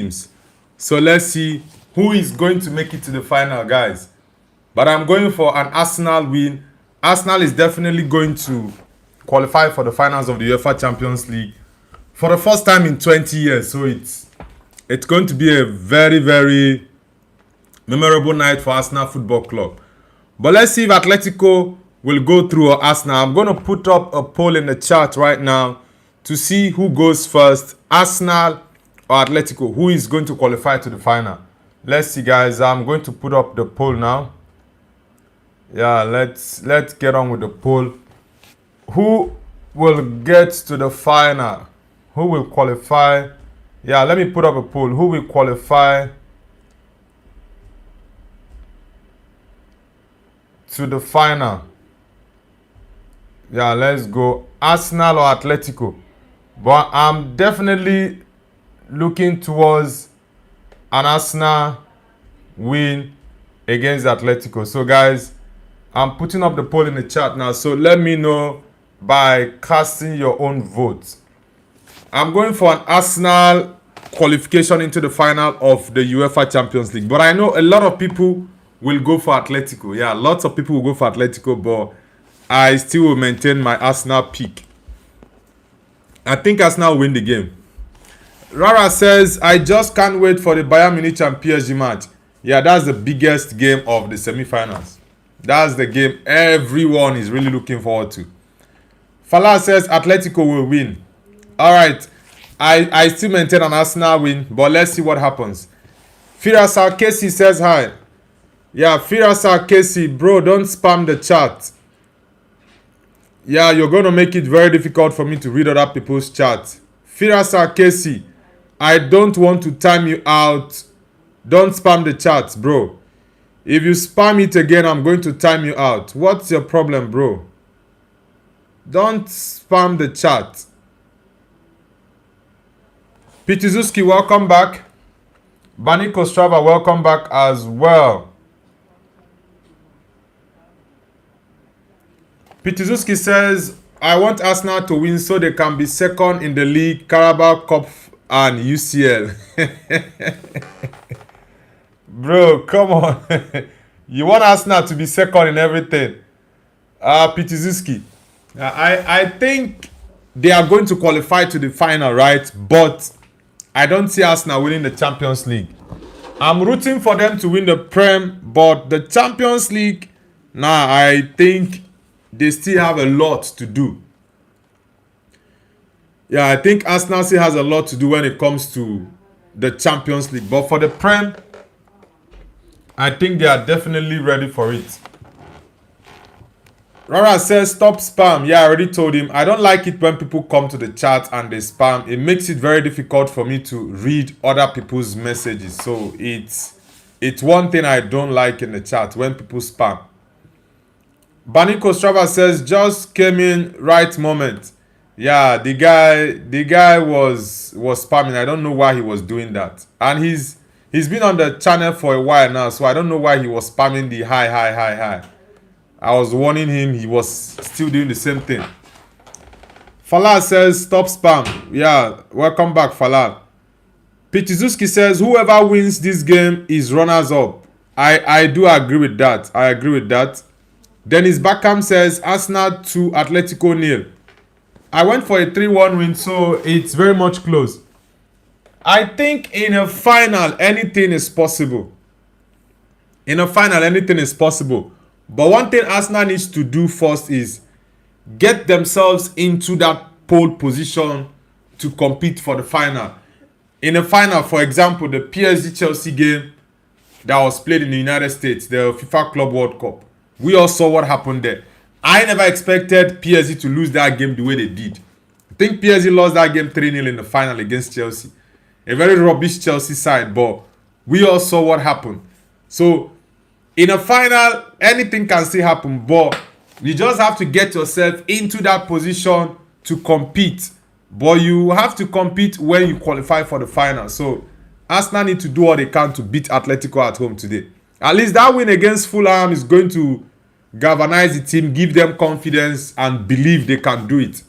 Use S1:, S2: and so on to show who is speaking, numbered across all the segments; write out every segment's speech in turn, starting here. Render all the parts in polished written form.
S1: teams. So let's see who is going to make it to the final, guys. But I'm going for an Arsenal win. Arsenal is definitely going to qualify for the finals of the UEFA Champions League for the first time in 20 years. So it's going to be a very, very memorable night for Arsenal Football Club. But let's see if Atletico will go through or Arsenal. I'm going to put up a poll in the chat right now to see who goes first, Arsenal or Atletico. Who is going to qualify to the final? Let's see, guys. I'm going to put up the poll now. Yeah, let's get on with the poll. Who will get to the final? Who will qualify? Yeah, let me put up a poll. Who will qualify to the final? Yeah, let's go. Arsenal or Atletico? But I'm definitely looking towards an Arsenal win against Atletico. So, guys, I'm putting up the poll in the chat now. So, let me know by casting your own vote. I'm going for an Arsenal qualification into the final of the UEFA Champions League. But I know a lot of people will go for Atletico. Yeah, lots of people will go for Atletico, but I still will maintain my Arsenal pick. I think Arsenal win the game. Rara says, I just can't wait for the Bayern Munich and PSG match. Yeah, that's the biggest game of the semi-finals. That's the game everyone is really looking forward to. Fala says Atletico will win. Alright, I still maintain an Arsenal win, but let's see what happens. Firasal Casey says hi. Yeah, Firasal Casey, bro, don't spam the chat. Yeah, you're going to make it very difficult for me to read other people's chat. Firasal Casey, I don't want to time you out. Don't spam the chat, bro. If you spam it again, I'm going to time you out. What's your problem, bro? Don't spam the chat. Pitizuski, welcome back. Bani Kostrava, welcome back as well. Pitizuski says, I want Arsenal to win so they can be second in the league, Carabao Cup and UCL. Bro, come on. You want Arsenal to be second in everything. Pitizuski. I think they are going to qualify to the final, right? But I don't see Arsenal winning the Champions League. I'm rooting for them to win the Prem, but the Champions League, I think they still have a lot to do. Yeah, I think Arsenal still has a lot to do when it comes to the Champions League. But for the Prem, I think they are definitely ready for it. Rara says, stop spam. Yeah, I already told him. I don't like it when people come to the chat and they spam. It makes it very difficult for me to read other people's messages. So it's one thing I don't like in the chat, when people spam. Bani Kostrava says, just came in right moment. Yeah, the guy was spamming. I don't know why he was doing that. And he's been on the channel for a while now, so I don't know why he was spamming the hi. I was warning him, he was still doing the same thing. Falal says, stop spam. Yeah, welcome back, Falal. Pitizuski says, whoever wins this game is runners up. I do agree with that. I agree with that. Dennis Beckham says, Arsenal 2, Atletico 0. I went for a 3-1 win, so it's very much close. I think in a final, anything is possible. In a final, anything is possible. But one thing Arsenal needs to do first is get themselves into that pole position to compete for the final. In the final, for example, the PSG-Chelsea game that was played in the United States, the FIFA Club World Cup. We all saw what happened there. I never expected PSG to lose that game the way they did. I think PSG lost that game 3-0 in the final against Chelsea. A very rubbish Chelsea side, but we all saw what happened. So, in a final, anything can still happen, but you just have to get yourself into that position to compete. But you have to compete when you qualify for the final. So, Arsenal need to do what they can to beat Atletico at home today. At least that win against Fulham is going to galvanize the team, give them confidence, and believe they can do it.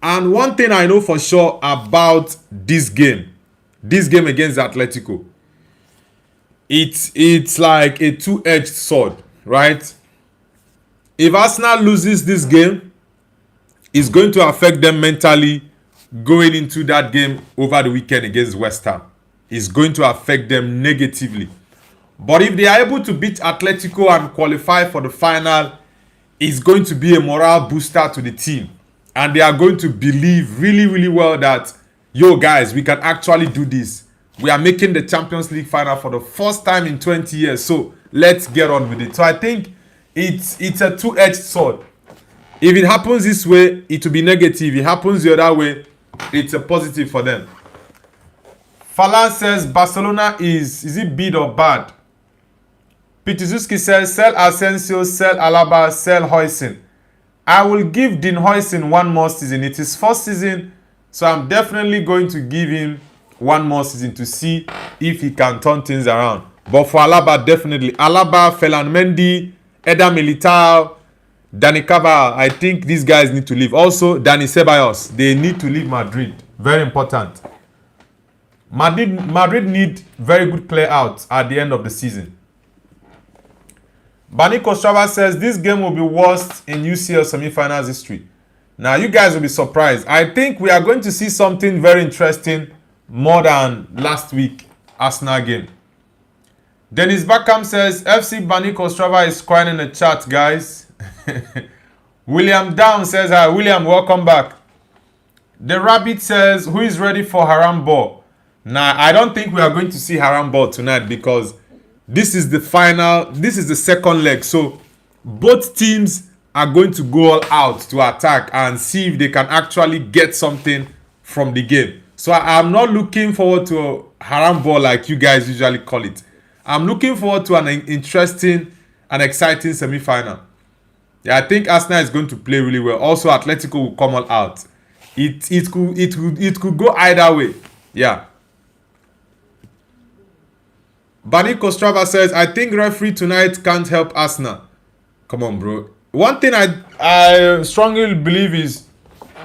S1: And one thing I know for sure about this game against Atletico, it's like a two-edged sword, right? If Arsenal loses this game, it's going to affect them mentally going into that game over the weekend against West Ham. It's going to affect them negatively. But if they are able to beat Atletico and qualify for the final, it's going to be a morale booster to the team. And they are going to believe really, really well that, yo guys, we can actually do this. We are making the Champions League final for the first time in 20 years. So let's get on with it. So I think it's a two-edged sword. If it happens this way, it will be negative. If it happens the other way, it's a positive for them. Falan says Barcelona is it bid or bad? Pitizuski says sell Asensio, sell Alaba, sell Huijsen. I will give Dean Huijsen one more season. It is first season, so I'm definitely going to give him one more season to see if he can turn things around. But for Alaba, definitely. Alaba, Ferland Mendy, Eder Militao, Dani Carvajal, I think these guys need to leave. Also, Dani Ceballos, they need to leave Madrid. Very important. Madrid need very good play out at the end of the season. Bani Kostrava says this game will be worst in UCL semi-finals history. Now, you guys will be surprised. I think we are going to see something very interesting more than last week Arsenal game. Dennis Backham says FC Bani Kostrava is crying in the chat, guys. William Down says, hi, William, welcome back. The Rabbit says, who is ready for Haram Ball? Now, I don't think we are going to see Haram Ball tonight because this is the final, this is the second leg. So, both teams are going to go all out to attack and see if they can actually get something from the game. So, I'm not looking forward to a Haram Ball like you guys usually call it. I'm looking forward to an interesting and exciting semi-final. Yeah, I think Arsenal is going to play really well. Also, Atletico will come all out. It could go either way. Yeah. Bani Kostrava says, I think referee tonight can't help Arsenal. Come on, bro. One thing I strongly believe is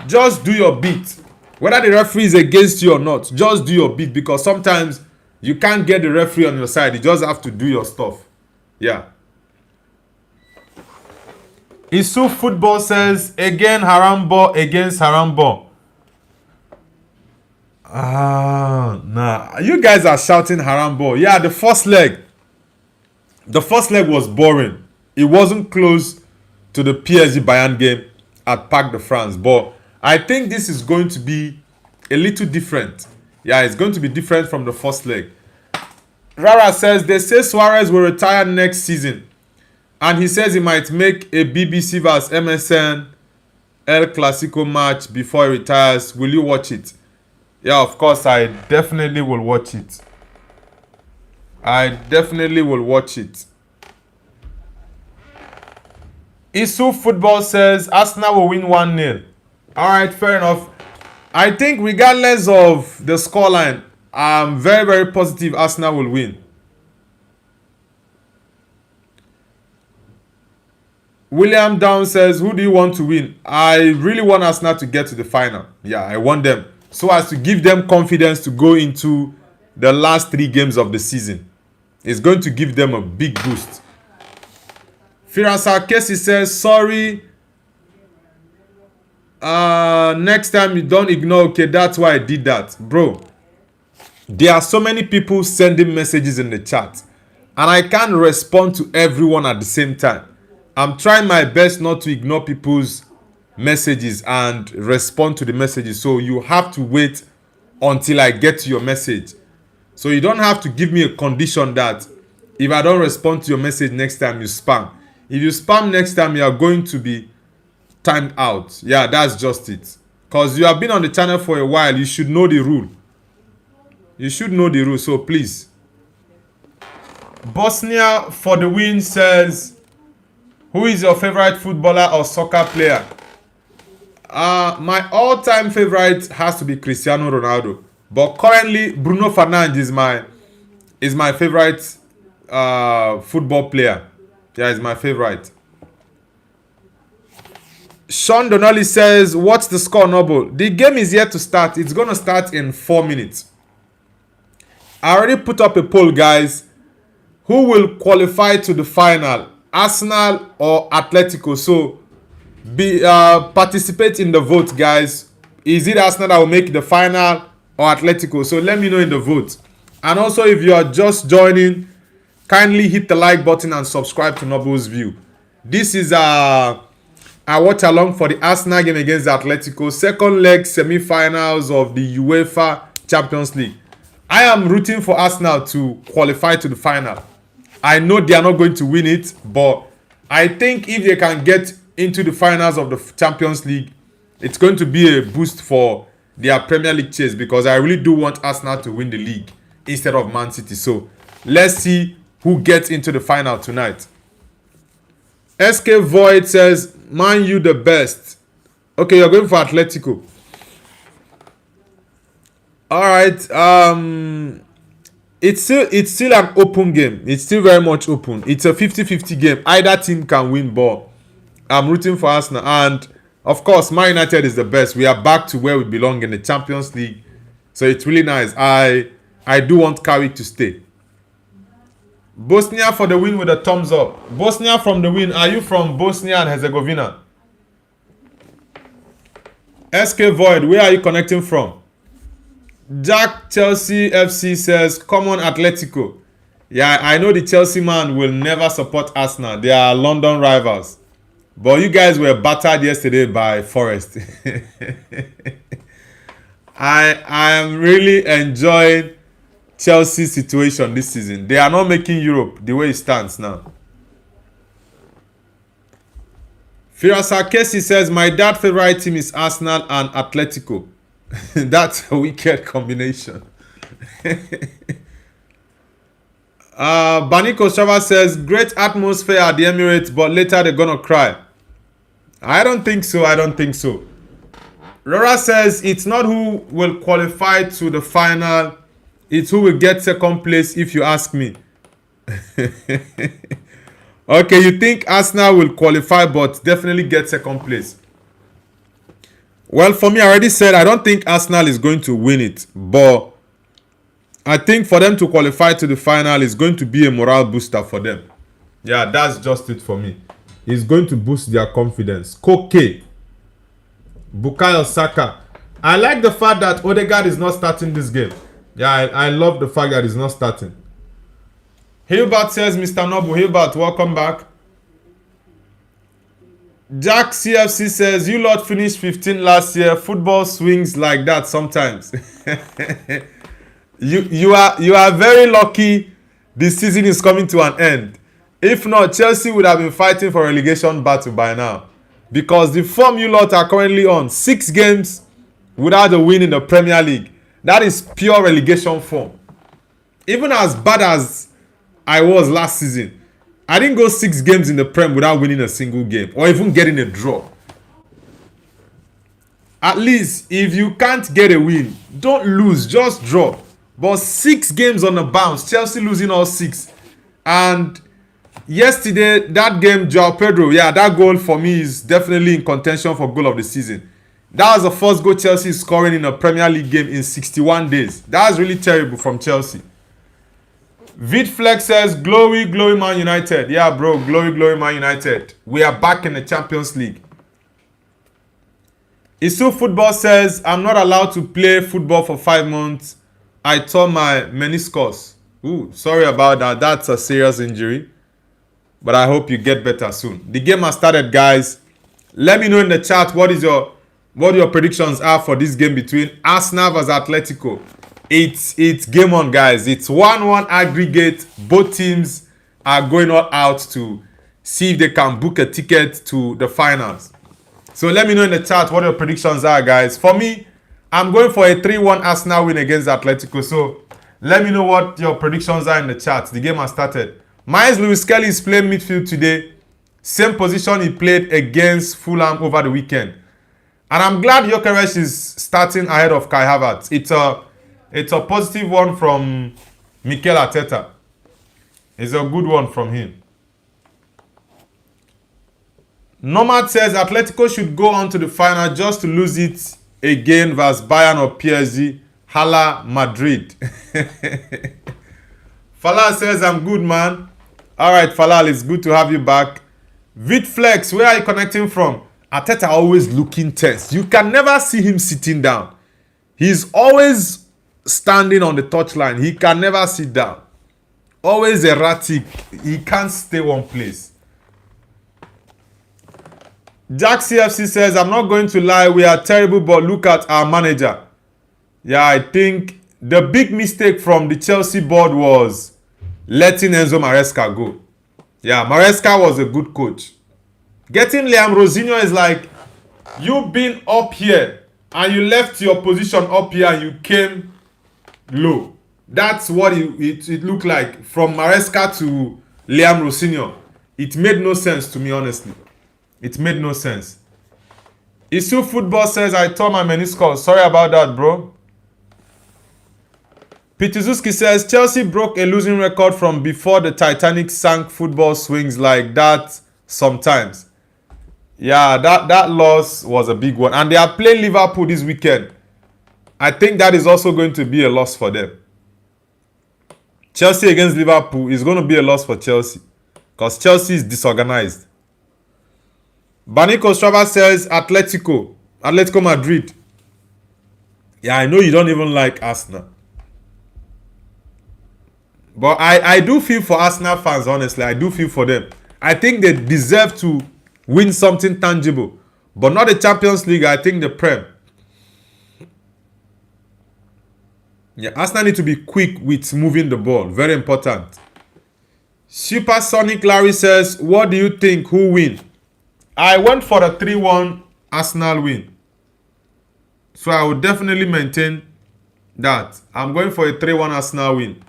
S1: just do your bit. Whether the referee is against you or not, just do your bit because sometimes you can't get the referee on your side. You just have to do your stuff. Yeah. Isu Football says, again Harambo against Harambo. Nah. You guys are shouting Harambo. Yeah, the first leg was boring. It wasn't close to the PSG Bayern game at Parc de France. But I think this is going to be a little different. Yeah, it's going to be different from the first leg. Rara says, they say Suarez will retire next season. And he says he might make a BBC vs MSN El Clasico match before he retires. Will you watch it? Yeah, of course, I definitely will watch it. I definitely will watch it. Isu Football says Arsenal will win 1-0. Alright, fair enough. I think regardless of the scoreline, I'm very, very positive Arsenal will win. William Down says, who do you want to win? I really want Arsenal to get to the final. Yeah, I want them. So as to give them confidence to go into the last 3 games of the season. It's going to give them a big boost. Firas Arkesi says, sorry. Next time you don't ignore. Okay, that's why I did that. Bro, there are so many people sending messages in the chat. And I can't respond to everyone at the same time. I'm trying my best not to ignore people's messages and respond to the messages. So you have to wait until I get to your message. So you don't have to give me a condition that if I don't respond to your message next time, you spam. If you spam next time, you are going to be timed out. Yeah, that's just it. Because you have been on the channel for a while. You should know the rule. You should know the rule. So please. Bosnia for the win says, who is your favorite footballer or soccer player? My all-time favorite has to be Cristiano Ronaldo. But currently, Bruno Fernandes is my favorite football player. Yeah, he's my favorite. Sean Donnelly says, what's the score, Noble? The game is yet to start. It's going to start in 4 minutes. I already put up a poll, guys. Who will qualify to the final? Arsenal or Atletico? So, participate in the vote, guys. Is it Arsenal that will make the final or Atletico? So, let me know in the vote. And also, if you are just joining, kindly hit the like button and subscribe to Noble's View. This is a watch along for the Arsenal game against the Atletico. Second leg semi-finals of the UEFA Champions League. I am rooting for Arsenal to qualify to the final. I know they are not going to win it, but I think if they can get into the finals of the Champions League, it's going to be a boost for their Premier League chase, because I really do want Arsenal to win the league instead of Man City. So let's see who gets into the final tonight. SK Void says, Man U the best. Okay, you're going for Atletico. Alright. It's still an open game. It's still very much open. It's a 50-50 game. Either team can win, but I'm rooting for Arsenal. And of course, Man United is the best. We are back to where we belong in the Champions League. So it's really nice. I do want Carrick to stay. Bosnia for the win with a thumbs up. Bosnia from the win. Are you from Bosnia and Herzegovina? SK Void, where are you connecting from? Jack Chelsea FC says, come on Atletico. Yeah, I know the Chelsea man will never support Arsenal. They are London rivals. But you guys were battered yesterday by Forest. I am really enjoying Chelsea's situation this season. They are not making Europe the way it stands now. Firasa Kesi says, my dad's favorite team is Arsenal and Atletico. That's a wicked combination. Baniko Shava says, great atmosphere at the Emirates, but later they're gonna cry. I don't think so. Rora says, it's not who will qualify to the final, it's who will get second place, if you ask me. Okay, you think Arsenal will qualify but definitely get second place. Well, for me, I already said I don't think Arsenal is going to win it. But I think for them to qualify to the final is going to be a morale booster for them. Yeah, that's just it for me. It's going to boost their confidence. Koke. Bukayo Saka. I like the fact that Odegaard is not starting this game. Yeah, I love the fact that he's not starting. Hilbert says, Mr. Noble. Hilbert, welcome back. Jack CFC says, you lot finished 15 last year. Football swings like that sometimes. you are very lucky this season is coming to an end. If not, Chelsea would have been fighting for relegation battle by now. Because the form you lot are currently on, 6 games without a win in the Premier League. That is pure relegation form. Even as bad as I was last season, I didn't go 6 games in the Prem without winning a single game or even getting a draw. At least, if you can't get a win, don't lose, just draw. But 6 games on the bounce, Chelsea losing all 6. And yesterday, that game, João Pedro, yeah, that goal for me is definitely in contention for goal of the season. That was the first goal Chelsea is scoring in a Premier League game in 61 days. That was really terrible from Chelsea. Vidflex says, glory, glory Man United. Yeah, bro, glory, glory Man United. We are back in the Champions League. Isu Football says, I'm not allowed to play football for 5 months. I tore my meniscus. Ooh, sorry about that. That's a serious injury. But I hope you get better soon. The game has started, guys. Let me know in the chat what your predictions are for this game between Arsenal vs Atletico. It's game on, guys. It's 1-1 aggregate. Both teams are going all out to see if they can book a ticket to the finals. So let me know in the chat what your predictions are, guys. For me, I'm going for a 3-1 Arsenal win against Atletico. So let me know what your predictions are in the chat. The game has started. Miles Lewis Kelly is playing midfield today. Same position he played against Fulham over the weekend. And I'm glad Gyökeres is starting ahead of Kai Havertz. It's a positive one from Mikel Arteta. It's a good one from him. Nomad says Atletico should go on to the final just to lose it again versus Bayern or PSG. Hala Madrid. Falal says I'm good, man. Alright, Falal, it's good to have you back. Vitflex, where are you connecting from? Arteta always looking tense. You can never see him sitting down. He's always standing on the touchline. He can never sit down. Always erratic. He can't stay one place. Jack CFC says, I'm not going to lie, we are terrible, but look at our manager. Yeah, I think the big mistake from the Chelsea board was letting Enzo Maresca go. Yeah, Maresca was a good coach. Getting Liam Rosinho is like, you been up here and you left your position up here and you came low. That's what it looked like from Maresca to Liam Rosinho. It made no sense to me, honestly. It made no sense. Isu Football says, I tore my meniscus. Sorry about that, bro. Pituzuski says, Chelsea broke a losing record from before the Titanic sank. Football swings like that sometimes. Yeah, that loss was a big one. And they are playing Liverpool this weekend. I think that is also going to be a loss for them. Chelsea against Liverpool is going to be a loss for Chelsea. Because Chelsea is disorganized. Baniko Strava says Atletico Madrid. Yeah, I know you don't even like Arsenal. But I do feel for Arsenal fans, honestly. I do feel for them. I think they deserve to win something tangible. But not the Champions League, I think the Prem. Yeah, Arsenal need to be quick with moving the ball. Very important. Supersonic Larry says, what do you think? Who win? I went for a 3-1 Arsenal win. So I will definitely maintain that. I'm going for a 3-1 Arsenal win.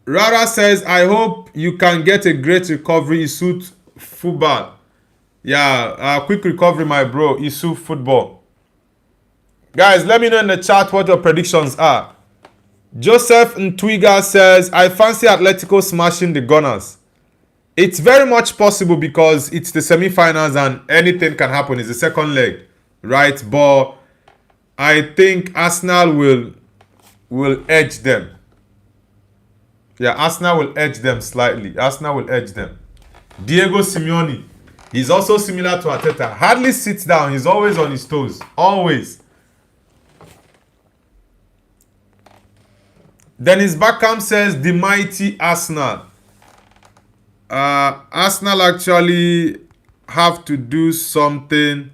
S1: Rara says, I hope you can get a great recovery. Isu Football. Yeah, quick recovery, my bro. Isu Football. Guys, let me know in the chat what your predictions are. Joseph Ntwiga says, I fancy Atletico smashing the Gunners. It's very much possible because it's the semi-finals and anything can happen. It's the second leg, right? But I think Arsenal will edge them. Yeah, Arsenal will edge them slightly. Arsenal will edge them. Diego Simeone, he's also similar to Arteta. Hardly sits down. He's always on his toes. Always. Dennis Beckham says, the mighty Arsenal. Arsenal actually have to do something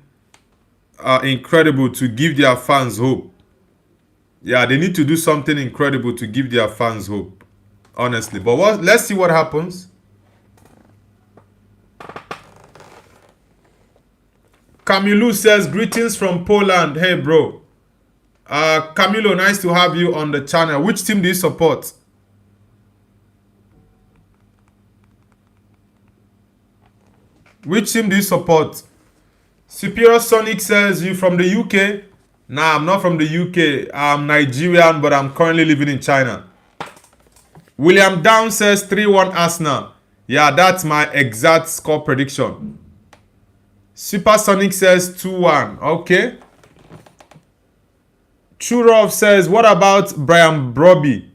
S1: incredible to give their fans hope. Yeah, they need to do something incredible to give their fans hope. Honestly. But let's see what happens. Camilo says, greetings from Poland. Hey, bro. Camilo, nice to have you on the channel. Which team do you support? Which team do you support? Superior Sonic says, you from the UK? Nah, I'm not from the UK. I'm Nigerian, but I'm currently living in China. William Down says 3-1 Arsenal. Yeah, that's my exact score prediction. Supersonic says 2-1. Okay. Churov says, what about Brian Brobby?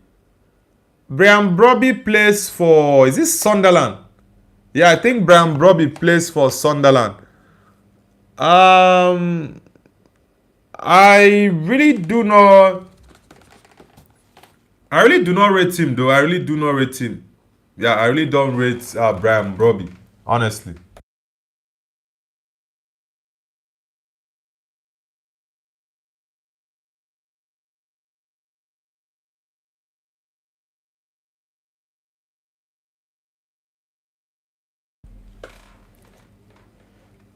S1: Brian Brobby plays for, is this Sunderland? Yeah, I think Brian Brobby plays for Sunderland. I really do not rate him, though. I really do not rate him. Yeah, I really don't rate Brian Brobby, honestly.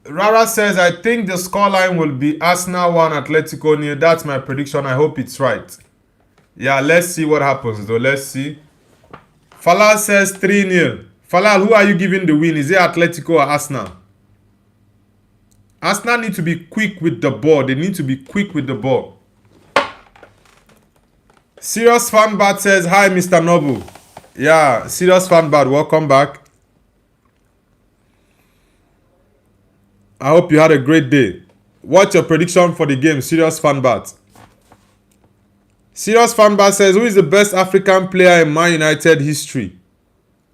S1: Rara says, I think the scoreline will be Arsenal 1, Atletico 0. That's my prediction. I hope it's right. Yeah, let's see what happens, though. Let's see. Falal says 3-0. Falal, who are you giving the win? Is it Atletico or Arsenal? Arsenal need to be quick with the ball. They need to be quick with the ball. Serious Fanbad says, hi, Mr. Noble. Yeah, Serious Fanbad, welcome back. I hope you had a great day. What's your prediction for the game? Serious Fanbat. Serious Fanbat says, who is the best African player in Man United history?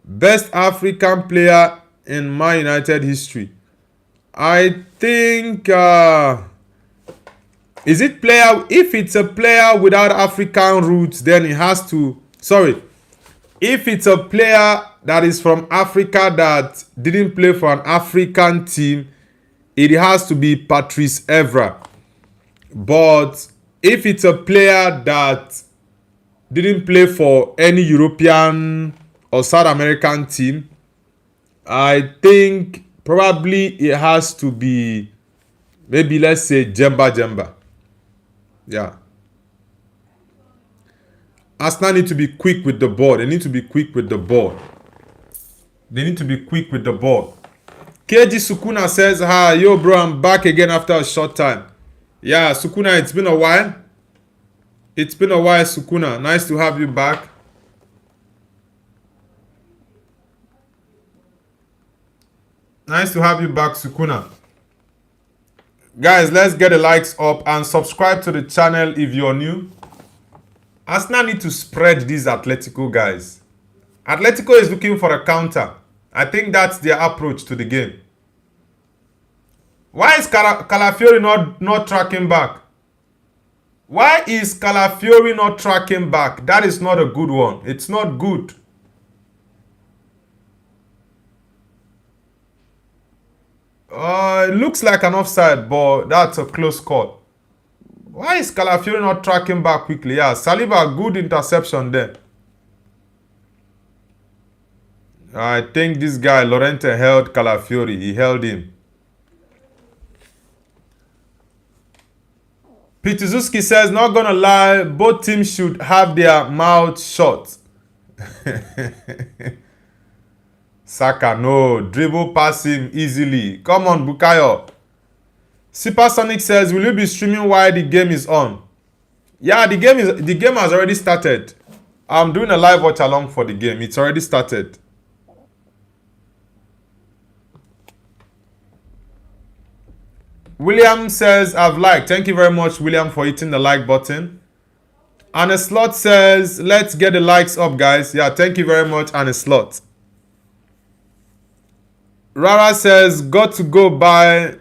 S1: Best African player in Man United history. I think... is it player... If it's a player without African roots, then it has to... Sorry. If it's a player that is from Africa that didn't play for an African team, it has to be Patrice Evra. But if it's a player that didn't play for any European or South American team, I think probably it has to be, maybe let's say Jemba. Yeah. Arsenal need to be quick with the ball. They need to be quick with the ball. KG Sukuna says, hi, yo bro, I'm back again after a short time. Yeah, Sukuna, it's been a while. Sukuna. Nice to have you back. Sukuna. Guys, let's get the likes up and subscribe to the channel if you're new. Arsenal need to spread these Atletico guys. Atletico is looking for a counter. I think that's their approach to the game. Why is Calafiori not tracking back? That is not a good one. It's not good. It looks like an offside, but that's a close call. Why is Calafiori not tracking back quickly? Yeah, Saliba, good interception there. I think this guy, Lorente, held Calafiori. He held him. Pituzuski says, not gonna lie, both teams should have their mouths shut. Saka, no. Dribble pass him easily. Come on, Bukayo. Supersonic says, will you be streaming while the game is on? Yeah, the game has already started. I'm doing a live watch along for the game. It's already started. William says, I've liked. Thank you very much, William, for hitting the like button. And a slot says, let's get the likes up, guys. Yeah, thank you very much, and a slot. Rara says, got to go by,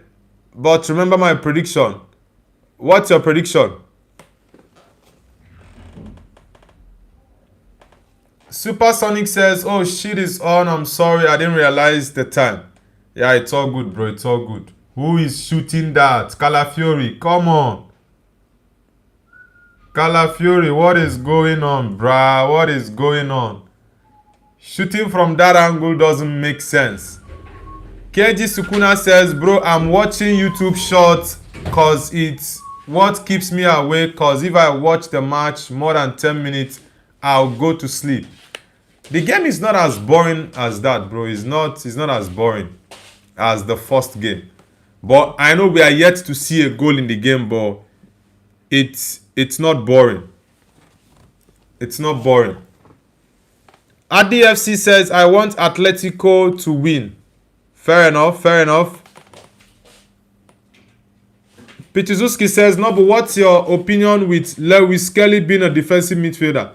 S1: but remember my prediction. What's your prediction? Supersonic says, oh, shit is on. I'm sorry, I didn't realize the time. Yeah, it's all good, bro. It's all good. Who is shooting that? Calafiori, come on. Calafiori, what is going on, bruh? What is going on? Shooting from that angle doesn't make sense. KG Sukuna says, bro, I'm watching YouTube shorts because it's what keeps me awake, because if I watch the match more than 10 minutes, I'll go to sleep. The game is not as boring as that, bro. It's not as boring as the first game. But I know we are yet to see a goal in the game, but it's not boring. It's not boring. ADFC says, I want Atletico to win. Fair enough, fair enough. Pituzuski says, no, but what's your opinion with Lewis Kelly being a defensive midfielder?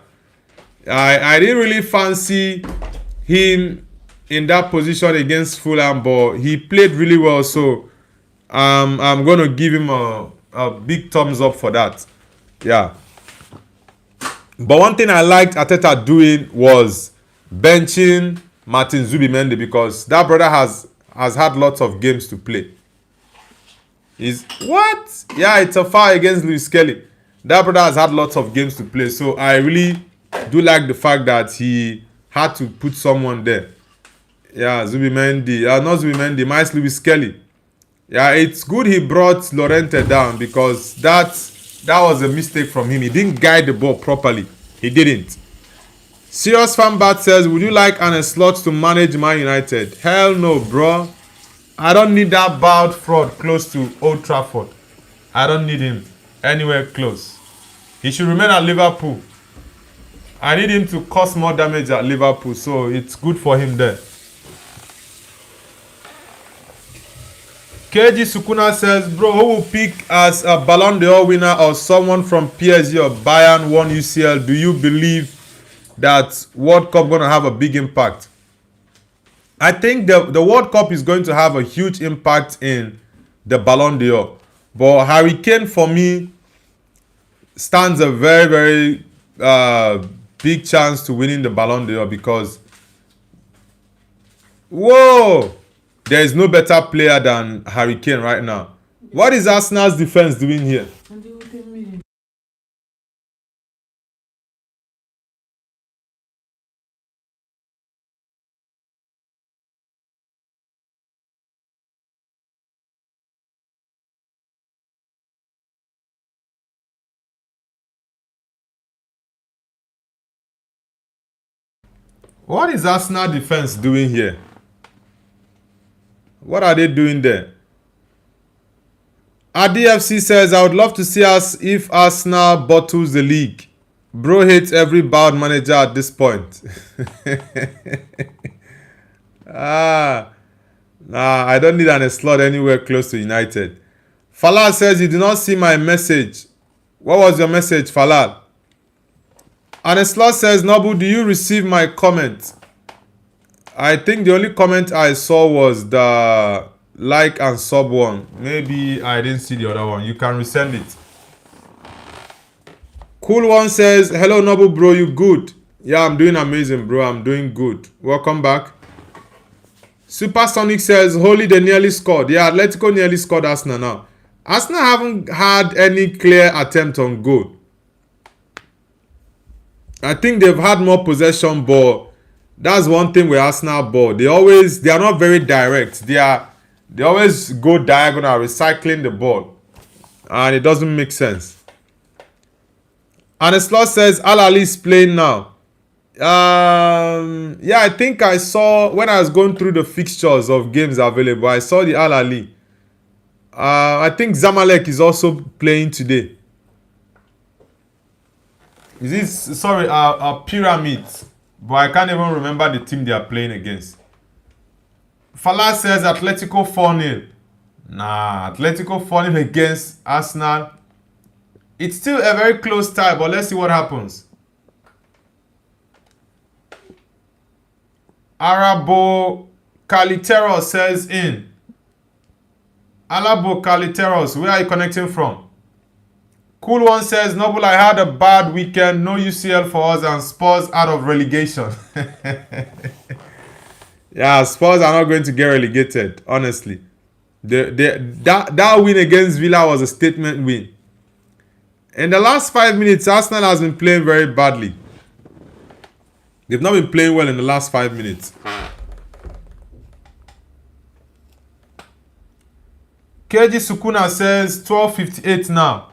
S1: I didn't really fancy him in that position against Fulham, but he played really well, so I'm going to give him a big thumbs up for that. Yeah. But one thing I liked Arteta doing was benching Martin Zubimendi, because that brother has had lots of games to play. What? Yeah, it's a foul against Lewis Kelly. That brother has had lots of games to play, so I really do like the fact that he had to put someone there. Yeah, Zubimendi. Not Zubimendi, Miles Lewis Kelly. Yeah, it's good he brought Lorente down, because that was a mistake from him. He didn't guide the ball properly. He didn't. Serious Fanbat says, would you like an slot to manage Man United? Hell no, bro. I don't need that bowed fraud close to Old Trafford. I don't need him anywhere close. He should remain at Liverpool. I need him to cause more damage at Liverpool, so it's good for him there. KG Sukuna says, bro, who will pick as a Ballon d'Or winner or someone from PSG or Bayern won UCL? Do you believe that World Cup going to have a big impact? I think the World Cup is going to have a huge impact in the Ballon d'Or. But Harry Kane, for me, stands a very, very big chance to winning the Ballon d'Or because, whoa, there is no better player than Harry Kane right now. What is Arsenal's defense doing here? What is Arsenal defense doing here? What are they doing there? RDFC says, I would love to see us if Arsenal bottles the league. Bro hates every bad manager at this point. Nah, I don't need an slot anywhere close to United. Falal says, you did not see my message. What was your message, Falal? And a slot says, Nobu, do you receive my comment? I think the only comment I saw was the like and sub one. Maybe I didn't see the other one. You can resend it. Cool one says, hello Nobu bro, you good? Yeah, I'm doing amazing bro. I'm doing good. Welcome back. Supersonic says, holy, they nearly scored. Yeah, Atletico nearly scored Arsenal now. Arsenal haven't had any clear attempt on goal. I think they've had more possession, but that's one thing with Arsenal ball. They are not very direct. They always go diagonal, recycling the ball. And it doesn't make sense. And the slot says Al Ali is playing now. Yeah, I think I saw when I was going through the fixtures of games available, I saw the Al Ali. I think Zamalek is also playing today. Is this a pyramid? But I can't even remember the team they are playing against. Fala says Atletico 4-0. Nah, Atletico 4-0 against Arsenal. It's still a very close tie, but let's see what happens. Arabo Caliteros says in. Alabo Caliteros, where are you connecting from? Cool one says, Noble, I had a bad weekend. No UCL for us and Spurs out of relegation. Yeah, Spurs are not going to get relegated, honestly. That win against Villa was a statement win. In the last 5 minutes, Arsenal has been playing very badly. They've not been playing well in the last 5 minutes. KG Sukuna says 12:58 now.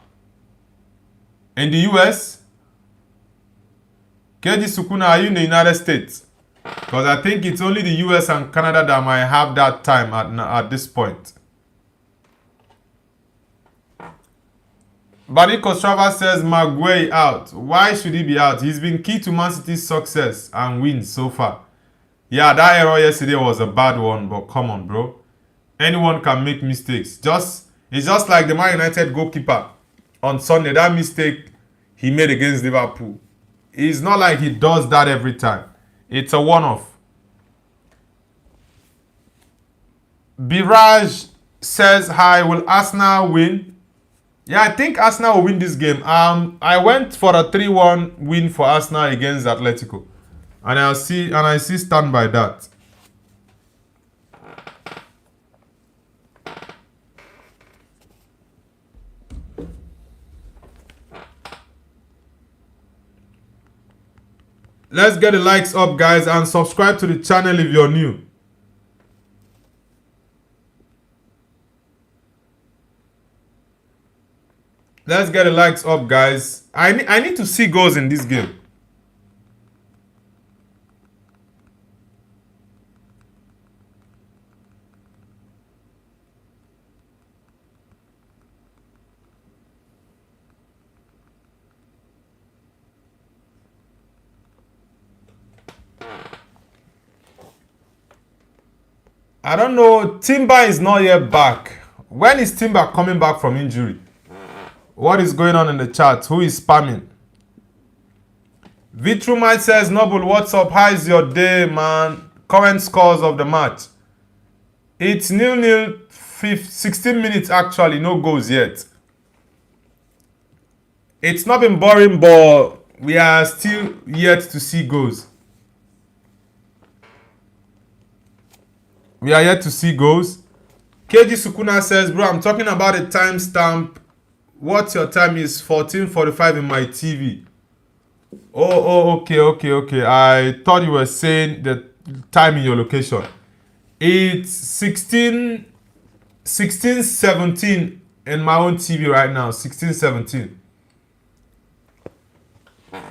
S1: In the US, KG Sukuna, are you in the United States? Because I think it's only the US and Canada that might have that time at this point. Bariko Strava says Maguire out. Why should he be out? He's been key to Man City's success and wins so far. Yeah, that error yesterday was a bad one, but come on, bro. Anyone can make mistakes. It's just like the Man United goalkeeper on Sunday. That mistake he made against Liverpool. It's not like he does that every time. It's a one-off. Biraj says, hi, will Arsenal win? Yeah, I think Arsenal will win this game. I went for a 3-1 win for Arsenal against Atletico. And I see stand by that. Let's get the likes up, guys, and subscribe to the channel if you're new. Let's get the likes up, guys. I need to see goals in this game. I don't know. Timber is not yet back. When is Timber coming back from injury? What is going on in the chat? Who is spamming? Vitrumite says, Noble, what's up? How is your day, man? Current scores of the match. It's 0-0, 16 minutes actually, no goals yet. It's not been boring, but we are still yet to see goals. We are yet to see goals. KG Sukuna says, bro, I'm talking about a timestamp. What's your time is 14:45 in my TV. Okay. I thought you were saying the time in your location. It's 16:17 in my own TV right now. 16:17.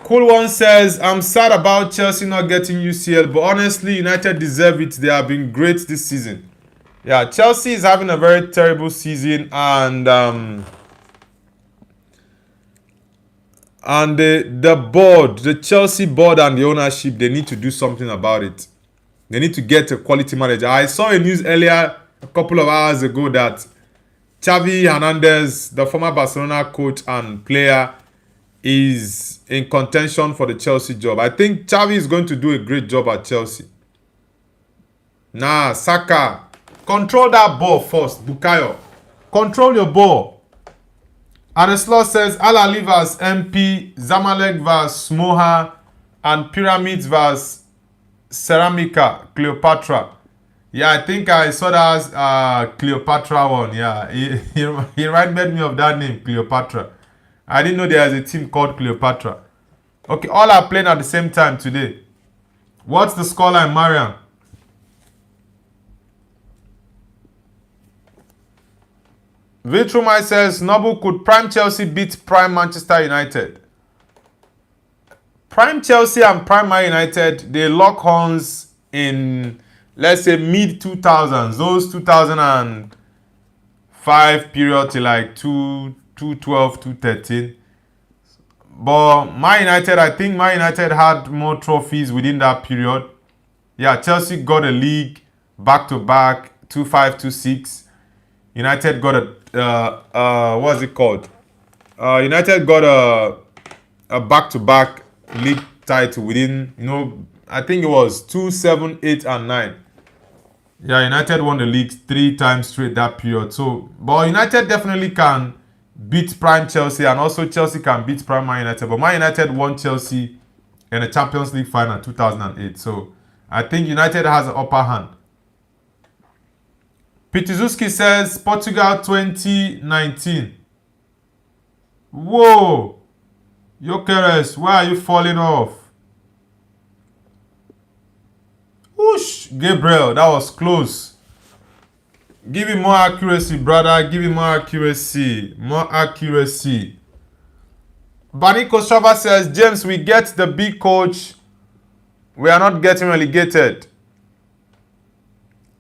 S1: Cool One says, I'm sad about Chelsea not getting UCL, but honestly, United deserve it. They have been great this season. Yeah, Chelsea is having a very terrible season, and the board, the Chelsea board and the ownership, they need to do something about it. They need to get a quality manager. I saw a news earlier, a couple of hours ago, that Xavi Hernandez, the former Barcelona coach and player, is in contention for the Chelsea job. I think Xavi is going to do a great job at Chelsea. Nah, Saka, control that ball first, Bukayo. Control your ball. And the slot says, Al Ahly vs MP, Zamalek vs Moha, and Pyramids vs Ceramica, Cleopatra. Yeah, I think I saw that as Cleopatra one. Yeah, he reminded me of that name, Cleopatra. I didn't know there was a team called Cleopatra. Okay, all are playing at the same time today. What's the scoreline, Mariam? Vitrumai says, Noble, could Prime Chelsea beat Prime Manchester United? Prime Chelsea and Prime Man United, they lock horns in, let's say, mid-2000s. Those 2005 period to like 2012, 2013. But Man United, I think Man United had more trophies within that period. Yeah, Chelsea got a league back-to-back, 25, 26. United got what's it called? United got a back-to-back league title within, I think it was 2, 7, 8, and 9. Yeah, United won the league 3 times straight that period. So, but United definitely can beat Prime Chelsea, and also Chelsea can beat Prime Man United. But Man United won Chelsea in the Champions League final 2008. So, I think United has an upper hand. Pitizuski says, Portugal 2019. Whoa! Jokeres, why are you falling off? Whoosh! Gabriel, that was close. Give him more accuracy, brother. Give him more accuracy. More accuracy. Baniko Shava says, James, we get the big coach. We are not getting relegated.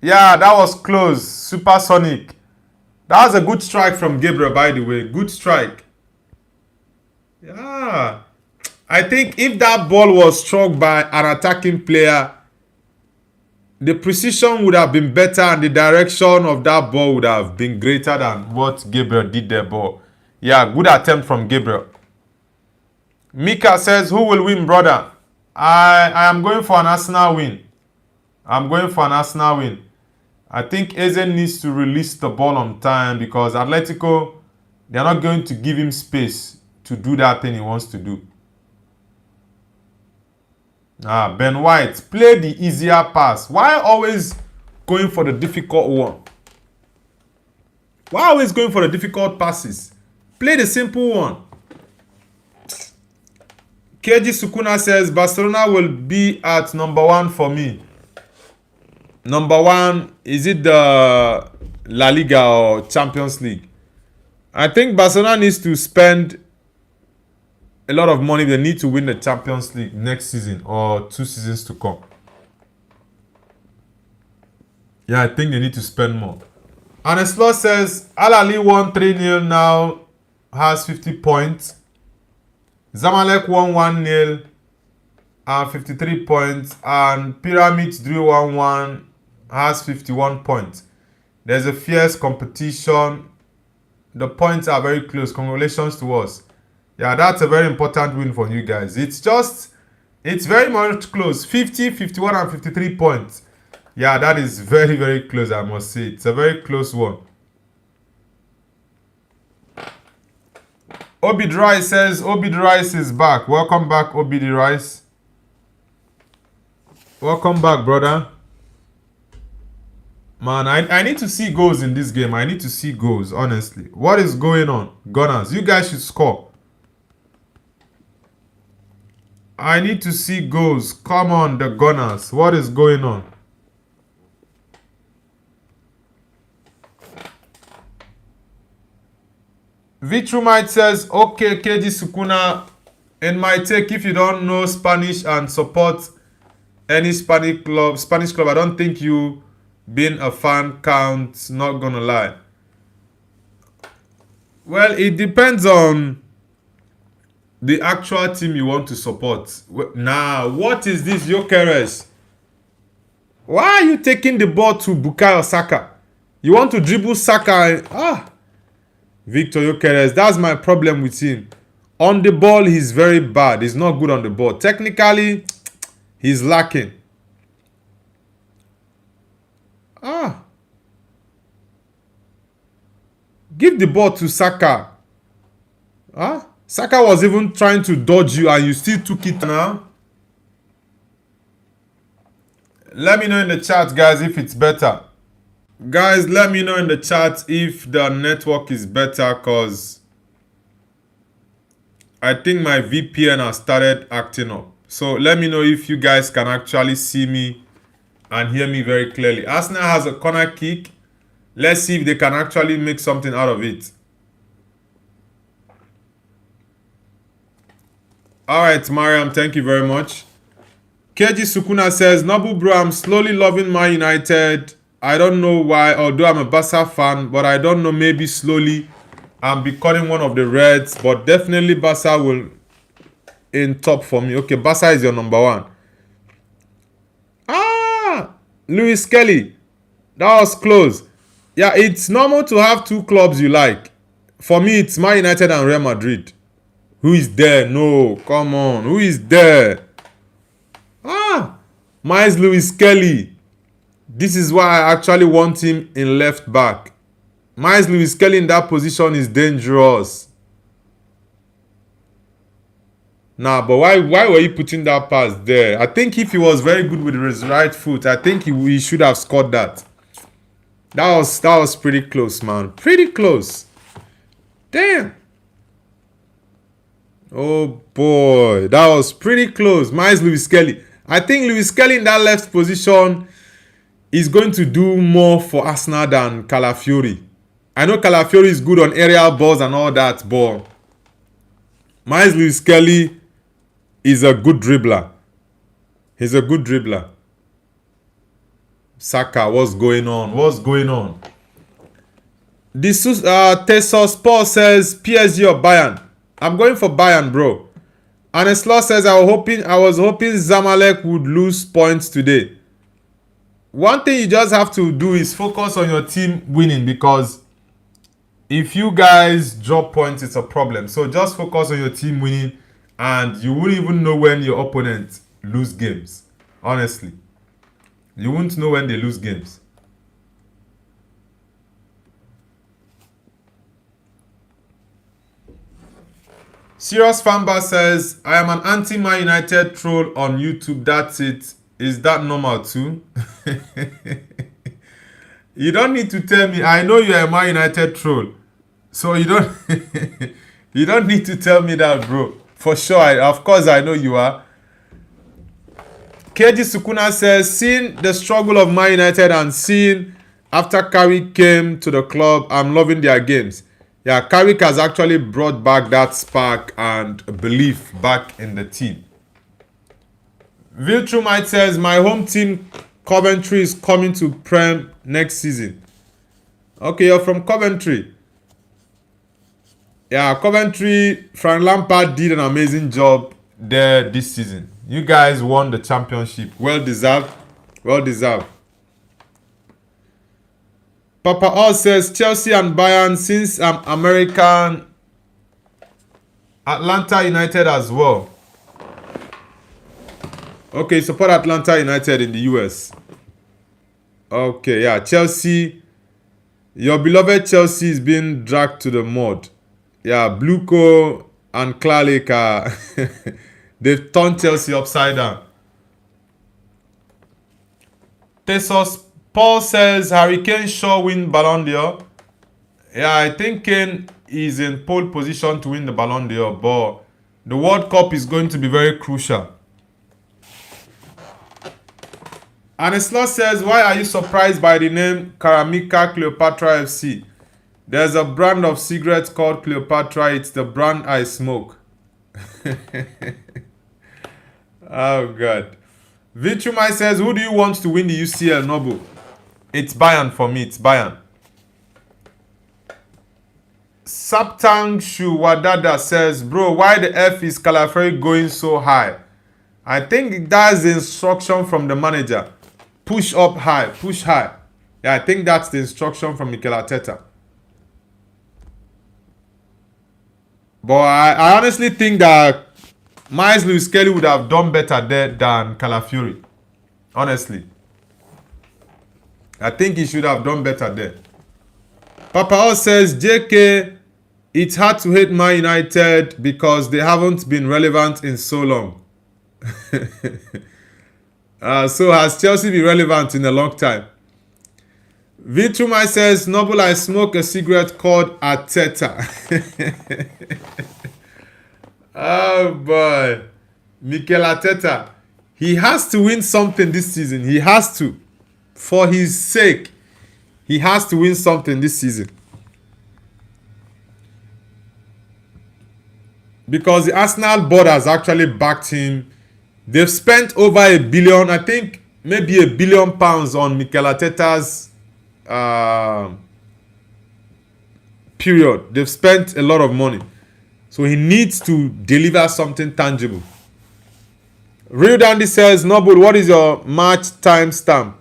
S1: Yeah, that was close. Supersonic. That was a good strike from Gabriel, by the way. Good strike. Yeah. I think if that ball was struck by an attacking player, the precision would have been better and the direction of that ball would have been greater than what Gabriel did there. But yeah, good attempt from Gabriel. Mika says, who will win, brother? I am going for an Arsenal win. I'm going for an Arsenal win. I think Eze needs to release the ball on time because Atletico, they're not going to give him space to do that thing he wants to do. Ben White, play the easier pass. Why always going for the difficult one? Why always going for the difficult passes? Play the simple one. KG Sukuna says, Barcelona will be at number 1 for me. Number 1, is it the La Liga or Champions League? I think Barcelona needs to spend a lot of money. They need to win the Champions League next season or 2 seasons to come. Yeah, I think they need to spend more. And the slot says, Al Ahly won 3-0 now, has 50 points. Zamalek won 1-0 and 53 points. And Pyramids drew 1-1, has 51 points. There's a fierce competition. The points are very close. Congratulations to us. Yeah, that's a very important win for you guys. It's very much close. 50, 51, and 53 points. Yeah, that is very, very close, I must say. It's a very close one. Obid Rice says, Obid Rice is back. Welcome back, Obid Rice. Welcome back, brother. Man, I need to see goals in this game. I need to see goals, honestly. What is going on? Gunners, you guys should score. I need to see goals. Come on, the Gunners. What is going on? Vitrumite says, okay, KG Sukuna, in my take, if you don't know Spanish and support any Spanish club, I don't think you being a fan counts, not gonna lie. Well, it depends on the actual team you want to support. Now, what is this, Gyökeres? Why are you taking the ball to Bukayo Saka? You want to dribble Saka? Victor Gyökeres, that's my problem with him. On the ball, he's very bad. He's not good on the ball. Technically, he's lacking. Give the ball to Saka. Saka was even trying to dodge you and you still took it now. Let me know in the chat, guys, if it's better. Guys, let me know in the chat if the network is better, because I think my VPN has started acting up. So let me know if you guys can actually see me and hear me very clearly. Arsenal has a corner kick. Let's see if they can actually make something out of it. Alright, Mariam, thank you very much. KG Sukuna says, Nobu bro, I'm slowly loving Man United. I don't know why, although I'm a Barca fan, but I don't know, maybe slowly I'm becoming one of the Reds, but definitely Barca will in top for me. Okay, Barca is your number one. Lewis Kelly. That was close. Yeah, it's normal to have two clubs you like. For me, it's Man United and Real Madrid. Who is there? No, come on. Who is there? Mine's Lewis Kelly. This is why I actually want him in left back. Mine's Lewis Kelly in that position is dangerous. Nah, but why were you putting that pass there? I think if he was very good with his right foot, I think he should have scored that. That was pretty close, man. Pretty close. Damn. Oh boy, that was pretty close. Mine's Lewis Kelly. I think Lewis Kelly in that left position is going to do more for Arsenal than Calafiori. I know Calafiori is good on aerial balls and all that, but Miles Lewis Kelly is a good dribbler. He's a good dribbler. Saka, what's going on? What's going on? This Tesos Paul says PSG or Bayern. I'm going for Bayern, bro. And Eslo says I was hoping Zamalek would lose points today. One thing you just have to do is focus on your team winning, because if you guys drop points, it's a problem. So just focus on your team winning, and you won't even know when your opponent lose games. Honestly, you won't know when they lose games. Serious Fanbar says, I am an anti-Man United troll on YouTube. That's it. Is that normal too? You don't need to tell me. I know you're a Man United troll. So you don't you don't need to tell me that, bro. For sure. Of course I know you are. KG Sukuna says, seeing the struggle of Man United and seeing after Carrick came to the club, I'm loving their games. Yeah, Carrick has actually brought back that spark and belief back in the team. Viltrumite says, my home team Coventry is coming to Prem next season. Okay, you're from Coventry. Yeah, Coventry, Frank Lampard did an amazing job there this season. You guys won the championship. Well deserved. Well deserved. Papa Oz says Chelsea and Bayern since I'm American. Atlanta United as well. Okay, support Atlanta United in the US. Okay, yeah, Chelsea. Your beloved Chelsea is being dragged to the mud. Yeah, Bluco and Clark they've turned Chelsea upside down. Tesos Paul says Harry Kane sure win Ballon d'Or. Yeah, I think Kane is in pole position to win the Ballon d'Or, but the World Cup is going to be very crucial. Anisla says, why are you surprised by the name Karamika Cleopatra FC? There's a brand of cigarettes called Cleopatra. It's the brand I smoke. Oh, God. Vichumai says, who do you want to win the UCL, Nobu? It's Bayern for me. It's Bayern. Saptang Shuwadada says, bro, why the F is Calaferi going so high? I think that's the instruction from the manager. Push up high, push high. Yeah, I think that's the instruction from Mikel Arteta. But I honestly think that Miles Lewis Kelly would have done better there than Calafiori. Honestly. I think he should have done better there. Papa O says, JK, it's hard to hate Man United because they haven't been relevant in so long. So has Chelsea been relevant in a long time? Vitrumai says, Noble, I smoke a cigarette called Arteta. Oh boy. Mikel Arteta. He has to win something this season. He has to. For his sake. He has to win something this season. Because the Arsenal board has actually backed him. They've spent over £1 billion, I think maybe £1 billion on Mikel Arteta's period. They've spent a lot of money. So he needs to deliver something tangible. Real Dandy says, Noble, what is your match time stamp?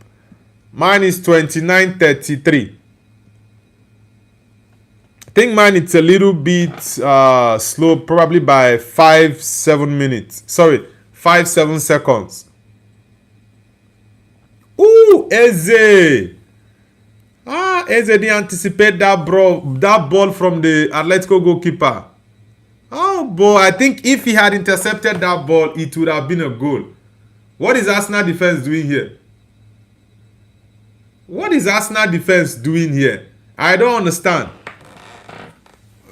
S1: Mine is 29:33. I think mine it's a little bit slow, probably by 5-7 minutes. Sorry, 5-7 seconds. Ooh, Eze. Eze didn't anticipate that ball from the Atletico goalkeeper. Oh boy, I think if he had intercepted that ball, it would have been a goal. What is Arsenal defense doing here? What is Arsenal defense doing here? I don't understand.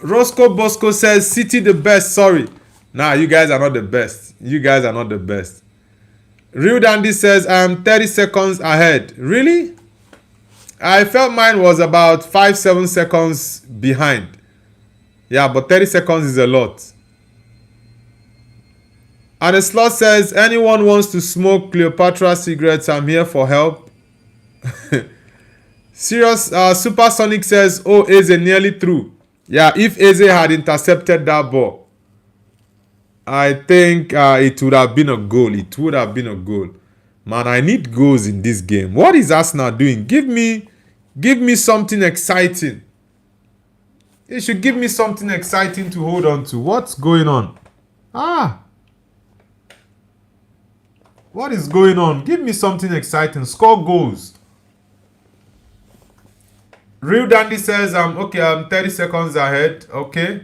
S1: Roscoe Bosco says, City the best, sorry. Nah, you guys are not the best. You guys are not the best. Real Dandy says, I am 30 seconds ahead. Really? I felt mine was about 5-7 seconds behind. Yeah, but 30 seconds is a lot. And a slot says, anyone wants to smoke Cleopatra cigarettes, I'm here for help. Serious Supersonic says, oh, Eze nearly through. Yeah, if Eze had intercepted that ball, I think it would have been a goal. It would have been a goal. Man, I need goals in this game. What is Arsenal doing? Give me something exciting. You should give me something exciting to hold on to. What's going on? What is going on? Give me something exciting. Score goals. Real Dandy says, I'm 30 seconds ahead. Okay.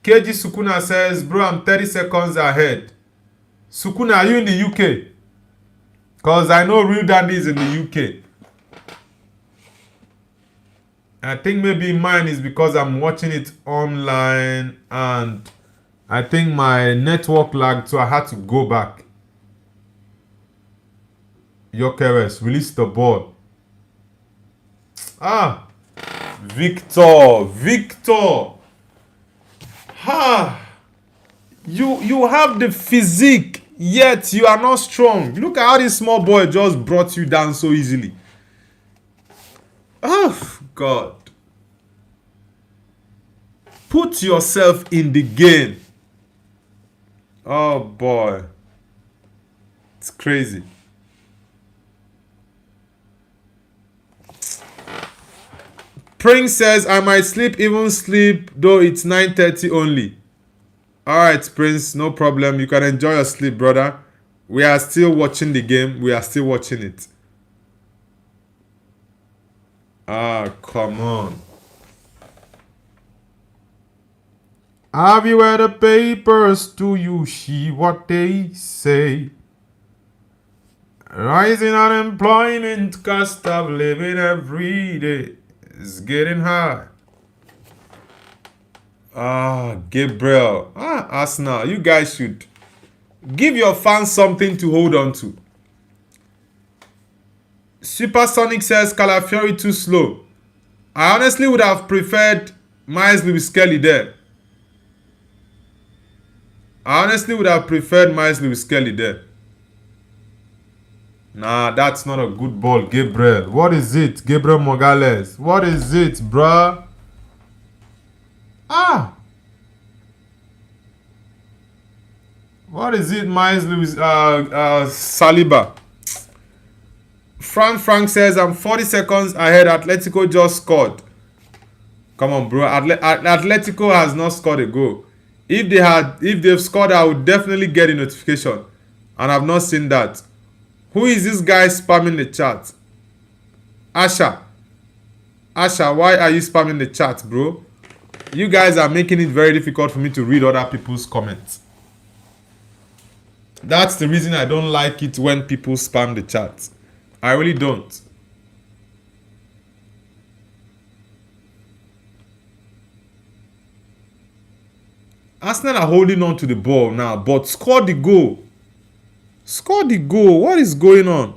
S1: KG Sukuna says, bro, I'm 30 seconds ahead. Sukuna, are you in the UK? Because I know Real Dandy is in the UK. I think maybe mine is because I'm watching it online and I think my network lagged, so I had to go back. Yokeres, release the ball. Victor. You have the physique, yet you are not strong. Look at how this small boy just brought you down so easily. Oh, God. Put yourself in the game. Oh, boy. It's crazy. Prince says, I might even sleep, though it's 9:30 only. Alright, Prince, no problem. You can enjoy your sleep, brother. We are still watching the game. We are still watching it. Ah, come on. Have you read the papers? Do you see what they say? Rising unemployment, cost of living every day is getting high. Ah, Gabriel. Ah, Arsenal. You guys should give your fans something to hold on to. Supersonic says Calafiori too slow. I honestly would have preferred Miles Lewis Kelly there. Nah, that's not a good ball, Gabriel. What is it, Gabriel Morales? What is it, bruh? Ah! What is it, Miles Lewis? Saliba. Frank says, I'm 40 seconds ahead. Atletico just scored. Come on, bro. Atletico has not scored a goal. If they've scored, I would definitely get a notification. And I've not seen that. Who is this guy spamming the chat? Asha, why are you spamming the chat, bro? You guys are making it very difficult for me to read other people's comments. That's the reason I don't like it when people spam the chat. I really don't. Arsenal are holding on to the ball now, but score the goal. Score the goal. What is going on?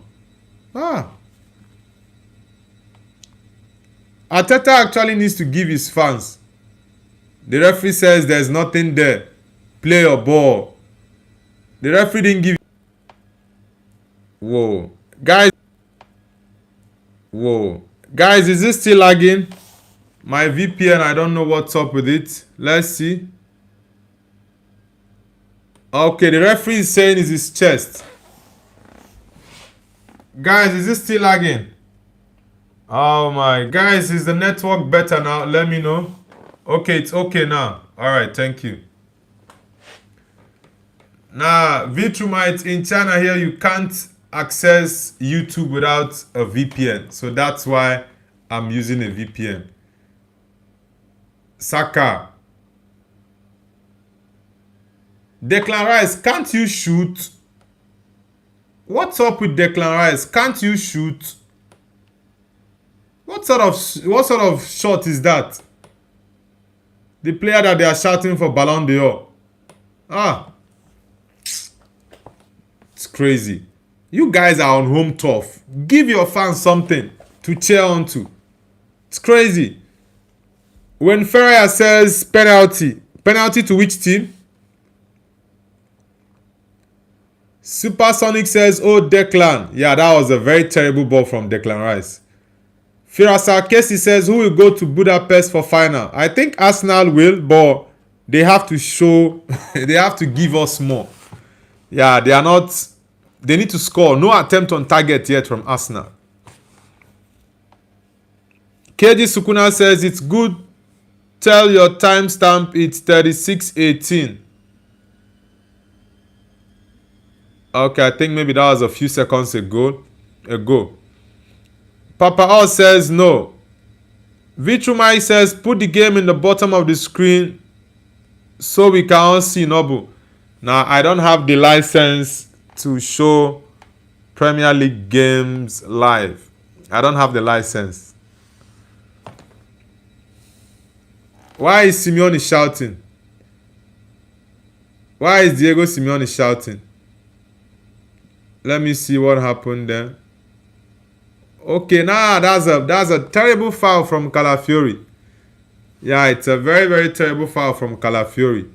S1: Arteta actually needs to give his fans. The referee says there's nothing there. Play your ball. The referee didn't give. Whoa. Guys, is this still lagging? My VPN, I don't know what's up with it. Let's see. Okay, the referee is saying it's his chest. Guys, is this still lagging? Oh my. Guys, is the network better now? Let me know. Okay, it's okay now. Alright, thank you. Now, Vitrumite in China here, you can't access YouTube without a VPN. So that's why I'm using a VPN. Saka. Declan Rice, can't you shoot? What's up with Declan Rice? Can't you shoot? What sort of shot is that? The player that they are shouting for Ballon d'Or. It's crazy. You guys are on home turf. Give your fans something to cheer on to. It's crazy. When Ferreira says penalty to which team? Supersonic says, oh, Declan. Yeah, that was a very terrible ball from Declan Rice. Firasa Kesi says, who will go to Budapest for final? I think Arsenal will, but they have to show, they have to give us more. Yeah, they need to score. No attempt on target yet from Arsenal. KG Sukuna says, it's good. Tell your timestamp, it's 36:18. Okay, I think maybe that was a few seconds ago. Papa O says no. Vitrumai says put the game in the bottom of the screen so we can all see Nobu. Now, I don't have the license to show Premier League games live. I don't have the license. Why is Simeone shouting? Why is Diego Simeone shouting? Let me see what happened there. Okay, now that's a terrible foul from Calafiori. Yeah, it's a very, very terrible foul from Calafiori.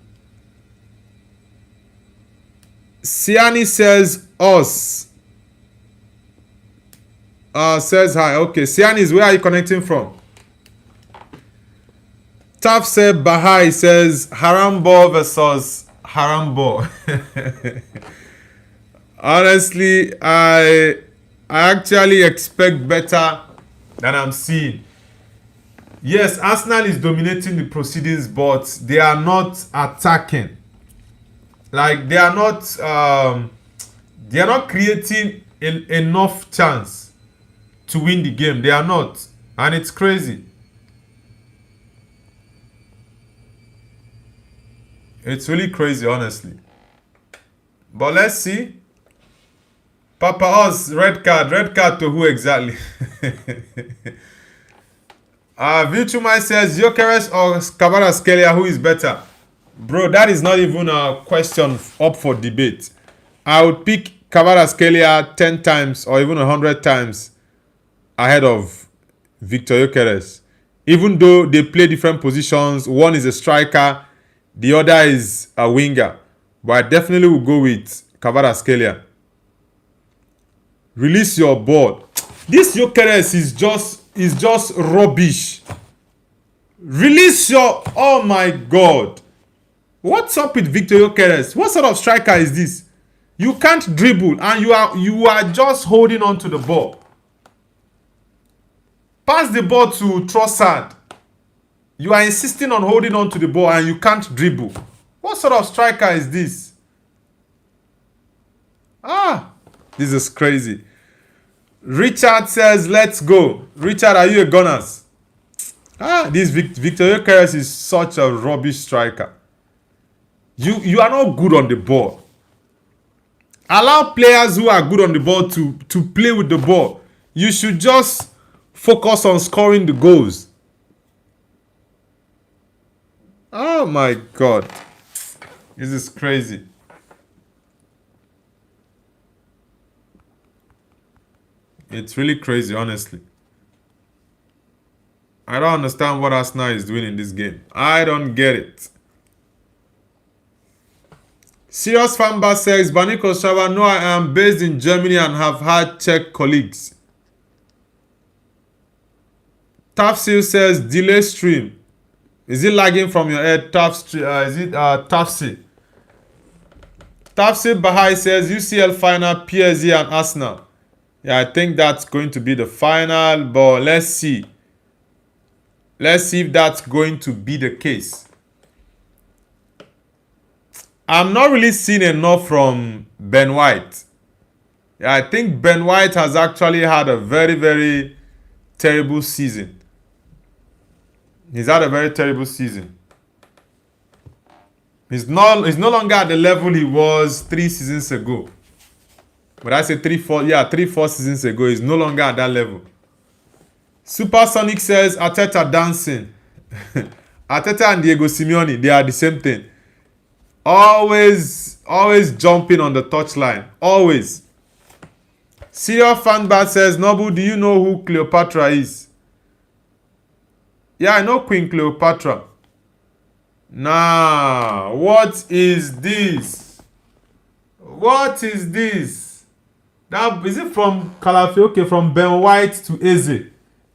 S1: Siani says us. Says hi. Okay, Siani, where are you connecting from? Taf said Bahai says Harambo versus Harambo. Honestly, I actually expect better than I'm seeing. Yes, Arsenal is dominating the proceedings, but they are not attacking. Like they are not creating enough chance to win the game. They are not, and it's crazy. It's really crazy, honestly. But let's see. Papa Oz, red card. Red card to who exactly? Vilchumai says, Gyökeres or Kvaratskhelia, who is better? Bro, that is not even a question up for debate. I would pick Kvaratskhelia 10 times or even 100 times ahead of Victor Gyökeres. Even though they play different positions, one is a striker, the other is a winger. But I definitely will go with Kvaratskhelia. Release your ball. This Gyökeres is just rubbish. Release your... Oh my God. What's up with Victor Gyökeres? What sort of striker is this? You can't dribble and you are just holding on to the ball. Pass the ball to Trossard. You are insisting on holding on to the ball and you can't dribble. What sort of striker is this? This is crazy. Richard says, let's go. Richard, are you a Gunners? This Victor Gyökeres is such a rubbish striker. You are not good on the ball. Allow players who are good on the ball to play with the ball. You should just focus on scoring the goals. Oh my God. This is crazy. It's really crazy, honestly. I don't understand what Arsenal is doing in this game. I don't get it. Serious Fanbar says, Baniko Shava, no, I am based in Germany and have had Czech colleagues. Tafsil says, delay stream. Is it lagging from your head? Is it Tafsil? Tafsil Bahai says, UCL final, PSG and Arsenal. Yeah, I think that's going to be the final, but let's see. Let's see if that's going to be the case. I'm not really seeing enough from Ben White. Yeah, I think Ben White has actually had a very, very terrible season. He's had a very terrible season. He's no longer at the level he was 3 seasons ago. But I say 3-4 seasons ago. He's no longer at that level. Supersonic says, Arteta dancing. Arteta and Diego Simeone, they are the same thing. Always jumping on the touchline. Always. Serial Fanbat says, Nobu, do you know who Cleopatra is? Yeah, I know Queen Cleopatra. Nah, what is this? What is this? Now, is it from Kalafi? Okay, from Ben White to Eze.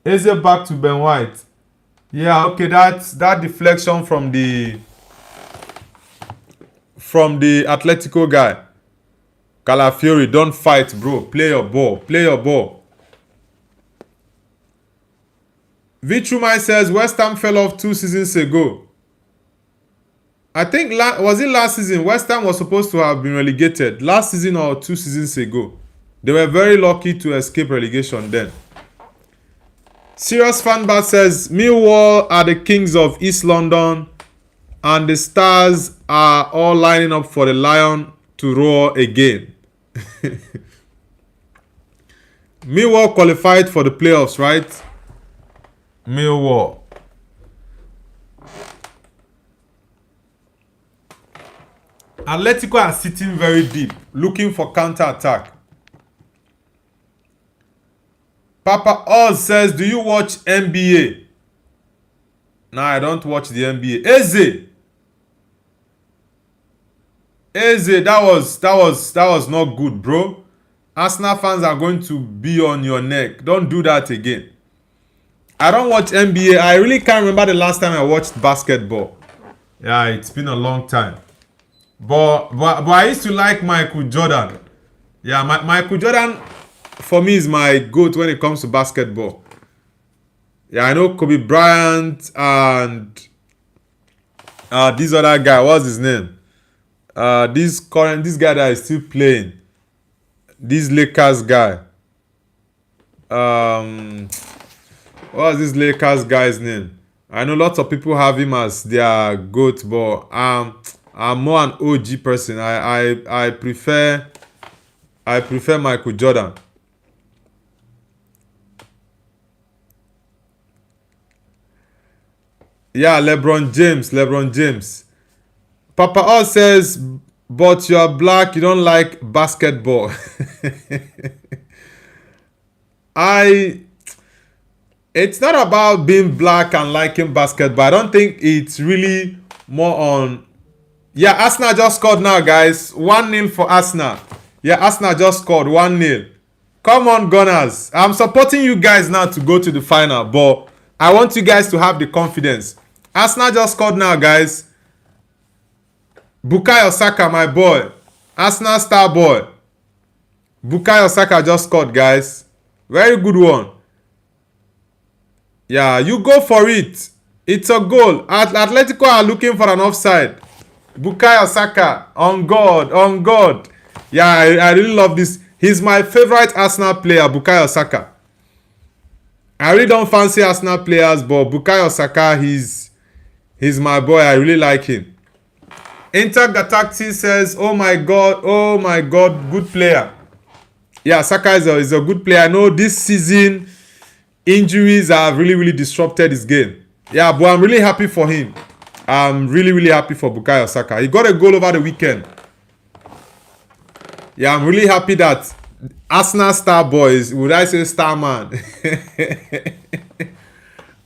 S1: Eze back to Ben White. Yeah, okay, that's that deflection from the Atletico guy. Calafiori, don't fight, bro. Play your ball. Play your ball. Vitrumai says West Ham fell off 2 seasons ago. I think, was it last season? West Ham was supposed to have been relegated. Last season or 2 seasons ago. They were very lucky to escape relegation then. Serious Fanbat says, Millwall are the kings of East London and the Stars are all lining up for the Lion to roar again. Millwall qualified for the playoffs, right? Millwall. Atletico are sitting very deep, looking for counter-attack. Papa Oz says, do you watch NBA? No, I don't watch the NBA. Eze, that was not good, bro. Arsenal fans are going to be on your neck. Don't do that again. I don't watch NBA. I really can't remember the last time I watched basketball. Yeah, it's been a long time. But I used to like Michael Jordan. Yeah, Michael Jordan for me is my goat when it comes to basketball. Yeah, I know Kobe Bryant and this other guy. What's his name? This guy that is still playing. This Lakers guy. What's this Lakers guy's name? I know lots of people have him as their GOAT, but I'm more an OG person. I prefer Michael Jordan. Yeah, LeBron James. Papa O says, but you are black, you don't like basketball. It's not about being black and liking basketball. I don't think it's really more on... Yeah, Arsenal just scored now, guys. 1-0 for Arsenal. Yeah, Arsenal just scored 1-0. Come on, Gunners. I'm supporting you guys now to go to the final, but I want you guys to have the confidence. Arsenal just scored now, guys. Bukayo Saka, my boy. Arsenal star boy. Bukayo Saka just scored, guys. Very good one. Yeah, you go for it. It's a goal. Atletico are looking for an offside. Bukayo Saka. On God. Yeah, I really love this. He's my favorite Arsenal player, Bukayo Saka. I really don't fancy Arsenal players, but Bukayo Saka, he's my boy. I really like him. Intergataxi says, oh my God, good player. Yeah, Saka is a good player. I know this season injuries have really disrupted his game. Yeah, but I'm really happy for him. I'm really happy for Bukayo Saka. He got a goal over the weekend. Yeah, I'm really happy that Arsenal star boys, would I say star man?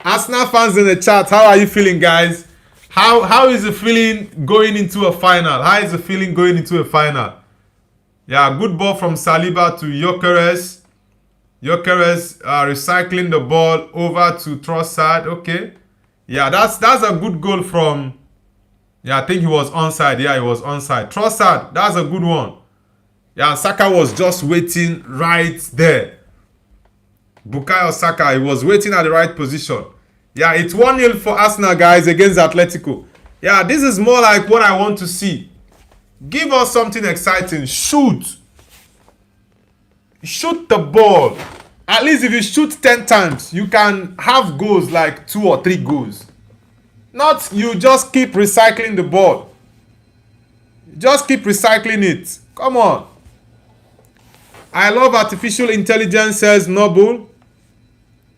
S1: Arsenal fans in the chat, how are you feeling, guys? How is the feeling going into a final? How is the feeling going into a final? Yeah, good ball from Saliba to Gyökeres. Gyökeres recycling the ball over to Trossard. Okay. Yeah, that's a good goal from... Yeah, I think he was onside. Yeah, he was onside. Trossard, that's a good one. Yeah, Saka was just waiting right there. Bukayo Saka, he was waiting at the right position. Yeah, it's 1-0 for Arsenal, guys, against Atletico. Yeah, this is more like what I want to see. Give us something exciting. Shoot the ball. At least if you shoot 10 times, you can have goals like 2 or 3 goals. Not you just keep recycling the ball. Just keep recycling it. Come on. I love artificial intelligence, says Noble.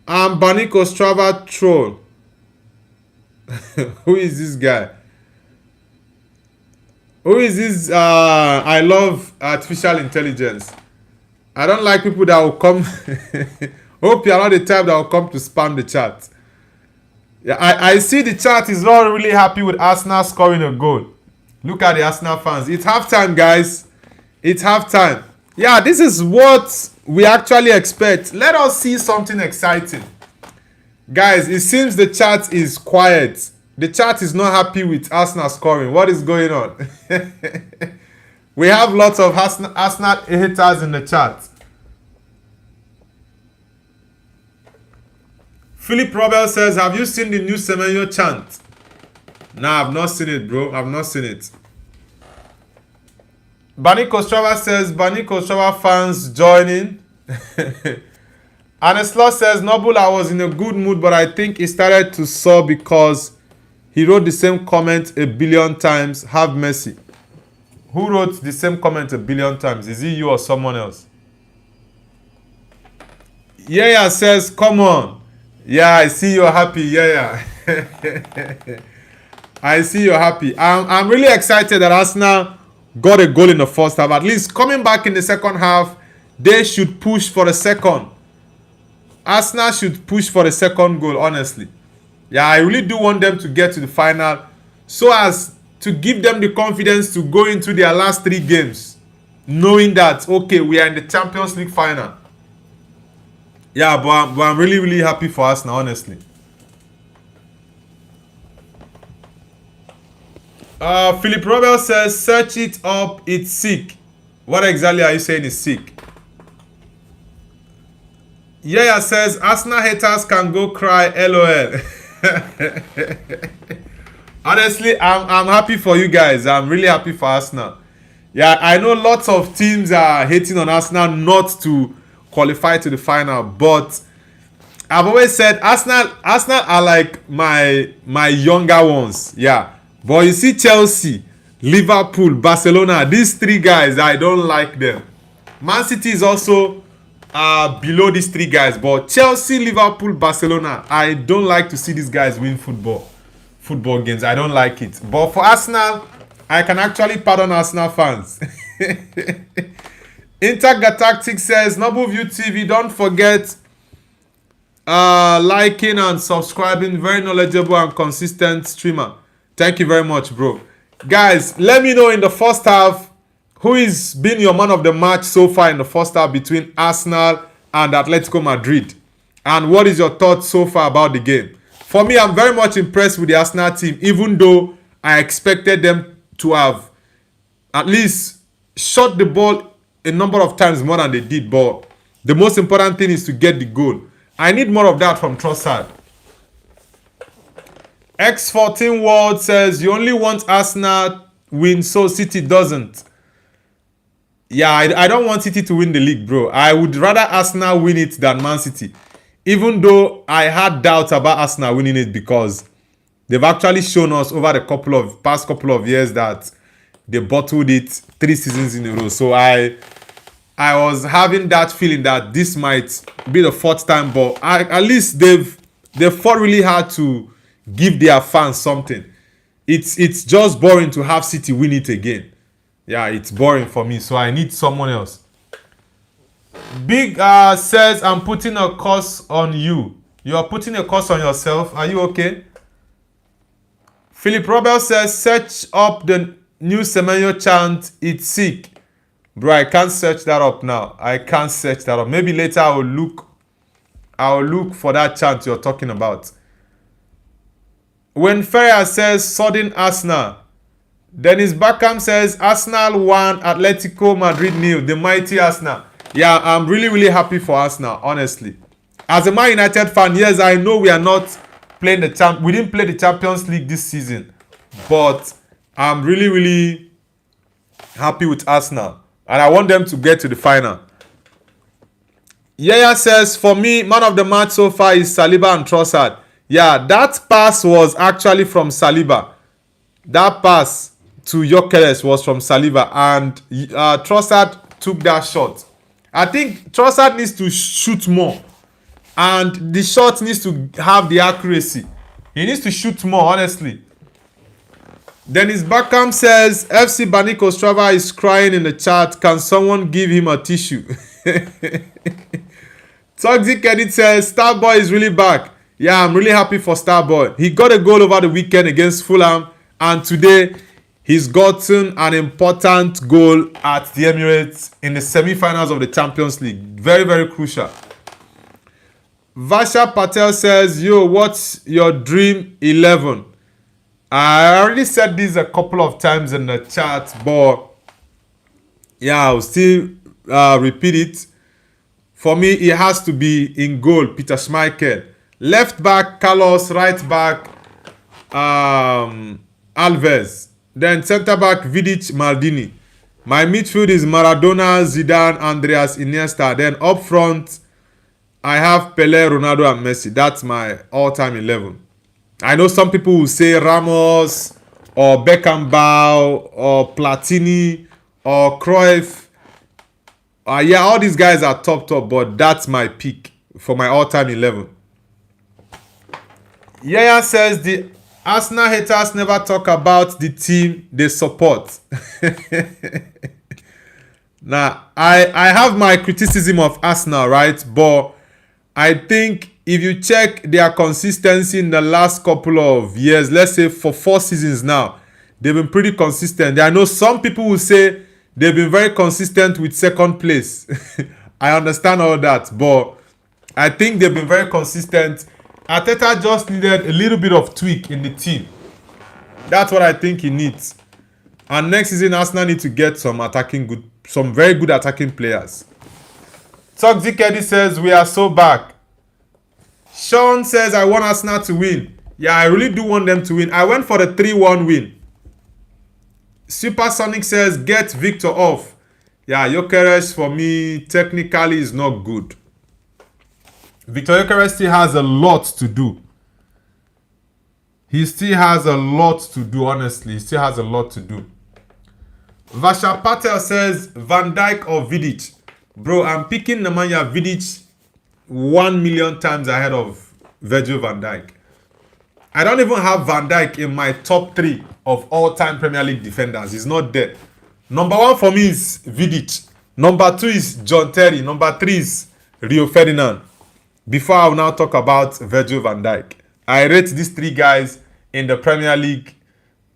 S1: I'm Baniko Strava troll. Who is this guy? Who is this? I love artificial intelligence. I don't like people that will come. Hope you are not the type that will come to spam the chat. Yeah, I see the chat is not really happy with Arsenal scoring a goal. Look at the Arsenal fans. It's halftime, guys. It's halftime. Yeah, this is what we actually expect. Let us see something exciting. Guys, it seems the chat is quiet. The chat is not happy with Arsenal scoring. What is going on? We have lots of Arsenal haters in the chat. Philip Robel says, have you seen the new Semenyo chant? Nah, I've not seen it, bro. I've not seen it. Baniko Strava says, Baniko Strava fans joining. Aneslo says, Noble, I was in a good mood, but I think he started to sob because he wrote the same comment a billion times. Have mercy. Who wrote the same comment a billion times? Is it you or someone else? Yeah says, come on. Yeah, I see you're happy. Yeah. I see you're happy. I'm really excited that Arsenal got a goal in the first half. At least coming back in the second half, they should push for the second. Arsenal should push for the second goal, honestly. Yeah, I really do want them to get to the final so as to give them the confidence to go into their last 3 games knowing that, okay, we are in the Champions League final. Yeah, but I'm really happy for Arsenal, honestly. Philip Robel says, search it up, it's sick. What exactly are you saying is sick? Yeah says Arsenal haters can go cry. LOL. Honestly, I'm happy for you guys. I'm really happy for Arsenal. Yeah, I know lots of teams are hating on Arsenal not to qualify to the final, but I've always said Arsenal are like my younger ones. Yeah. But you see Chelsea, Liverpool, Barcelona, these three guys, I don't like them. Man City is also below these three guys, but Chelsea, Liverpool, Barcelona, I don't like to see these guys win football games. I don't like it. But for Arsenal, I can actually pardon Arsenal fans. Intergalactic says, Noble View TV, don't forget liking and subscribing. Very knowledgeable and consistent streamer. Thank you very much, bro. Guys, let me know in the first half who is been your man of the match so far in the first half between Arsenal and Atletico Madrid. And what is your thoughts so far about the game? For me, I'm very much impressed with the Arsenal team, even though I expected them to have at least shot the ball a number of times more than they did. But the most important thing is to get the goal. I need more of that from Trossard. X14 World says, you only want Arsenal win so City doesn't. Yeah, I don't want City to win the league, bro. I would rather Arsenal win it than Man City. Even though I had doubts about Arsenal winning it because they've actually shown us over the past couple of years that they bottled it 3 seasons in a row. So I was having that feeling that this might be the 4th time, but at least they've fought really hard to give their fans something. It's just boring to have City win it again. Yeah, it's boring for me, so I need someone else. Big says, I'm putting a curse on you. You are putting a curse on yourself. Are you okay? Philip Robert says, search up the new Semenyo chant. It's sick. Bro, I can't search that up now. I can't search that up. Maybe later I'll look for that chant you're talking about. When Ferrer says, sudden Arsenal. Dennis Beckham says, Arsenal 1, Atletico Madrid 0. The mighty Arsenal. Yeah, I'm really, really happy for Arsenal, honestly. As a Man United fan, yes, I know we are not playing we didn't play the Champions League this season. But I'm really, really happy with Arsenal. And I want them to get to the final. Yaya says, for me, man of the match so far is Saliba and Trossard. Yeah, that pass was actually from Saliba. That pass to Gyökeres was from Saliba. And Trossard took that shot. I think Trossard needs to shoot more. And the shot needs to have the accuracy. He needs to shoot more, honestly. Dennis Beckham says, FC Banik Ostrava is crying in the chat. Can someone give him a tissue? Toxic Edit says, Starboy is really back. Yeah, I'm really happy for Starboy. He got a goal over the weekend against Fulham. And today, he's gotten an important goal at the Emirates in the semi-finals of the Champions League. Very, very crucial. Vasha Patel says, yo, what's your dream 11? I already said this a couple of times in the chat, but yeah, I'll still repeat it. For me, it has to be in goal, Peter Schmeichel. Left back, Carlos. Right back, Alves. Then center back, Vidic, Maldini. My midfield is Maradona, Zidane, Andreas, Iniesta. Then up front, I have Pelé, Ronaldo, and Messi. That's my all-time 11. I know some people will say Ramos, or Beckenbauer, or Platini, or Cruyff. Yeah, all these guys are top, but that's my pick for my all-time 11. Yaya says the Arsenal haters never talk about the team they support. Now, I have my criticism of Arsenal, right? But I think if you check their consistency in the last couple of years, let's say for 4 seasons now, they've been pretty consistent. I know some people will say they've been very consistent with second place. I understand all that, but I think they've been very consistent. Arteta just needed a little bit of tweak in the team. That's what I think he needs. And next season, Arsenal need to get some very good attacking players. Toxic Eddie says, we are so back. Sean says, I want Arsenal to win. Yeah, I really do want them to win. I went for the 3-1 win. Supersonic says, get Victor off. Yeah, Gyökeres for me technically is not good. Victor Gyökeres still has a lot to do. He still has a lot to do, honestly. He still has a lot to do. Vasha Patel says, Van Dijk or Vidic? Bro, I'm picking Nemanja Vidic 1 million times ahead of Virgil van Dijk. I don't even have Van Dijk in my top 3 of all-time Premier League defenders. He's not there. Number 1 for me is Vidic. Number 2 is John Terry. Number 3 is Rio Ferdinand. Before I will now talk about Virgil van Dijk. I rate these 3 guys in the Premier League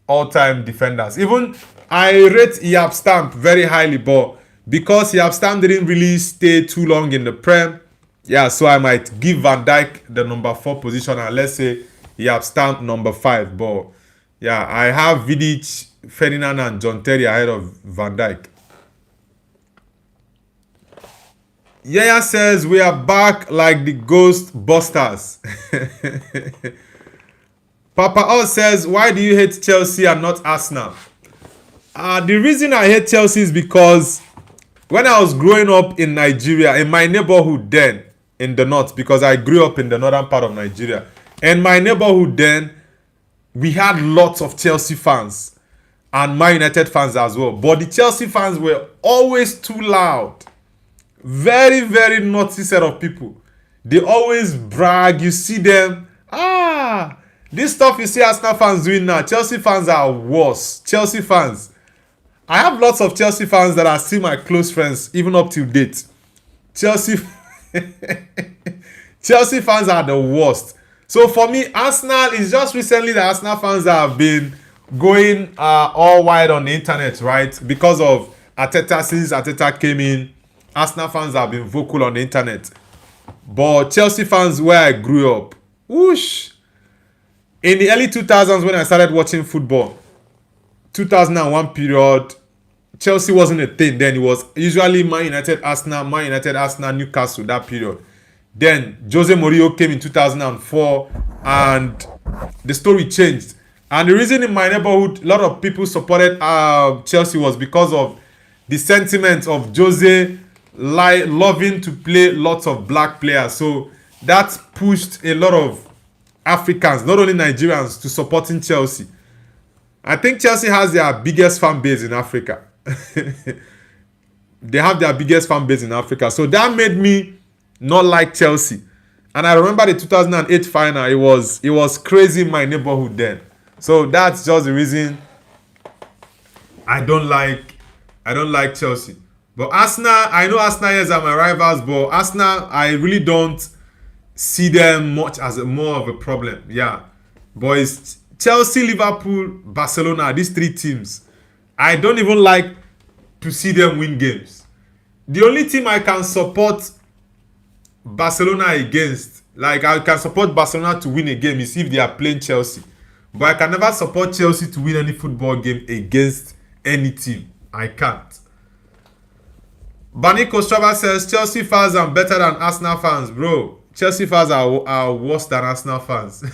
S1: all-time defenders. Even I rate Jaap Stam very highly, but because Jaap Stam didn't really stay too long in the Prem, yeah, so I might give Van Dijk the number 4 position and let's say Jaap Stam number 5. But yeah, I have Vidic, Ferdinand and John Terry ahead of Van Dijk. Yaya says, we are back like the ghost busters. Papa O says, why do you hate Chelsea and not Arsenal? The reason I hate Chelsea is because when I was growing up in Nigeria, in my neighborhood then, in the north, because I grew up in the northern part of Nigeria, in my neighborhood then, we had lots of Chelsea fans and Man United fans as well. But the Chelsea fans were always too loud. Very, very naughty set of people. They always brag. You see them. This stuff you see Arsenal fans doing now. Chelsea fans are worse. Chelsea fans. I have lots of Chelsea fans that are still my close friends, even up to date. Chelsea fans are the worst. So for me, Arsenal is just recently the Arsenal fans that have been going all wide on the internet, right? Because of Arteta, since Arteta came in, Arsenal fans have been vocal on the internet. But Chelsea fans, where I grew up, whoosh. In the early 2000s when I started watching football, 2001 period, Chelsea wasn't a thing. Then it was usually Man United, Arsenal, Newcastle, that period. Then Jose Mourinho came in 2004 and the story changed. And the reason in my neighborhood, a lot of people supported Chelsea was because of the sentiment of Jose loving to play lots of black players. So that pushed a lot of Africans, not only Nigerians, to supporting Chelsea. I think Chelsea has their biggest fan base in Africa. They have their biggest fan base in Africa. So that made me not like Chelsea. And I remember the 2008 final. It was crazy in my neighborhood then. So that's just the reason I don't like Chelsea. But Arsenal, I know Arsenal are my rivals, but Arsenal, I really don't see them much as more of a problem. Yeah. But it's Chelsea, Liverpool, Barcelona, these 3 teams. I don't even like to see them win games. The only team I can support Barcelona against, like I can support Barcelona to win a game, is if they are playing Chelsea. But I can never support Chelsea to win any football game against any team. I can't. Bani Kostrava says, Chelsea fans are better than Arsenal fans. Bro, Chelsea fans are worse than Arsenal fans.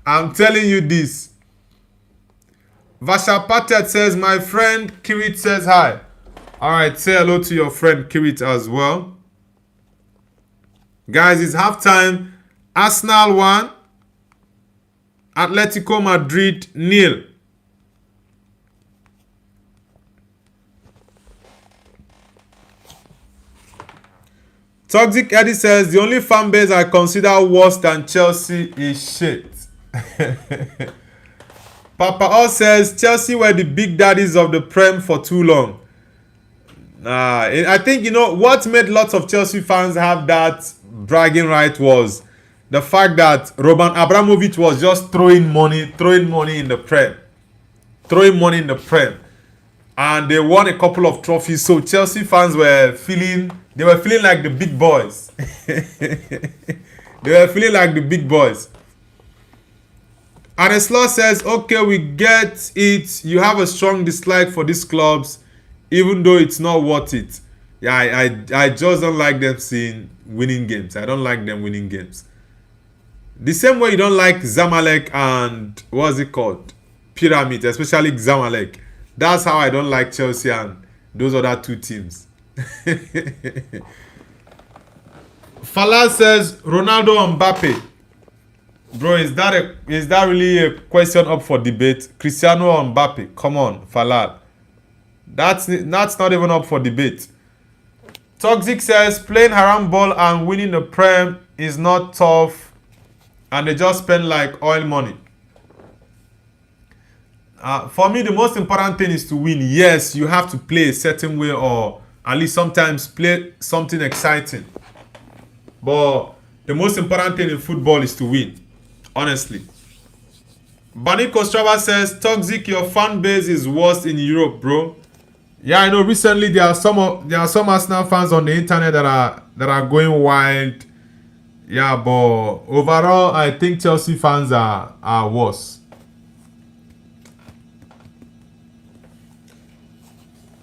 S1: I'm telling you this. Vasha Patet says, my friend Kirit says hi. Alright, say hello to your friend Kirit as well. Guys, it's halftime. Arsenal 1, Atletico Madrid 0. Toxic Eddie says, the only fan base I consider worse than Chelsea is shit. Papa O says, Chelsea were the big daddies of the Prem for too long. I think, you know, what made lots of Chelsea fans have that bragging right was the fact that Roman Abramovich was just throwing money in the Prem. Throwing money in the Prem. And they won a couple of trophies. So Chelsea fans were feeling like the big boys. They were feeling like the big boys. And Esla says, okay, we get it. You have a strong dislike for these clubs, even though it's not worth it. Yeah, I just don't like them seeing winning games. I don't like them winning games. The same way you don't like Zamalek and what's it called? Pyramid, especially Zamalek. That's how I don't like Chelsea and those other two teams. Falal says Ronaldo or Mbappe. Bro, is that really a question up for debate? Cristiano or Mbappe? Come on, Falal. That's not even up for debate. Toxic says playing haram ball and winning the Prem is not tough, and they just spend like oil money. For me, the most important thing is to win. Yes, you have to play a certain way, or at least sometimes play something exciting. But the most important thing in football is to win. Honestly. Bani Kostrava says, Toxic, your fan base is worse in Europe, bro. Yeah, I know. Recently, there are some Arsenal fans on the internet that are going wild. Yeah, but overall, I think Chelsea fans are worse.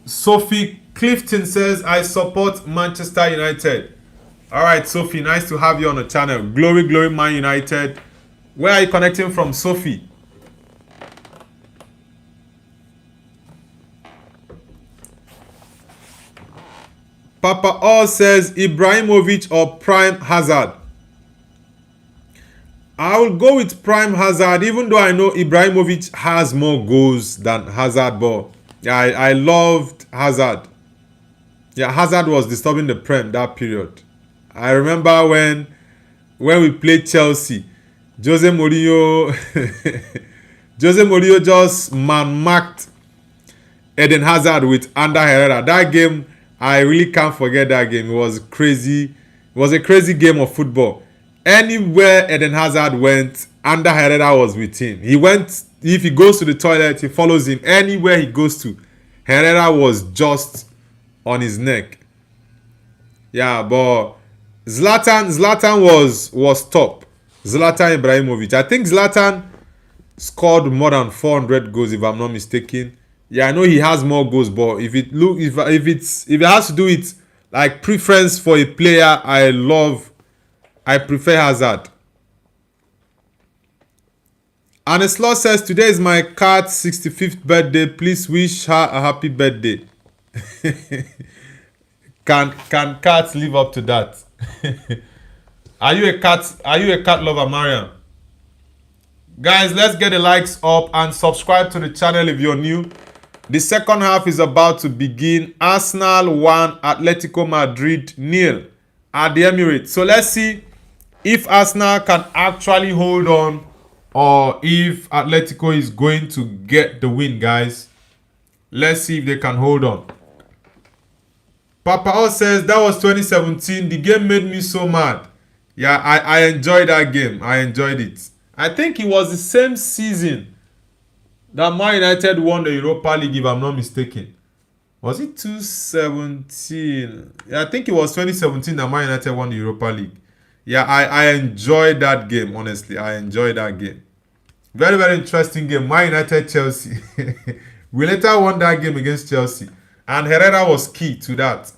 S1: Sophie Clifton says, I support Manchester United. All right, Sophie, nice to have you on the channel. Glory, glory, Man United. Where are you connecting from, Sophie? Papa All says Ibrahimovic or Prime Hazard. I will go with Prime Hazard, even though I know Ibrahimovic has more goals than Hazard. But yeah, I loved Hazard. Yeah, Hazard was disturbing the Prem that period. I remember when we played Chelsea, Jose Mourinho just man-marked Eden Hazard with Ander Herrera. That game, I really can't forget that game. It was crazy. It was a crazy game of football. Anywhere Eden Hazard went, Ander Herrera was with him. If he goes to the toilet, he follows him. Anywhere he goes to, Herrera was just on his neck. Yeah, but Zlatan was top. Zlatan Ibrahimovic. I think Zlatan scored more than 400 goals, if I'm not mistaken. Yeah, I know he has more goals, but if it has to do with like preference for a player, I prefer Hazard. Aneslaw says, today is my cat's 65th birthday. Please wish her a happy birthday. Can cats live up to that? Are you a cat lover, Mariam? Guys, let's get the likes up and subscribe to the channel if you're new. The second half is about to begin. Arsenal 1, Atletico Madrid 0 at the Emirates. So let's see if Arsenal can actually hold on or if Atletico is going to get the win, guys. Let's see if they can hold on. Papa O says, that was 2017. The game made me so mad. Yeah, I enjoyed that game. I enjoyed it. I think it was the same season that Man United won the Europa League, if I'm not mistaken. Was it 2017? Yeah, I think it was 2017 that Man United won the Europa League. Yeah, I enjoyed that game, honestly. I enjoyed that game. Very, very interesting game. Man United, Chelsea. We later won that game against Chelsea. And Herrera was key to that.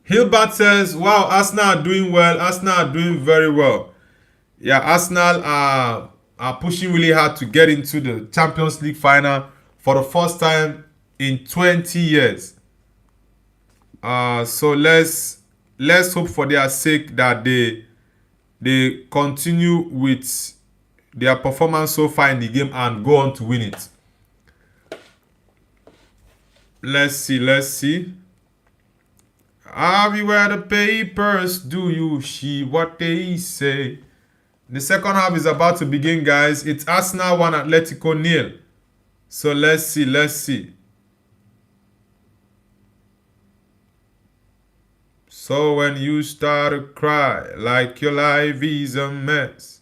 S1: Hilbert says, wow, Arsenal are doing well. Arsenal are doing very well. Yeah, Arsenal are pushing really hard to get into the Champions League final for the first time in 20 years. So let's hope for their sake that they continue with their performance so far in the game and go on to win it. Let's see. Have you read the papers? Do you see what they say? The second half is about to begin, guys. It's Arsenal 1, Atletico 0. So let's see. So when you start to cry like your life is a mess,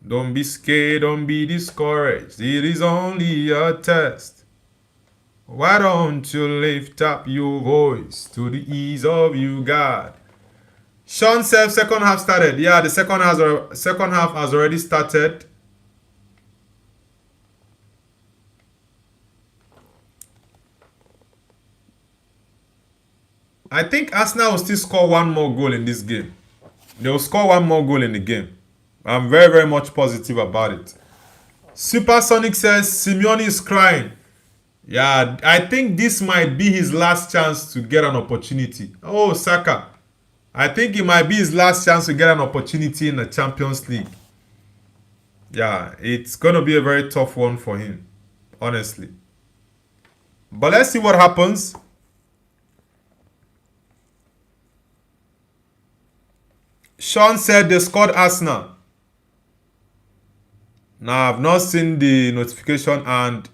S1: don't be scared, don't be discouraged. It is only a test. Why don't you lift up your voice to the ease of you, God? Sean says second half started. Yeah, the second half has already started. I think Arsenal will still score one more goal in this game. They will score one more goal in the game. I'm very, very much positive about it. Supersonic says Simeone is crying. Yeah, I think this might be his last chance to get an opportunity. Oh, Saka. I think it might be his last chance to get an opportunity in the Champions League. Yeah, it's going to be a very tough one for him, honestly. But let's see what happens. Sean said they scored Arsenal. Now, I've not seen the notification and...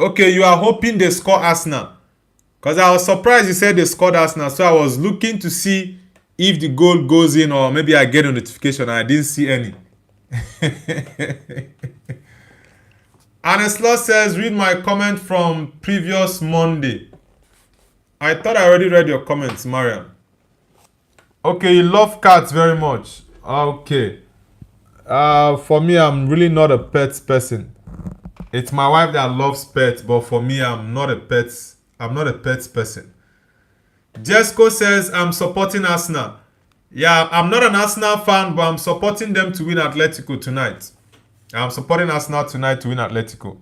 S1: Okay, you are hoping they score Arsenal. Because I was surprised you said they scored Arsenal. So I was looking to see if the goal goes in or maybe I get a notification and I didn't see any. Aneslo says, read my comment from previous Monday. I thought I already read your comments, Mariam. Okay, you love cats very much. Okay. For me, I'm really not a pets person. It's my wife that loves pets, but for me, I'm not a pets person. Jesco says, I'm supporting Arsenal. Yeah, I'm not an Arsenal fan, but I'm supporting them to win Atletico tonight. I'm supporting Arsenal tonight to win Atletico.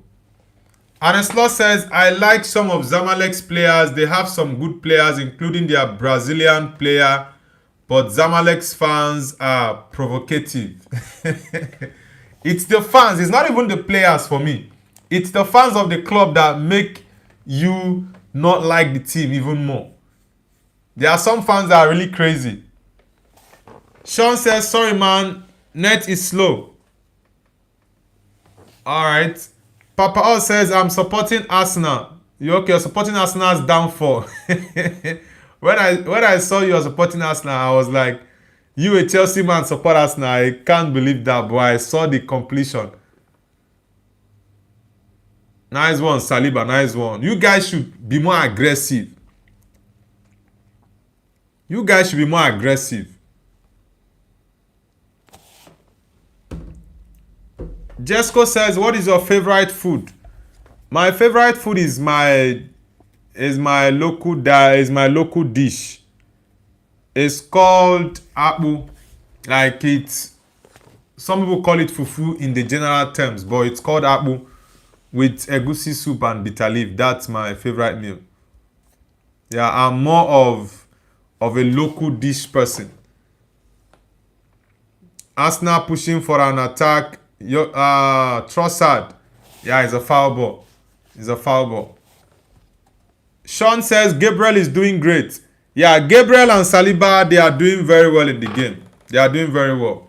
S1: Aneslo says, I like some of Zamalek's players. They have some good players, including their Brazilian player. But Zamalek's fans are provocative. It's the fans. It's not even the players for me. It's the fans of the club that make you not like the team even more. There are some fans that are really crazy. Sean says, sorry man, net is slow. Alright. Papa O says, I'm supporting Arsenal. You okay? You're supporting Arsenal's downfall. When I saw you were supporting Arsenal, I was like, you a Chelsea man support Arsenal. I can't believe that, but I saw the completion. Nice one, Saliba. Nice one. You guys should be more aggressive. You guys should be more aggressive. Jesco says, what is your favorite food? My favorite food is my local dish. It's called akpu. Like it's, some people call it fufu in the general terms, but it's called akpu with egusi soup and bitter leaf. That's my favorite meal. Yeah, I'm more of a local dish person. Arsenal pushing for an attack. Trossard. Yeah, it's a foul ball. It's a foul ball. Sean says Gabriel is doing great. Yeah, Gabriel and Saliba, they are doing very well in the game. They are doing very well.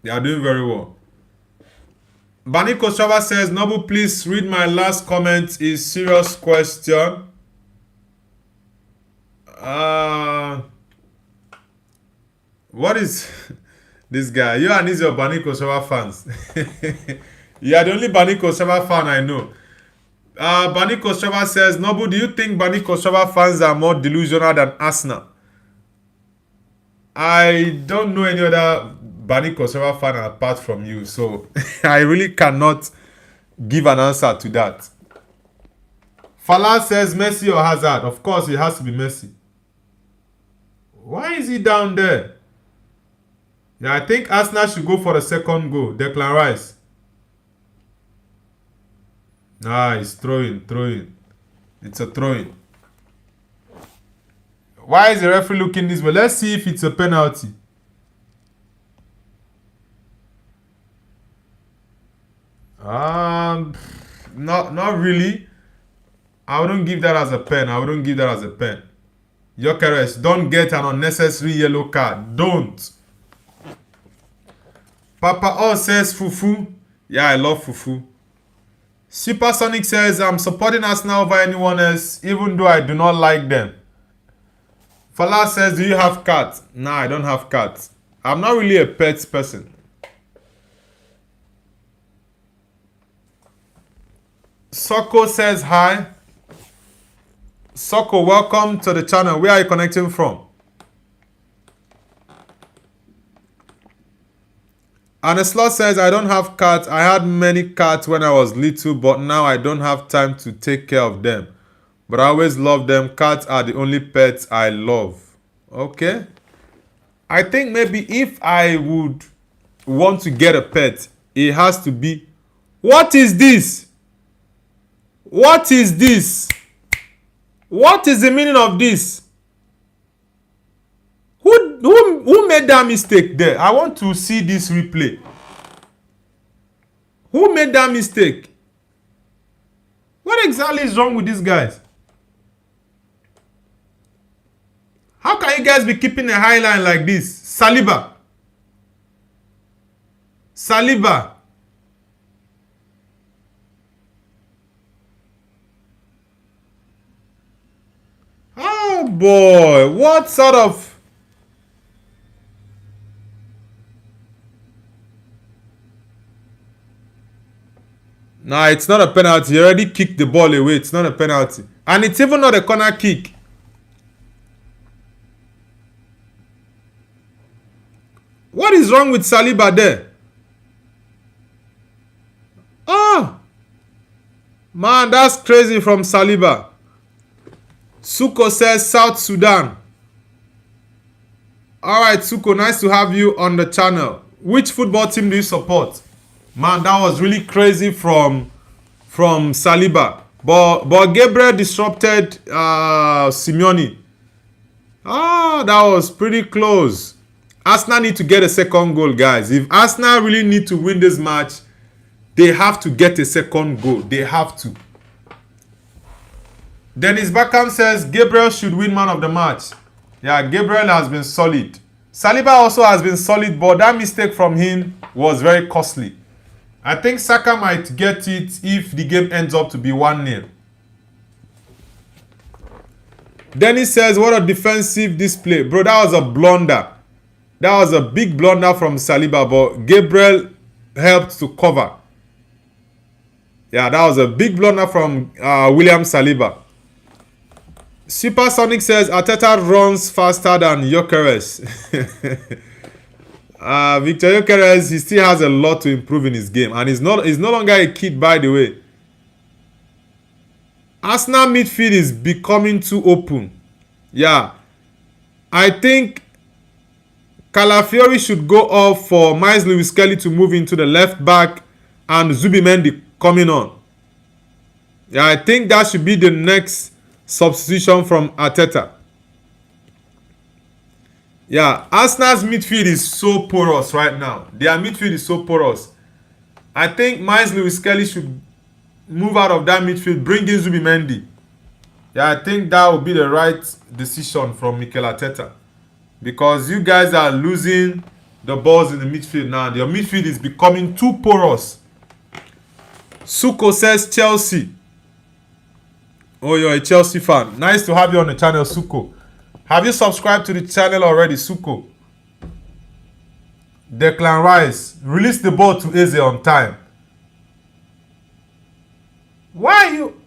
S1: They are doing very well. Bani Kostrava says, Noble, please read my last comment. Is serious question. What is this guy? You and your Bani Kostrava fans. You are the only Bani Kostrava fan I know. Bani Kostrava says, Noble, do you think Bani Kostrava fans are more delusional than Arsenal? I don't know any other Bani Kostrava fan apart from you, so I really cannot give an answer to that. Fala says, Messi or Hazard? Of course, it has to be Messi. Why is he down there? Yeah, I think Arsenal should go for the second goal. Declan Rice. Ah, he's throwing. It's a throwing. Why is the referee looking this way? Let's see if it's a penalty. Not really. I wouldn't give that as a pen. Gyökeres, don't get an unnecessary yellow card. Don't. Papa O says fufu. Yeah, I love fufu. Supersonic says, I'm supporting Arsenal over anyone else, even though I do not like them. Fala says, do you have cats? Nah, I don't have cats. I'm not really a pets person. Soko says hi. Soko, welcome to the channel. Where are you connecting from? And a slot says, I don't have cats. I had many cats when I was little, but now I don't have time to take care of them. But I always love them. Cats are the only pets I love. Okay. I think maybe if I would want to get a pet, it has to be... What is this? What is this? What is the meaning of this? Who made that mistake there? I want to see this replay. Who made that mistake? What exactly is wrong with these guys? How can you guys be keeping a high line like this? Saliba. Saliba. Oh boy, what sort of... Nah, it's not a penalty. He already kicked the ball away. It's not a penalty. And it's even not a corner kick. What is wrong with Saliba there? Oh! Man, that's crazy from Saliba. Suko says South Sudan. Alright, Suko, nice to have you on the channel. Which football team do you support? Man, that was really crazy from Saliba. But Gabriel disrupted Simeone. That was pretty close. Arsenal need to get a second goal, guys. If Arsenal really need to win this match, they have to get a second goal. They have to. Dennis Beckham says Gabriel should win man of the match. Yeah, Gabriel has been solid. Saliba also has been solid, but that mistake from him was very costly. I think Saka might get it if the game ends up to be 1-0. Dennis says, what a defensive display. Bro, that was a blunder. That was a big blunder from Saliba, but Gabriel helped to cover. Yeah, that was a big blunder from William Saliba. Supersonic says, Arteta runs faster than Gyökeres. Victor Gyökeres, he still has a lot to improve in his game. And he's no longer a kid, by the way. Arsenal midfield is becoming too open. Yeah. I think Calafiori should go off for Miles Lewis Kelly to move into the left back and Zubimendi coming on. Yeah, I think that should be the next substitution from Arteta. Yeah, Arsenal's midfield is so porous right now. Their midfield is so porous. I think Miles Lewis Kelly should move out of that midfield, bring in Zubimendi. Yeah, I think that would be the right decision from Mikel Arteta. Because you guys are losing the balls in the midfield now. Your midfield is becoming too porous. Suko says Chelsea. Oh, you're a Chelsea fan. Nice to have you on the channel, Suko. Have you subscribed to the channel already, Suko? Declan Rice. Release the ball to Eze on time. Why are you...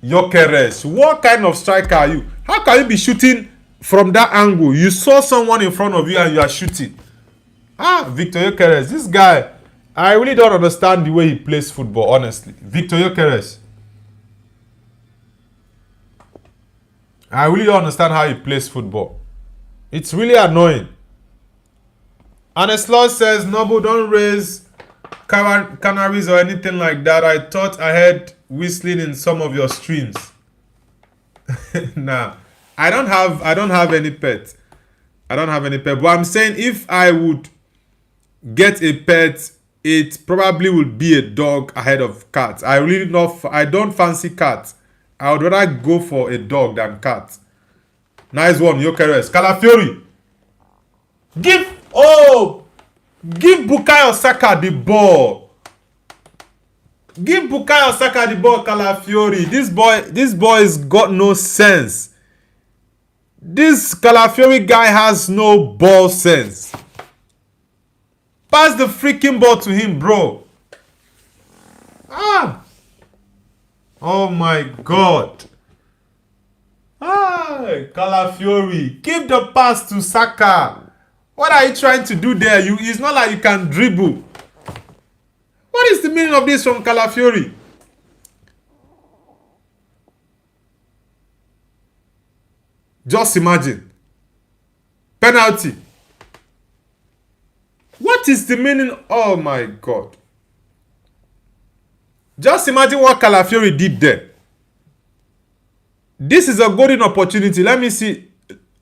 S1: Gyökeres, what kind of striker are you? How can you be shooting from that angle? You saw someone in front of you and you are shooting. Victor Gyökeres, this guy, I really don't understand the way he plays football, honestly. Victor Gyökeres. I really don't understand how he plays football. It's really annoying. And a slot says, Noble, don't raise canaries or anything like that. I thought I heard whistling in some of your streams. Nah, I don't have any pet. I don't have any pet. But I'm saying if I would get a pet, it probably would be a dog ahead of cats. I don't fancy cats. I would rather go for a dog than cat. Nice one, Gyökeres. Calafiori. Give Bukayo Saka the ball. Give Bukayo Saka the ball, Calafiori. This boy's got no sense. This Calafiori guy has no ball sense. Pass the freaking ball to him, bro. Oh my God. Calafiori. Give the pass to Saka. What are you trying to do there? It's not like you can dribble. What is the meaning of this from Calafiori? Just imagine. Penalty. What is the meaning? Oh my God. Just imagine what Calafiori did there. This is a golden opportunity. Let me see.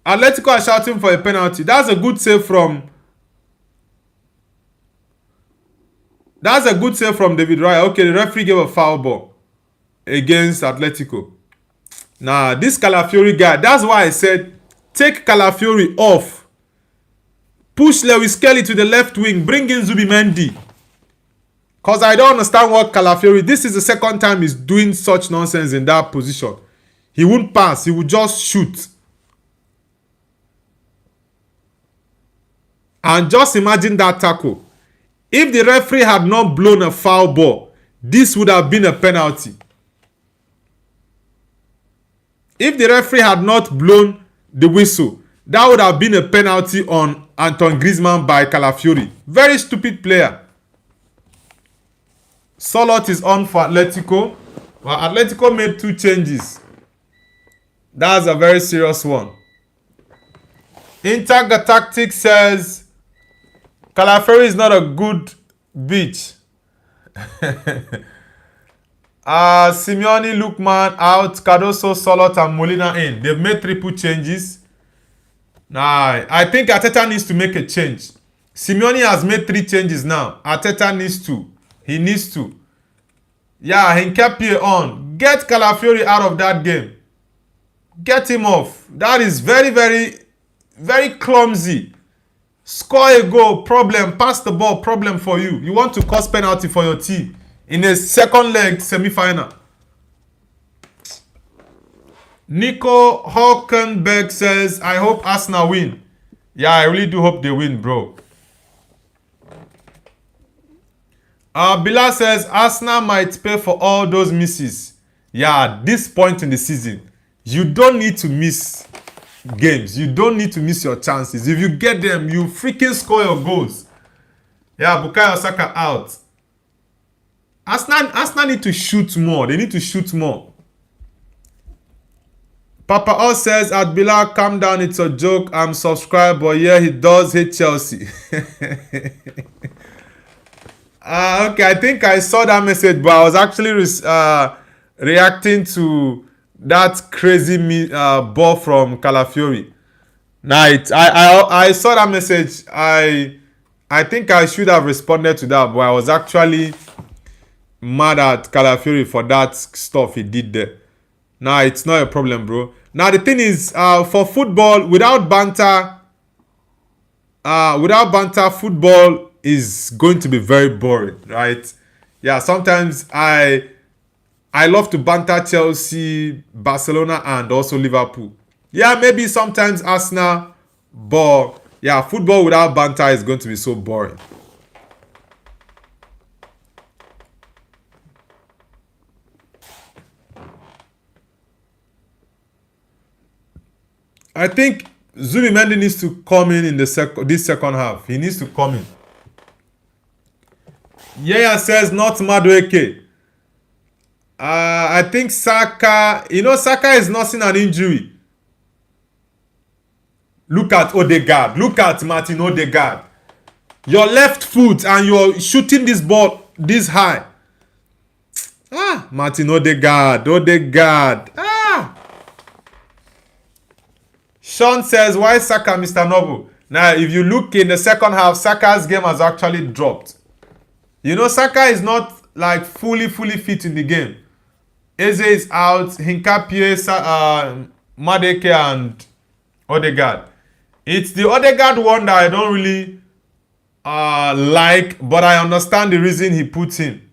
S1: Atletico are shouting for a penalty. That's a good save from... That's a good save from David Raya. Okay, the referee gave a foul ball against Atletico. Nah, this Calafiori guy, that's why I said, take Calafiori off. Push Lewis Kelly to the left wing. Bring in Zubimendi. Because I don't understand what Calafiori... This is the second time he's doing such nonsense in that position. He won't pass. He will just shoot. And just imagine that tackle. If the referee had not blown a foul ball, this would have been a penalty. If the referee had not blown the whistle, that would have been a penalty on Antoine Griezmann by Calafiori. Very stupid player. Solot is on for Atletico. Well, Atletico made 2 changes. That's a very serious one. Intergalactic says Calafiori is not a good bitch. Simeone, Lookman out, Cardoso, Solot and Molina in. They've made triple changes. Nah, I think Arteta needs to make a change. Simeone has made 3 changes now. Arteta needs to. He needs to. Yeah, Hinkapie on. Get Calafiori out of that game. Get him off. That is very, very, very clumsy. Score a goal, problem. Pass the ball, problem for you. You want to cause penalty for your team in a second leg semi-final. Nico Hockenberg says, I hope Arsenal win. Yeah, I really do hope they win, bro. Bilal says, Arsenal might pay for all those misses. Yeah, at this point in the season, you don't need to miss games. You don't need to miss your chances. If you get them, you freaking score your goals. Yeah, Bukayo Saka out. Arsenal need to shoot more. They need to shoot more. Papa O says, at Bilal, calm down. It's a joke. I'm subscribed, but yeah, he does hate Chelsea. Okay, I think I saw that message, but I was actually reacting to that crazy ball from Calafiori. Nah, I saw that message. I think I should have responded to that, but I was actually mad at Calafiori for that stuff he did there. Nah, it's not a problem, bro. Now the thing is, for football, without banter, football is going to be very boring, right? Yeah, sometimes I love to banter Chelsea, Barcelona, and also Liverpool. Yeah, maybe sometimes Arsenal, but yeah, football without banter is going to be so boring. I think Zubimendi needs to come in this second half. He needs to come in. Yeah, says not Madueke. I think Saka, Saka is nursing an injury. Look at Odegaard. Look at Martin Odegaard. Your left foot and you're shooting this ball this high. Martin Odegaard. Sean says, why Saka, Mr. Noble? Now, if you look in the second half, Saka's game has actually dropped. Saka is not like fully fit in the game. Eze is out. Hinkapie, Madeke, and Odegaard. It's the Odegaard one that I don't really like, but I understand the reason he puts in.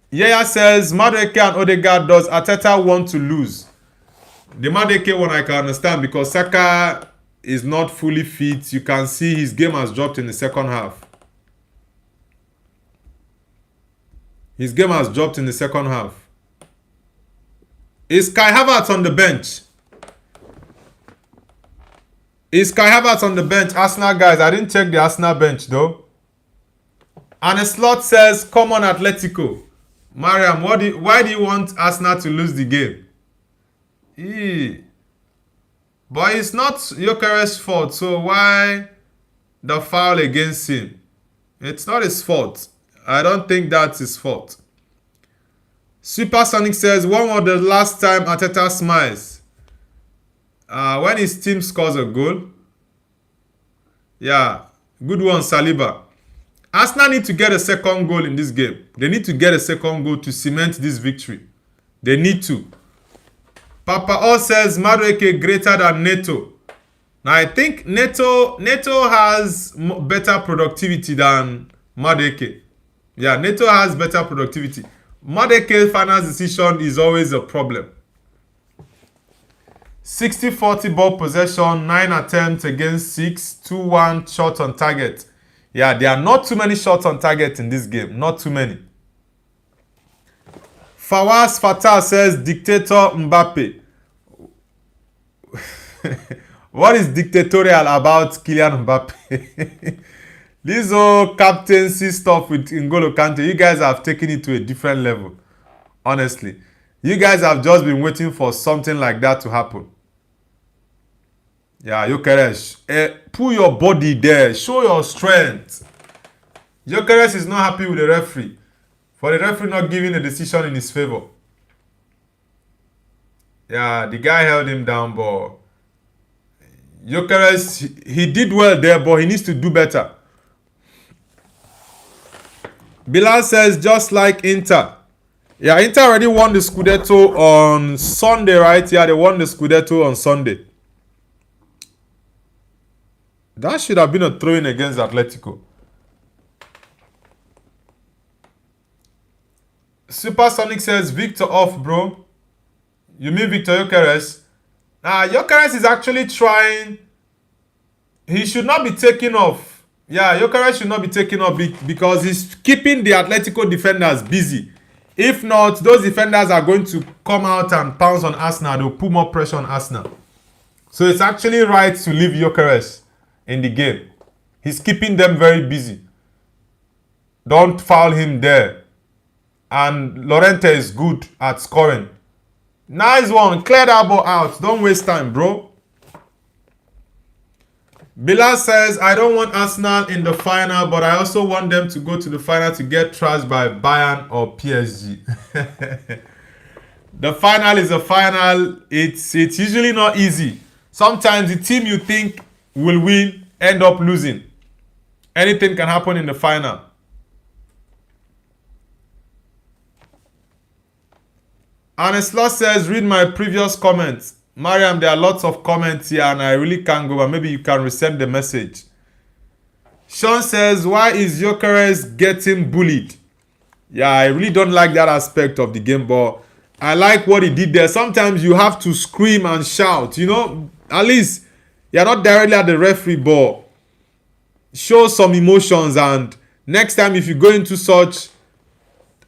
S1: Yaya says, Madeke and Odegaard, does Arteta want to lose? The Madeke one I can understand because Saka is not fully fit. You can see his game has dropped in the second half. His game has dropped in the second half. Is Kai Havertz on the bench? Is Kai Havertz on the bench? Arsenal guys, I didn't check the Arsenal bench though. And a slot says, come on Atletico. Mariam, why do you want Arsenal to lose the game? But it's not Gyökeres' fault, so why the foul against him? It's not his fault. I don't think that's his fault. Supersonic says, when was the last time Arteta smiles? When his team scores a goal. Yeah, good one, Saliba. Arsenal need to get a second goal in this game. They need to get a second goal to cement this victory. They need to. Papa O says Madueke greater than Neto. Now I think Neto has better productivity than Madueke. Yeah, Neto has better productivity. Madueke's final decision is always a problem. 60-40 ball possession, 9 attempts against 6, 2-1 shots on target. Yeah, there are not too many shots on target in this game. Not too many. Fawaz Fatah says dictator Mbappe. What is dictatorial about Kylian Mbappe? This whole captaincy stuff with N'Golo Kante, you guys have taken it to a different level. Honestly. You guys have just been waiting for something like that to happen. Yeah, Gyökeres, put your body there. Show your strength. Gyökeres is not happy with the referee. For the referee not giving a decision in his favor. Yeah, the guy held him down, but Gyökeres, he did well there, but he needs to do better. Bilal says, just like Inter. Yeah, Inter already won the Scudetto on Sunday, right? Yeah, they won the Scudetto on Sunday. That should have been a throw-in against Atletico. Supersonic says, Victor off, bro. You mean Victor Gyökeres? Gyökeres is actually trying. He should not be taken off. Yeah, Gyökeres should not be taken off because he's keeping the Atletico defenders busy. If not, those defenders are going to come out and pounce on Arsenal. They'll put more pressure on Arsenal. So it's actually right to leave Gyökeres in the game. He's keeping them very busy. Don't foul him there. And Llorente is good at scoring. Nice one. Clear that ball out. Don't waste time, bro. Bilal says, I don't want Arsenal in the final, but I also want them to go to the final to get trashed by Bayern or PSG. The final is a final. It's usually not easy. Sometimes the team you think will win end up losing. Anything can happen in the final. Anesla says, read my previous comments. Mariam, there are lots of comments here and I really can't go, but maybe you can resend the message. Sean says, why is Gyökeres getting bullied? Yeah, I really don't like that aspect of the game, but I like what he did there. Sometimes you have to scream and shout, you know, at least you're not directly at the referee, but show some emotions, and next time if you go into such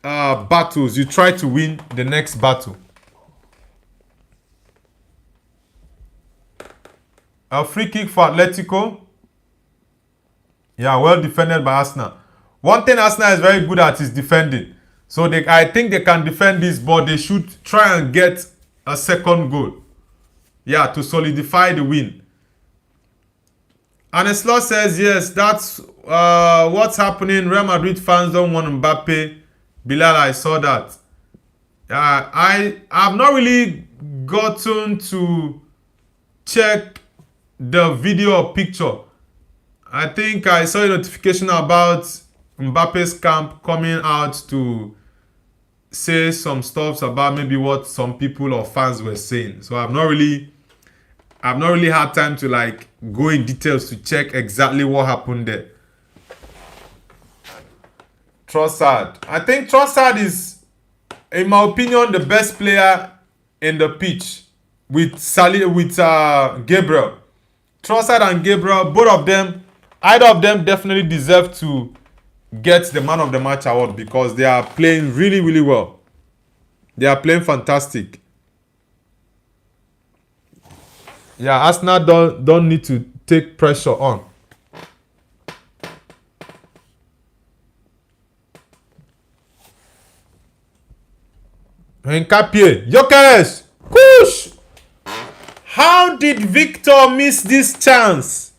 S1: battles, you try to win the next battle. A free kick for Atletico. Yeah, well defended by Arsenal. One thing Arsenal is very good at is defending. So I think they can defend this, but they should try and get a second goal. Yeah, to solidify the win. And Eslo says, yes, that's what's happening. Real Madrid fans don't want Mbappe. Bilal, I saw that. I have not really gotten to check the video or picture. I think I saw a notification about Mbappe's camp coming out to say some stuff about maybe what some people or fans were saying. So I've not really had time to like go in details to check exactly what happened there. Trossard. I think Trossard is, in my opinion, the best player in the pitch with Gabriel. Trossard and Gabriel, both of them, either of them definitely deserve to get the man of the match award because they are playing really, really well. They are playing fantastic. Yeah, Arsenal don't need to take pressure on. Nkapie, Gyökeres, push! How did Victor miss this chance?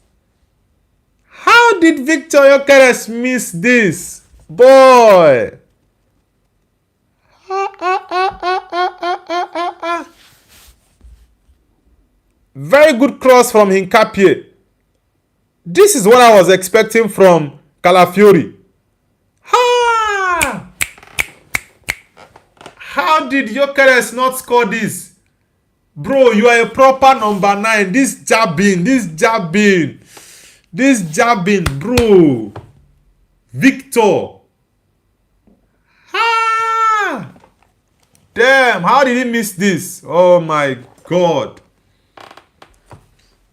S1: How did Victor Gyökeres miss this? Boy! Very good cross from Nkapie. This is what I was expecting from Calafiori. How did Gyökeres not score this? Bro, you are a proper number 9. This jabbing, bro. Victor. Damn, how did he miss this? Oh my God.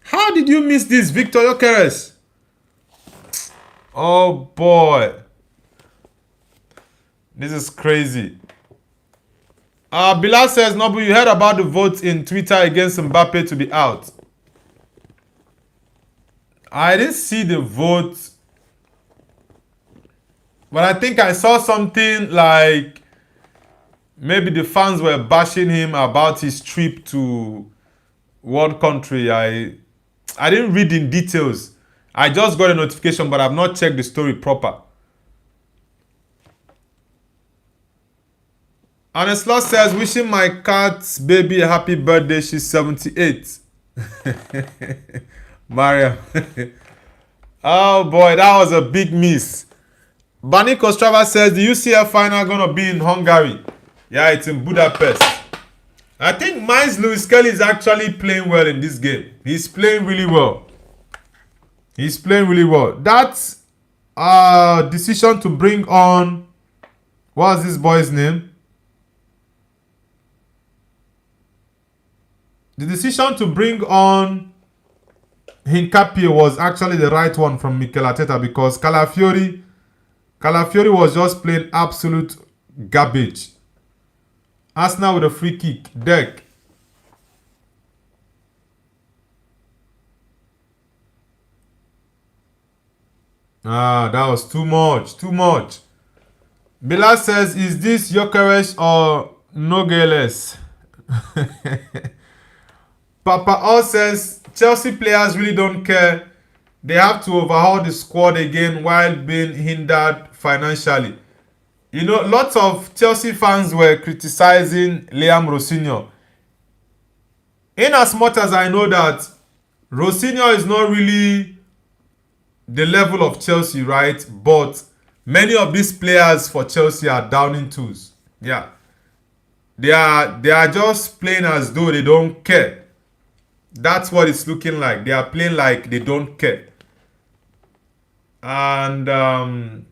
S1: How did you miss this, Victor Gyökeres? Oh boy. This is crazy. Bilal says, Nobu, you heard about the vote in Twitter against Mbappe to be out. I didn't see the vote. But I think I saw something like maybe the fans were bashing him about his trip to what country. I didn't read in details. I just got a notification, but I've not checked the story proper. And a slot says, wishing my cat's baby a happy birthday. She's 78. Mariam. Oh boy, that was a big miss. Bani Kostrava says, the UCL final gonna be in Hungary. Yeah, it's in Budapest. I think Mainz Lewis Kelly is actually playing well in this game. He's playing really well. That decision to bring on, what's this boy's name? The decision to bring on Nkapie was actually the right one from Mikel Arteta, because Calafiori was just playing absolute garbage. Arsenal with a free kick. Deck. That was too much. Bilal says, is this Gyökeres or Nogeles? Papa O says, Chelsea players really don't care. They have to overhaul the squad again while being hindered financially. You know, lots of Chelsea fans were criticizing Liam Rosinho. In as much as I know that Rosinho is not really the level of Chelsea, right? But many of these players for Chelsea are downing tools. Yeah. They are just playing as though they don't care. That's what it's looking like. They are playing like they don't care. And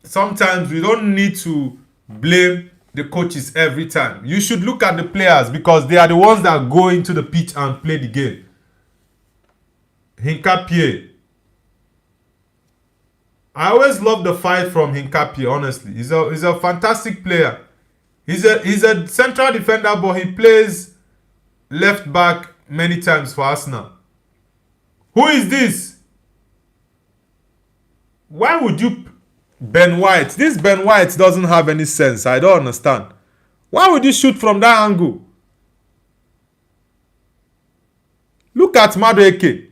S1: sometimes we don't need to blame the coaches every time. You should look at the players, because they are the ones that go into the pitch and play the game. Nkapie. I always love the fight from Nkapie, honestly. He's a fantastic player. He's a central defender, but he plays left back many times for Arsenal. Who is this? Why would you... Ben White. This Ben White doesn't have any sense. I don't understand. Why would you shoot from that angle? Look at Madueke.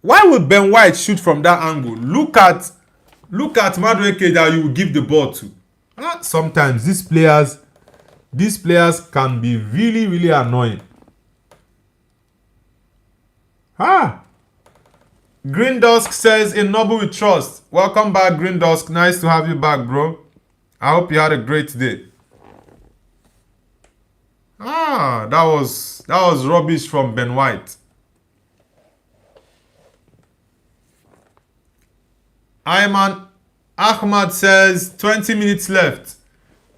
S1: Why would Ben White shoot from that angle? Look at Madueke that you give the ball to. Sometimes these players can be really, really annoying. Green Dusk says, in Noble we trust. Welcome back, Green Dusk. Nice to have you back, bro. I hope you had a great day. That was rubbish from Ben White. Ayman Ahmad says 20 minutes left.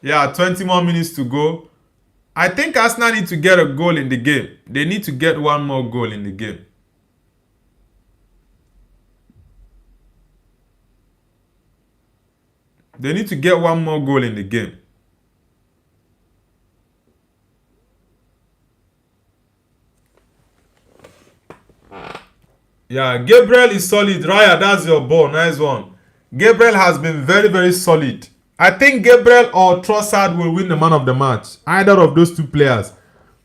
S1: Yeah, 20 more minutes to go. I think Arsenal need to get a goal in the game. They need to get one more goal in the game. They need to get one more goal in the game. Yeah, Gabriel is solid. Raya, that's your ball. Nice one. Gabriel has been very, very solid. I think Gabriel or Trossard will win the man of the match. Either of those two players.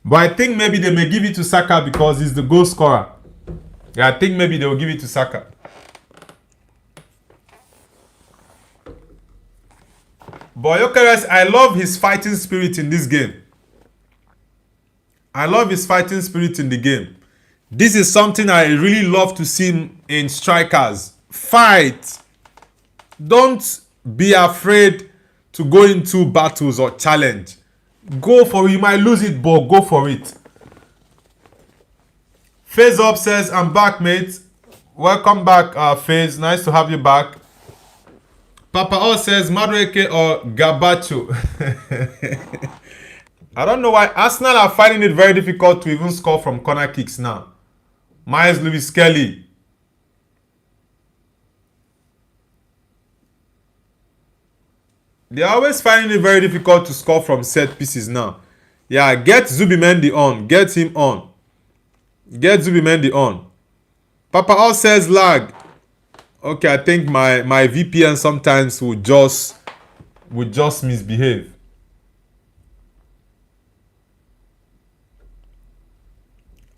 S1: But I think maybe they may give it to Saka because he's the goal scorer. Yeah, I think maybe they will give it to Saka. But Gyökeres, I love his fighting spirit in this game. I love his fighting spirit in the game. This is something I really love to see in strikers. Fight. Don't be afraid to go into battles or challenge. Go for it. You might lose it, but go for it. Phase Up says, I'm back, mate. Welcome back, Phase. Nice to have you back. Papa O says, Madueke or Gabacho. I don't know why Arsenal are finding it very difficult to even score from corner kicks now. Miles Lewis Kelly. They're always finding it very difficult to score from set pieces now. Yeah, get Zubimendi on. Get him on. Get Zubimendi on. Papa O says lag. Okay, I think my VPN sometimes would just misbehave.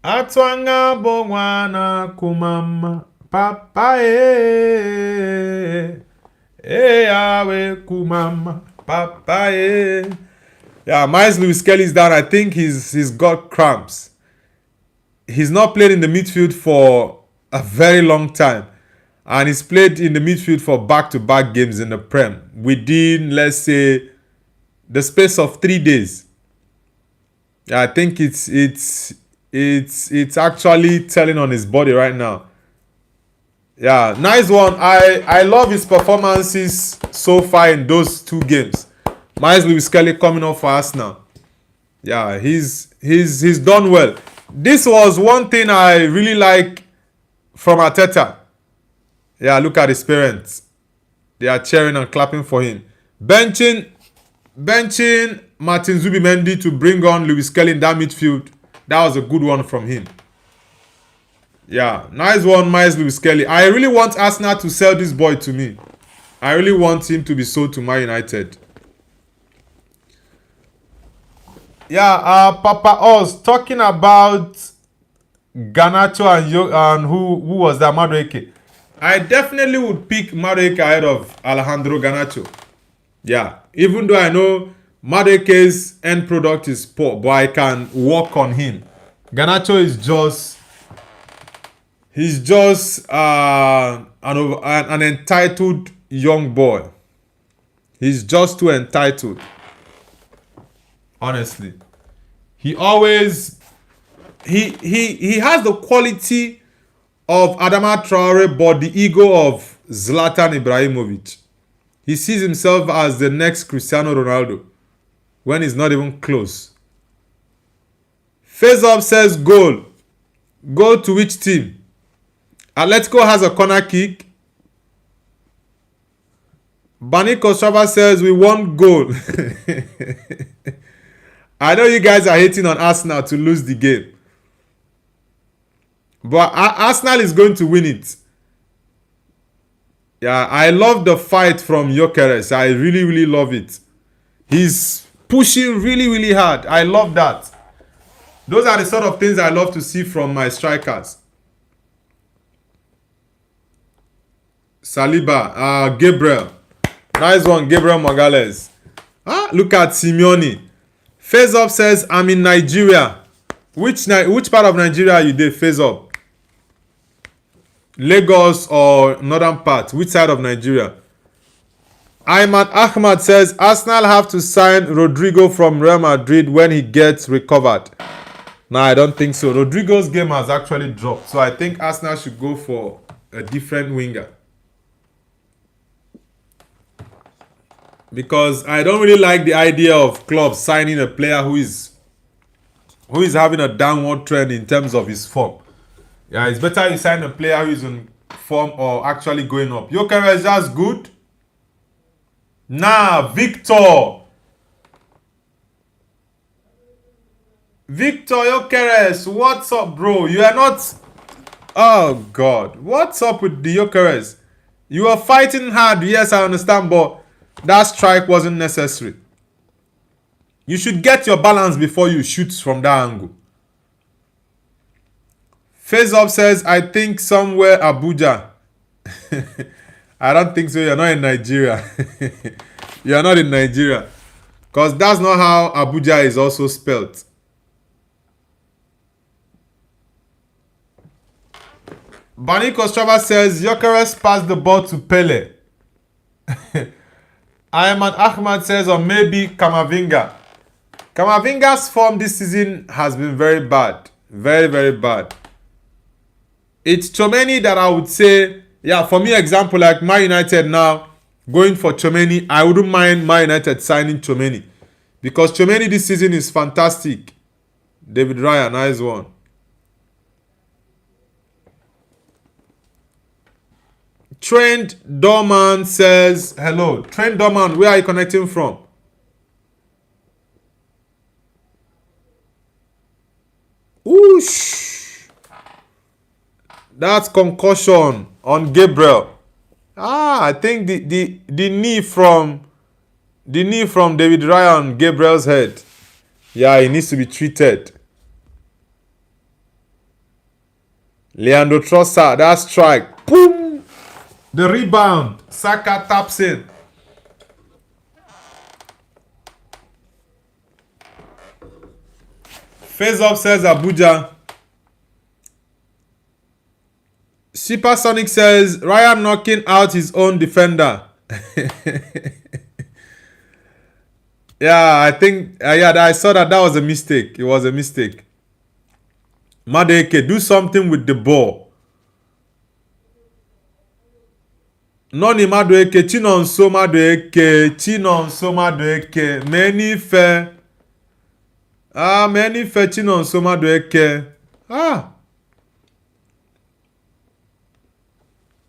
S1: Atwanga bongwana kumama papa awe kumama papa Yeah, Miles Lewis Kelly's down. I think he's got cramps. He's not played in the midfield for a very long time. And he's played in the midfield for back-to-back games in the Prem within, let's say, the space of 3 days. Yeah, I think it's actually telling on his body right now. Yeah, nice one. I love his performances so far in those 2 games. Miles Lewis Kelly coming off for Arsenal. Yeah, he's done well. This was one thing I really like from Arteta. Yeah, look at his parents. They are cheering and clapping for him. Benching Martin Zubimendi to bring on Lewis Kelly in that midfield. That was a good one from him. Yeah, nice one, Miles Lewis Kelly. I really want Arsenal to sell this boy to me. I really want him to be sold to Man United. Yeah, Papa Oz talking about Garnacho and who was that? Madueke. I definitely would pick Madueke ahead of Alejandro Garnacho. Yeah, even though I know Madueke's end product is poor, but I can work on him. Garnacho is just an entitled young boy. He's just too entitled. Honestly, he has the quality of Adama Traore, but the ego of Zlatan Ibrahimovic. He sees himself as the next Cristiano Ronaldo when he's not even close. Face Up says goal. Goal to which team? Atletico has a corner kick. Bani Kostrava says we want goal. I know you guys are hating on Arsenal to lose the game. But Arsenal is going to win it. Yeah, I love the fight from Gyökeres. I really, really love it. He's pushing really, really hard. I love that. Those are the sort of things I love to see from my strikers. Saliba, Gabriel. Nice one, Gabriel Magalhaes. Look at Simeone. Face Up says, I'm in Nigeria. Which part of Nigeria are you there, Face Up? Lagos or northern part? Which side of Nigeria? Ayman Ahmad says, Arsenal have to sign Rodrigo from Real Madrid when he gets recovered. No, I don't think so. Rodrigo's game has actually dropped. So I think Arsenal should go for a different winger. Because I don't really like the idea of clubs signing a player who is having a downward trend in terms of his form. Yeah, it's better you sign a player who is in form or actually going up. Gyökeres is just good. Victor Gyökeres, what's up, bro? You are not Oh God, what's up with the Jokeres? You were fighting hard, yes, I understand, but that strike wasn't necessary. You should get your balance before you shoot from that angle. Face Up says, I think somewhere Abuja. I don't think so. You're not in Nigeria. You're not in Nigeria. Because that's not how Abuja is also spelt. Bani Kostrava says, Jokeres passed the ball to Pele. Ayman Ahmad says, or maybe Kamavinga. Kamavinga's form this season has been very bad. Very, very bad. It's Chomeni that I would say, yeah, for me, example, like Man United now, going for Chomeni, I wouldn't mind Man United signing Chomeni. Because Chomeni this season is fantastic. David Raya, nice one. Trent Dorman says, hello. Trent Dorman, where are you connecting from? Oosh. That's concussion on Gabriel. I think the knee from David Raya on Gabriel's head. Yeah, he needs to be treated. Leandro Trossard, that strike. Boom! The rebound. Saka taps in. Face Up says Abuja. Supersonic says Ryan knocking out his own defender. Yeah, I think I saw that was a mistake. It was a mistake. Madueke, do something with the ball. Noni Madueke, Chinonso Madueke, Chinonso Madueke, many fair. Many fair Chinonso Madueke.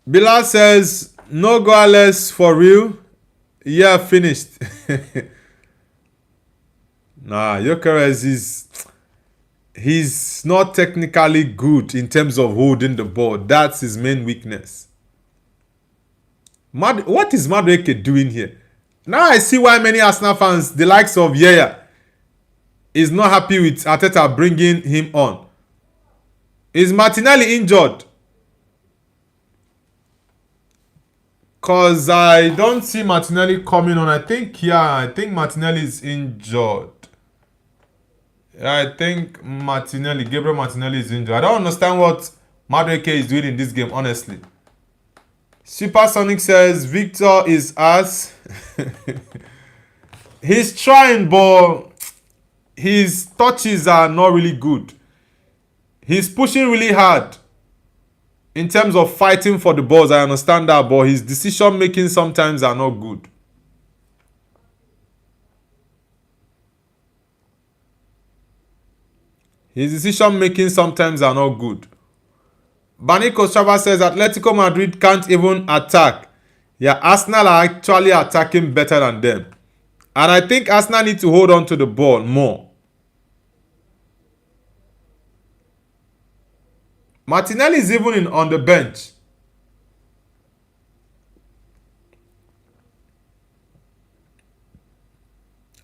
S1: Bilal says, no goalless for real. Yeah, finished. Nah, Jokeres he's not technically good in terms of holding the ball. That's his main weakness. What is Madueke doing here? Now I see why many Arsenal fans, the likes of Yaya, is not happy with Arteta bringing him on. Is Martinelli injured? Because I don't see Martinelli coming on. I think Martinelli is injured. I think Gabriel Martinelli is injured. I don't understand what Madueke is doing in this game, honestly. Supersonic says Victor is ass. He's trying, but his touches are not really good. He's pushing really hard in terms of fighting for the balls. I understand that, but his decision making sometimes are not good. His decision making sometimes are not good. Bani Kostrava says Atletico Madrid can't even attack. Yeah, Arsenal are actually attacking better than them. And I think Arsenal need to hold on to the ball more. Martinelli is even on the bench.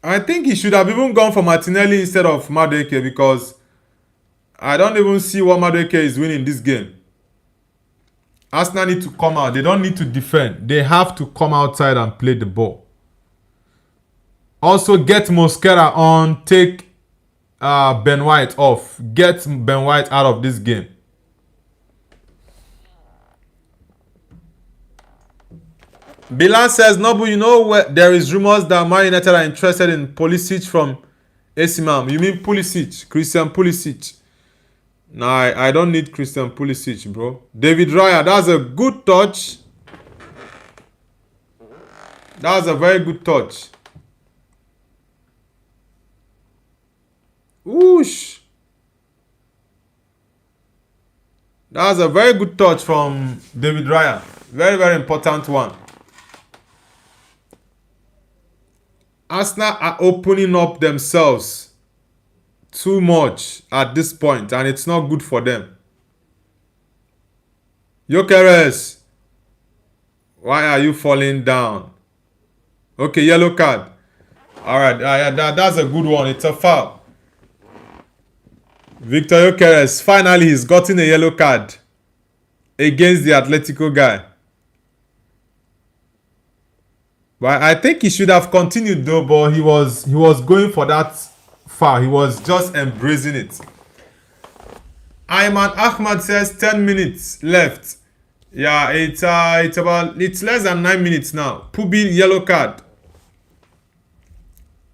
S1: I think he should have even gone for Martinelli instead of Madueke, because I don't even see what Madueke is winning in this game. Arsenal need to come out. They don't need to defend. They have to come outside and play the ball. Also, get Mosquera on. Take Ben White off. Get Ben White out of this game. Bilan says, Nobu, you know where there is rumors that Man United are interested in Pulisic from AC Milan. You mean Pulisic? Christian Pulisic. Nah, I don't need Christian Pulisic, bro. David Raya, that's a good touch. That's a very good touch. Whoosh. That's a very good touch from David Raya. Very, very important one. Arsenal are opening up themselves too much at this point, and it's not good for them. Jokeres, why are you falling down? Okay, yellow card. All right, yeah, that's a good one. It's a foul. Victor Jokeres, finally he's gotten a yellow card against the Atletico guy. But I think he should have continued though, but he was going for that foul. He was just embracing it. Ayman Ahmad says 10 minutes left. Yeah, it's less than 9 minutes now. Pubi yellow card.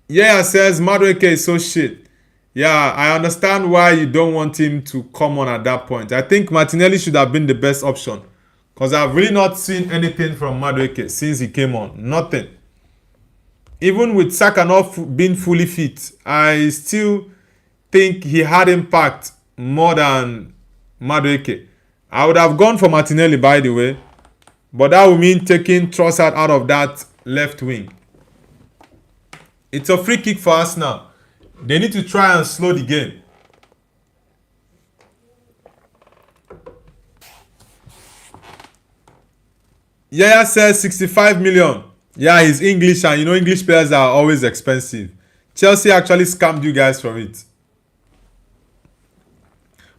S1: Yeah, says Madueke is so shit. Yeah, I understand why you don't want him to come on at that point. I think Martinelli should have been the best option. Because I've really not seen anything from Madueke since he came on. Nothing. Even with Saka not being fully fit, I still think he had impact more than Madueke. I would have gone for Martinelli, by the way. But that would mean taking Trossard out of that left wing. It's a free kick for us now. They need to try and slow the game. Yaya says 65 million. Yeah, he's English, and you know English players are always expensive. Chelsea actually scammed you guys from it.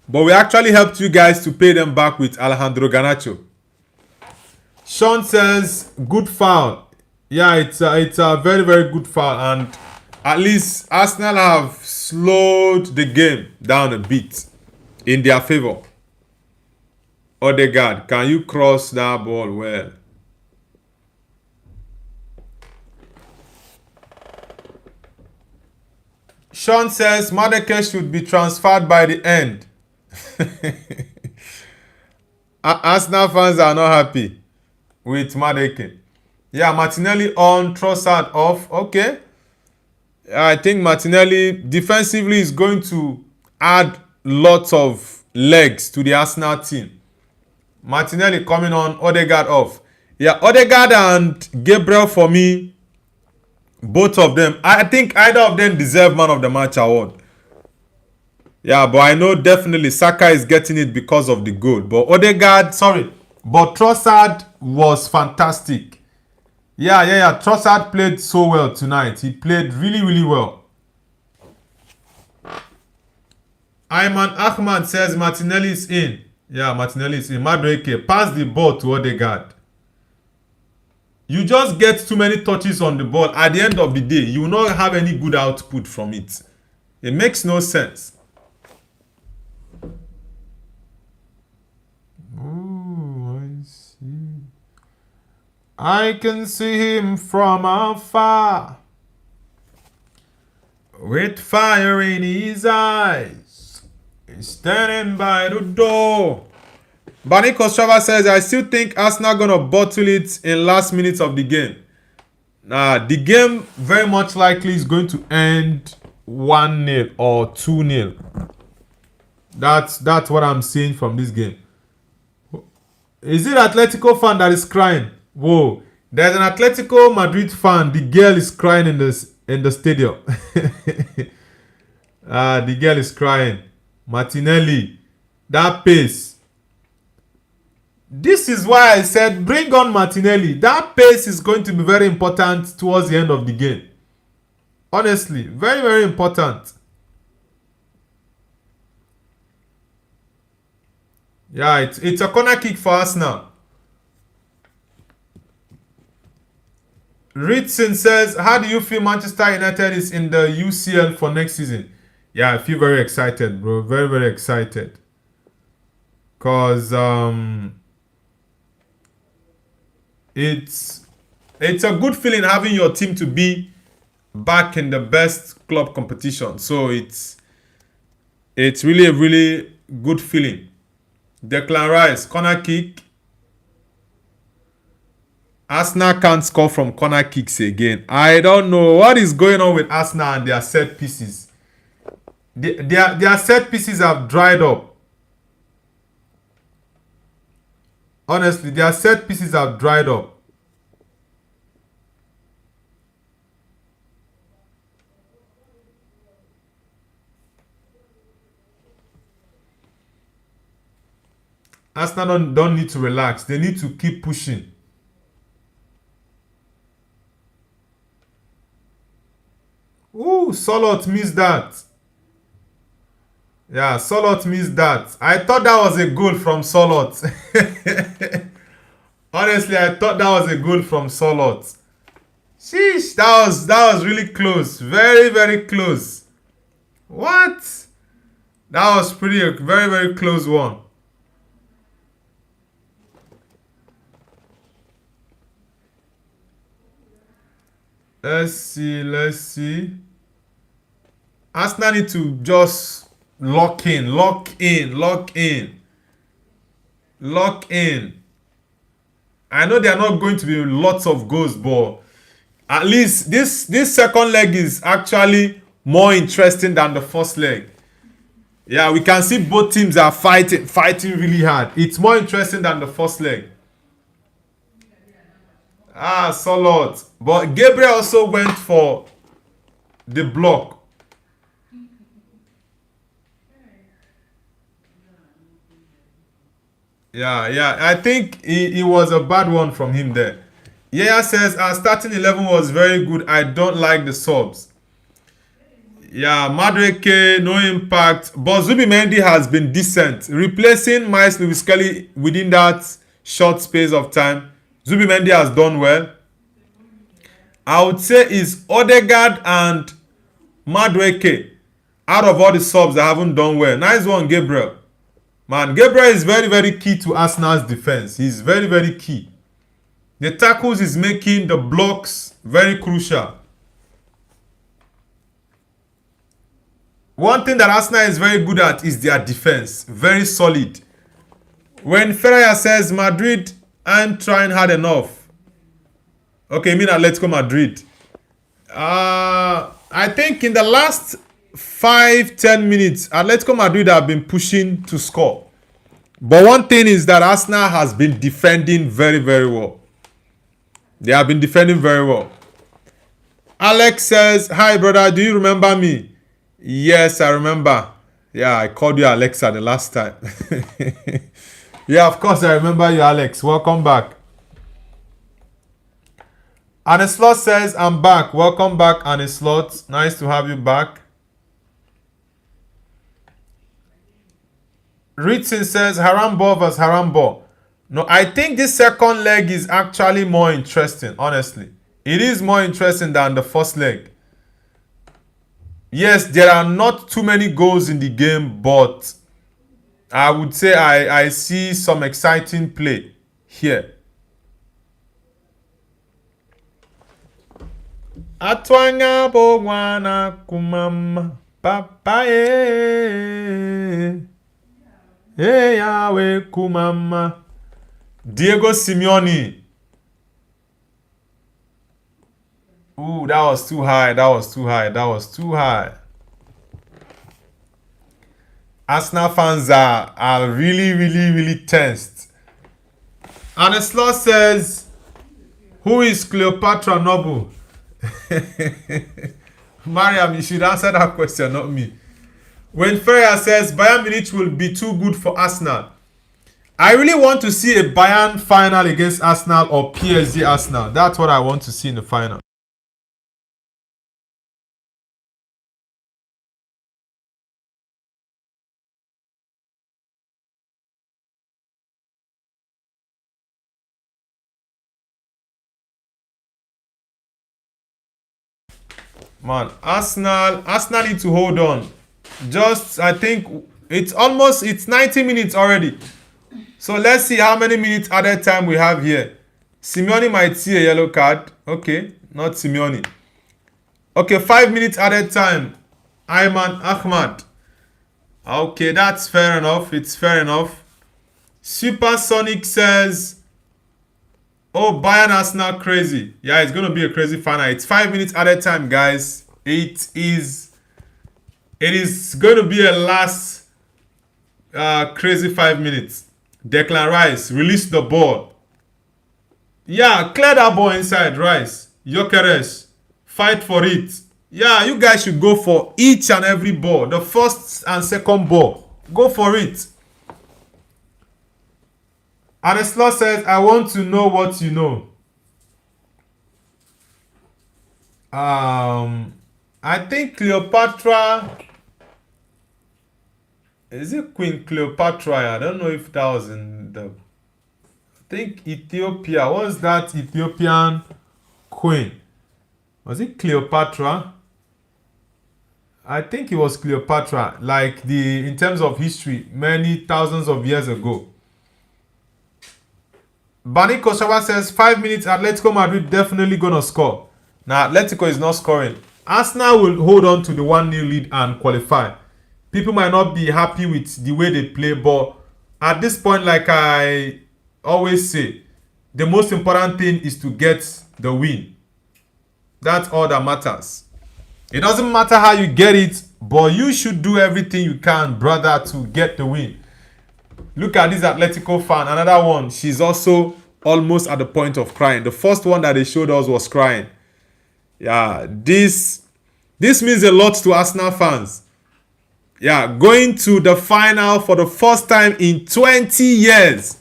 S1: But we actually helped you guys to pay them back with Alejandro Garnacho. Sean says, good foul. Yeah, it's a very, very good foul. And at least Arsenal have slowed the game down a bit in their favor. Odegaard, can you cross that ball well? Sean says, Madueke should be transferred by the end. Arsenal fans are not happy with Madueke. Yeah, Martinelli on, Trossard off. Okay. I think Martinelli defensively is going to add lots of legs to the Arsenal team. Martinelli coming on, Odegaard off. Yeah, Odegaard and Gabriel for me, both of them. I think either of them deserve Man of the Match award. Yeah, but I know definitely Saka is getting it because of the goal. But but Trossard was fantastic. Yeah. Trossard played so well tonight. He played really, really well. Ayman Ahmad says Martinelli is in. Yeah, Martinelli is in. Madueke, pass the ball to Odegaard. You just get too many touches on the ball. At the end of the day, you will not have any good output from it. It makes no sense. Oh, I see. I can see him from afar, with fire in his eyes. He's standing by the door. Barney Kostrava says, I still think Arsenal gonna bottle it in last minutes of the game. The game very much likely is going to end 1-0 or 2-0. That's what I'm seeing from this game. Is it Atletico fan that is crying? Whoa, there's an Atletico Madrid fan. The girl is crying in the stadium. The girl is crying. Martinelli, that pace. This is why I said bring on Martinelli. That pace is going to be very important towards the end of the game. Honestly, very, very important. Yeah, it's a corner kick for us now. Ritson says, how do you feel Manchester United is in the UCL for next season? Yeah, I feel very excited, bro. Very, very excited. Because it's a good feeling having your team to be back in the best club competition. So it's really a really good feeling. Declan Rice, corner kick. Arsenal can't score from corner kicks again. I don't know what is going on with Arsenal and their set pieces. Their set pieces have dried up. Honestly, their set pieces have dried up. Arsenal don't need to relax. They need to keep pushing. Ooh, Solot missed that. Yeah, Solot missed that. I thought that was a goal from Solot. Honestly, I thought that was a goal from Solot. Sheesh, that was really close. Very, very close. What? That was very, very close one. Let's see. Arsenal need to just lock in. I know there are not going to be lots of goals, but at least this second leg is actually more interesting than the first leg. Yeah, we can see both teams are fighting really hard. It's more interesting than the first leg. Solot. But Gabriel also went for the block. Yeah. I think it was a bad one from him there. Yeah, says our starting 11 was very good. I don't like the subs. Yeah, Madueke, no impact. But Zubimendi has been decent. Replacing Miles Lewis Kelly within that short space of time. Zubimendi has done well. I would say is Odegaard and Madueke out of all the subs that haven't done well. Nice one, Gabriel. Man, Gabriel is very, very key to Arsenal's defense. He's very, very key. The tackles is making the blocks very crucial. One thing that Arsenal is very good at is their defense. Very solid. When Ferreira says Madrid aren't trying hard enough. Okay, I mean Atletico Madrid. I think in the last 5-10 minutes, Atletico Madrid have been pushing to score. But one thing is that Arsenal has been defending very, very well. They have been defending very well. Alex says, hi brother, do you remember me? Yes, I remember. Yeah, I called you Alexa the last time. Yeah, of course I remember you, Alex. Welcome back. Aneslot says, I'm back. Welcome back, Aneslot. Nice to have you back. Ritson says, Harambo vs Harambo. No, I think this second leg is actually more interesting, honestly. It is more interesting than the first leg. Yes, there are not too many goals in the game, but I would say I see some exciting play here. Atwanga bogwana kumama papaye. Hey Yahweh kumama. Diego Simeone. Ooh, that was too high. Arsenal fans are really tensed. And the slot says, who is Cleopatra Noble? Mariam, you should answer that question, not me. When Ferreira says Bayern Munich will be too good for Arsenal, I really want to see a Bayern final against Arsenal or PSG Arsenal. That's what I want to see in the final. Man, Arsenal need to hold on. Just, I think it's 90 minutes already. So let's see how many minutes added time we have here. Simeone might see a yellow card. Okay, not Simeone. Okay, 5 minutes added time. Ayman Ahmad. Okay, that's fair enough. It's fair enough. Supersonic says, oh, Bayern Arsenal crazy. Yeah, it's going to be a crazy final. It's 5 minutes added time, guys. It is going to be a last crazy 5 minutes. Declan Rice, release the ball. Yeah, clear that ball inside, Rice. Gyökeres, fight for it. Yeah, you guys should go for each and every ball. The first and second ball. Go for it. And a slot says, I want to know what you know. I think Cleopatra. Is it Queen Cleopatra? I don't know if that was in the. I think Ethiopia. What's that Ethiopian queen? Was it Cleopatra? I think it was Cleopatra. Like in terms of history, many thousands of years ago. Bani Koshawa says 5 minutes. Atletico Madrid definitely gonna score. Now Atletico is not scoring. Arsenal will hold on to the 1-0 lead and qualify. People might not be happy with the way they play, but at this point, like I always say, the most important thing is to get the win. That's all that matters. It doesn't matter how you get it, but you should do everything you can, brother, to get the win. Look at this Atletico fan. Another one. She's also almost at the point of crying. The first one that they showed us was crying. Yeah, this means a lot to Arsenal fans. Yeah, going to the final for the first time in 20 years.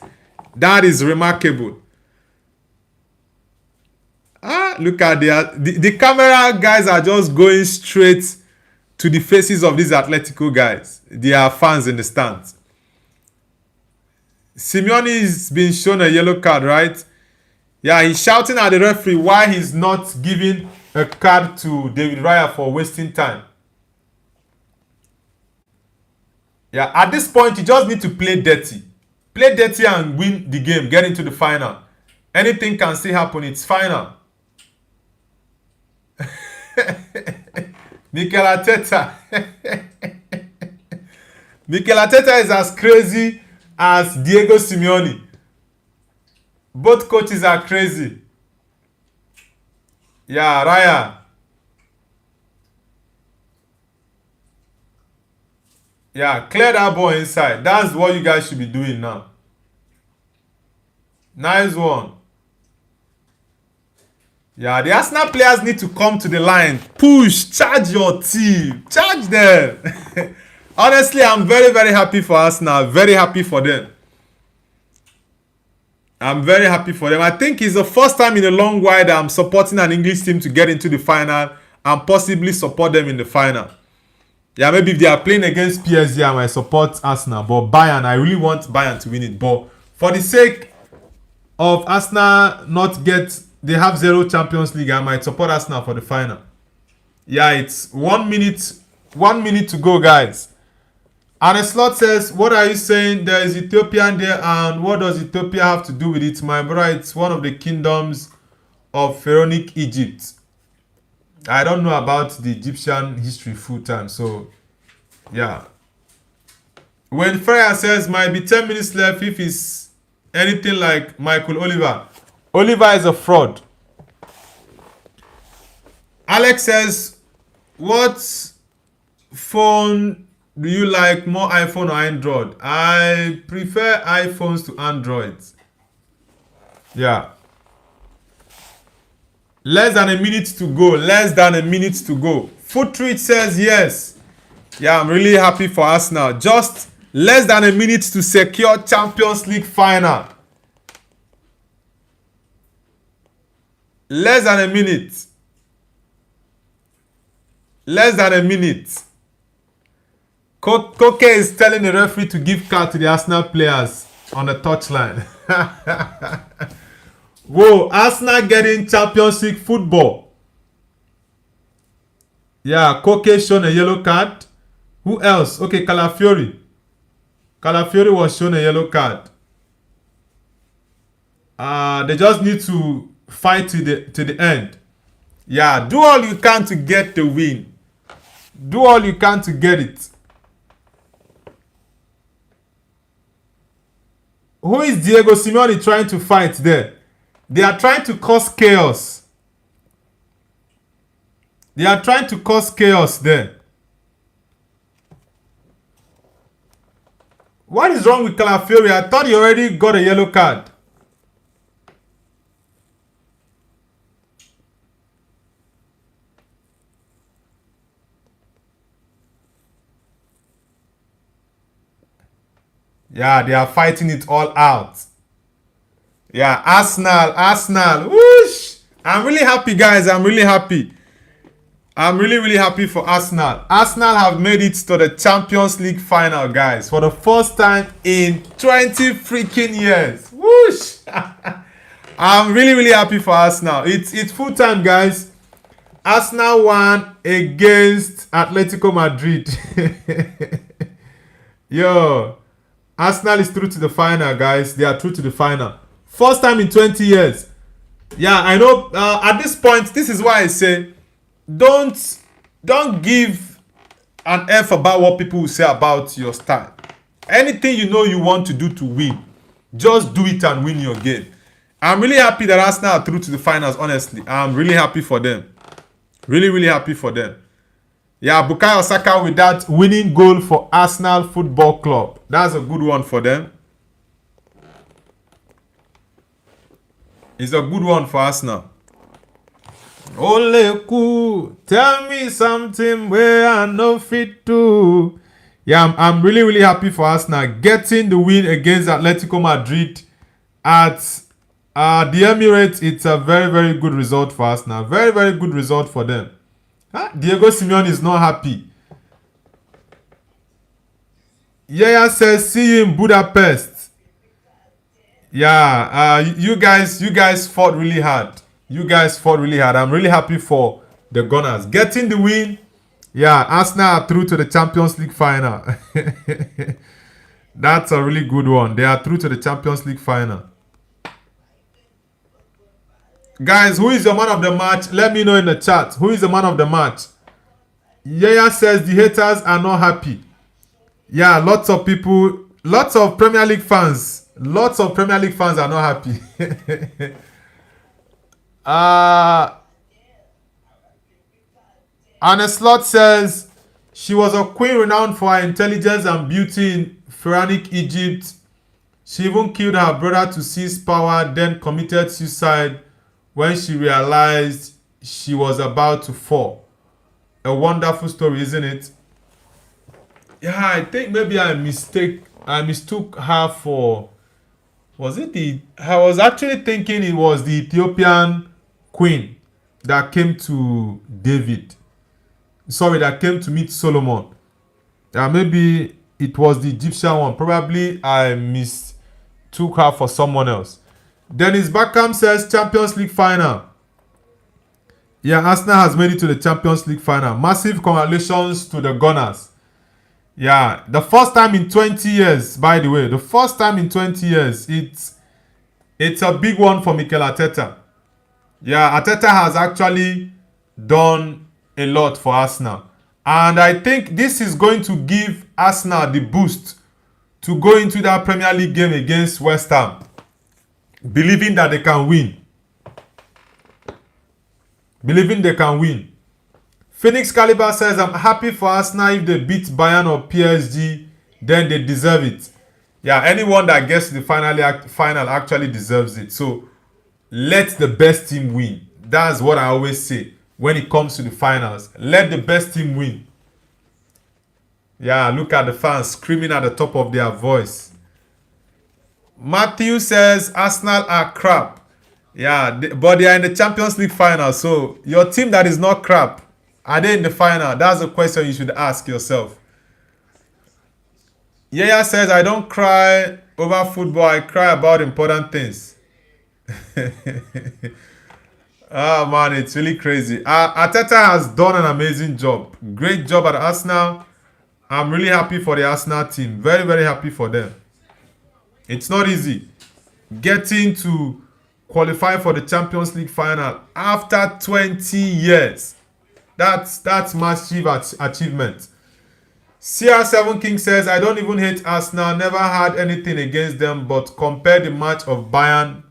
S1: That is remarkable. Look at the camera guys are just going straight to the faces of these Atletico guys. They are fans in the stands. Simeone is being shown a yellow card, right? Yeah, he's shouting at the referee why he's not giving a card to David Raya for wasting time. Yeah, at this point, you just need to play dirty. Play dirty and win the game, get into the final. Anything can still happen, it's final. Mikel Arteta. Mikel Arteta is as crazy as Diego Simeone. Both coaches are crazy. Yeah, Raya. Yeah, clear that ball inside. That's what you guys should be doing now. Nice one. Yeah, the Arsenal players need to come to the line. Push, charge your team. Charge them. Honestly, I'm very, very happy for Arsenal. Very happy for them. I'm very happy for them. I think it's the first time in a long while that I'm supporting an English team to get into the final and possibly support them in the final. Yeah, maybe if they are playing against PSG, I might support Arsenal. But Bayern, I really want Bayern to win it. But for the sake of Arsenal not get, they have 0 Champions League, I might support Arsenal for the final. Yeah, it's 1 minute to go, guys. And a slot says, what are you saying? There is Ethiopian there, and what does Ethiopia have to do with it? My brother, it's one of the kingdoms of Pharaonic Egypt. I don't know about the Egyptian history full time, so yeah. When Freya says might be 10 minutes left if it's anything like Michael Oliver. Oliver is a fraud. Alex says, what phone do you like more, iPhone or Android? I prefer iPhones to Androids. Yeah. Less than a minute to go. Less than a minute to go. Footreach says yes. Yeah, I'm really happy for us now. Just less than a minute to secure Champions League final. Less than a minute. Less than a minute. Koke is telling the referee to give card to the Arsenal players on the touchline. Whoa, Arsenal getting Champions League football. Yeah, Koke shown a yellow card. Who else? Okay, Calafiori. Calafiori was shown a yellow card. They just need to fight to the end. Yeah, do all you can to get the win. Do all you can to get it. Who is Diego Simeone trying to fight there? They are trying to cause chaos. They are trying to cause chaos there. What is wrong with Calafiori? I thought he already got a yellow card. Yeah, they are fighting it all out. Yeah, Arsenal. Whoosh! I'm really happy, guys. I'm really happy. I'm really, really happy for Arsenal. Arsenal have made it to the Champions League final, guys, for the first time in 20 freaking years. Whoosh! I'm really, really happy for Arsenal. It's full time, guys. Arsenal won against Atletico Madrid. Yo, Arsenal is through to the final, guys. They are through to the final. First time in 20 years. Yeah, I know. At this point, this is why I say, don't give an F about what people will say about your style. Anything you know you want to do to win, just do it and win your game. I'm really happy that Arsenal are through to the finals, honestly. I'm really happy for them. Really, really happy for them. Yeah, Bukayo Saka with that winning goal for Arsenal Football Club. That's a good one for them. It's a good one for Arsenal. Ole, tell me something where I know fit to. Yeah, I'm really, really happy for Arsenal getting the win against Atletico Madrid at the Emirates. It's a very, very good result for Arsenal. Very, very good result for them. Diego Simeone is not happy. Yaya says, see you in Budapest. Yeah, you guys fought really hard. I'm really happy for the Gunners getting the win. Yeah, Arsenal are through to the Champions League final. That's a really good one. They are through to the Champions League final. Guys, who is the man of the match? Let me know in the chat. Who is the man of the match? Yaya says the haters are not happy. Yeah, lots of people, lots of Premier League fans are not happy. Anna Slot says she was a queen renowned for her intelligence and beauty in Pharaonic Egypt. She even killed her brother to seize power, then committed suicide when she realized she was about to fall. A wonderful story, isn't it? Yeah, I think maybe I mistook her for, I was actually thinking it was the Ethiopian queen that came to that came to meet Solomon. Maybe it was the Egyptian one. Probably I mistook her for someone else. Dennis Beckham says Champions League final. Yeah, Arsenal has made it to the Champions League final. Massive congratulations to the Gunners. Yeah, the first time in 20 years, by the way. The first time in 20 years. It's a big one for Mikel Arteta. Yeah, Arteta has actually done a lot for Arsenal. And I think this is going to give Arsenal the boost to go into that Premier League game against West Ham, believing that they can win. Phoenix Caliber says, I'm happy for Arsenal. If they beat Bayern or PSG, then they deserve it. Yeah, anyone that gets to the final actually deserves it. So, let the best team win. That's what I always say when it comes to the finals. Let the best team win. Yeah, look at the fans screaming at the top of their voice. Matthew says, Arsenal are crap. Yeah, but they are in the Champions League final. So, your team that is not crap, are they in the final? That's a question you should ask yourself. Yaya says, I don't cry over football. I cry about important things. Oh, man, it's really crazy. Arteta has done an amazing job. Great job at Arsenal. I'm really happy for the Arsenal team. Very, very happy for them. It's not easy getting to qualify for the Champions League final after 20 years. That's massive achievement. CR7 King says, I don't even hate Arsenal. Never had anything against them, but compare the match of Bayern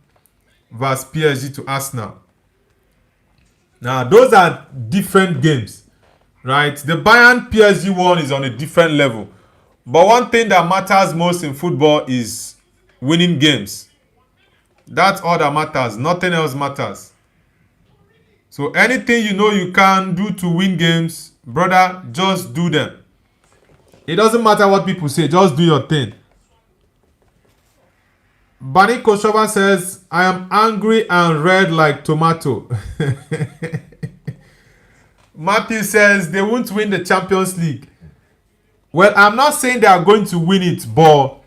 S1: versus PSG to Arsenal. Now, those are different games, right? The Bayern PSG one is on a different level. But one thing that matters most in football is winning games. That's all that matters. Nothing else matters. So anything you know you can do to win games, brother, just do them. It doesn't matter what people say. Just do your thing. Bani Koshova says, I am angry and red like tomato. Matthew says, they won't win the Champions League. Well, I'm not saying they are going to win it, but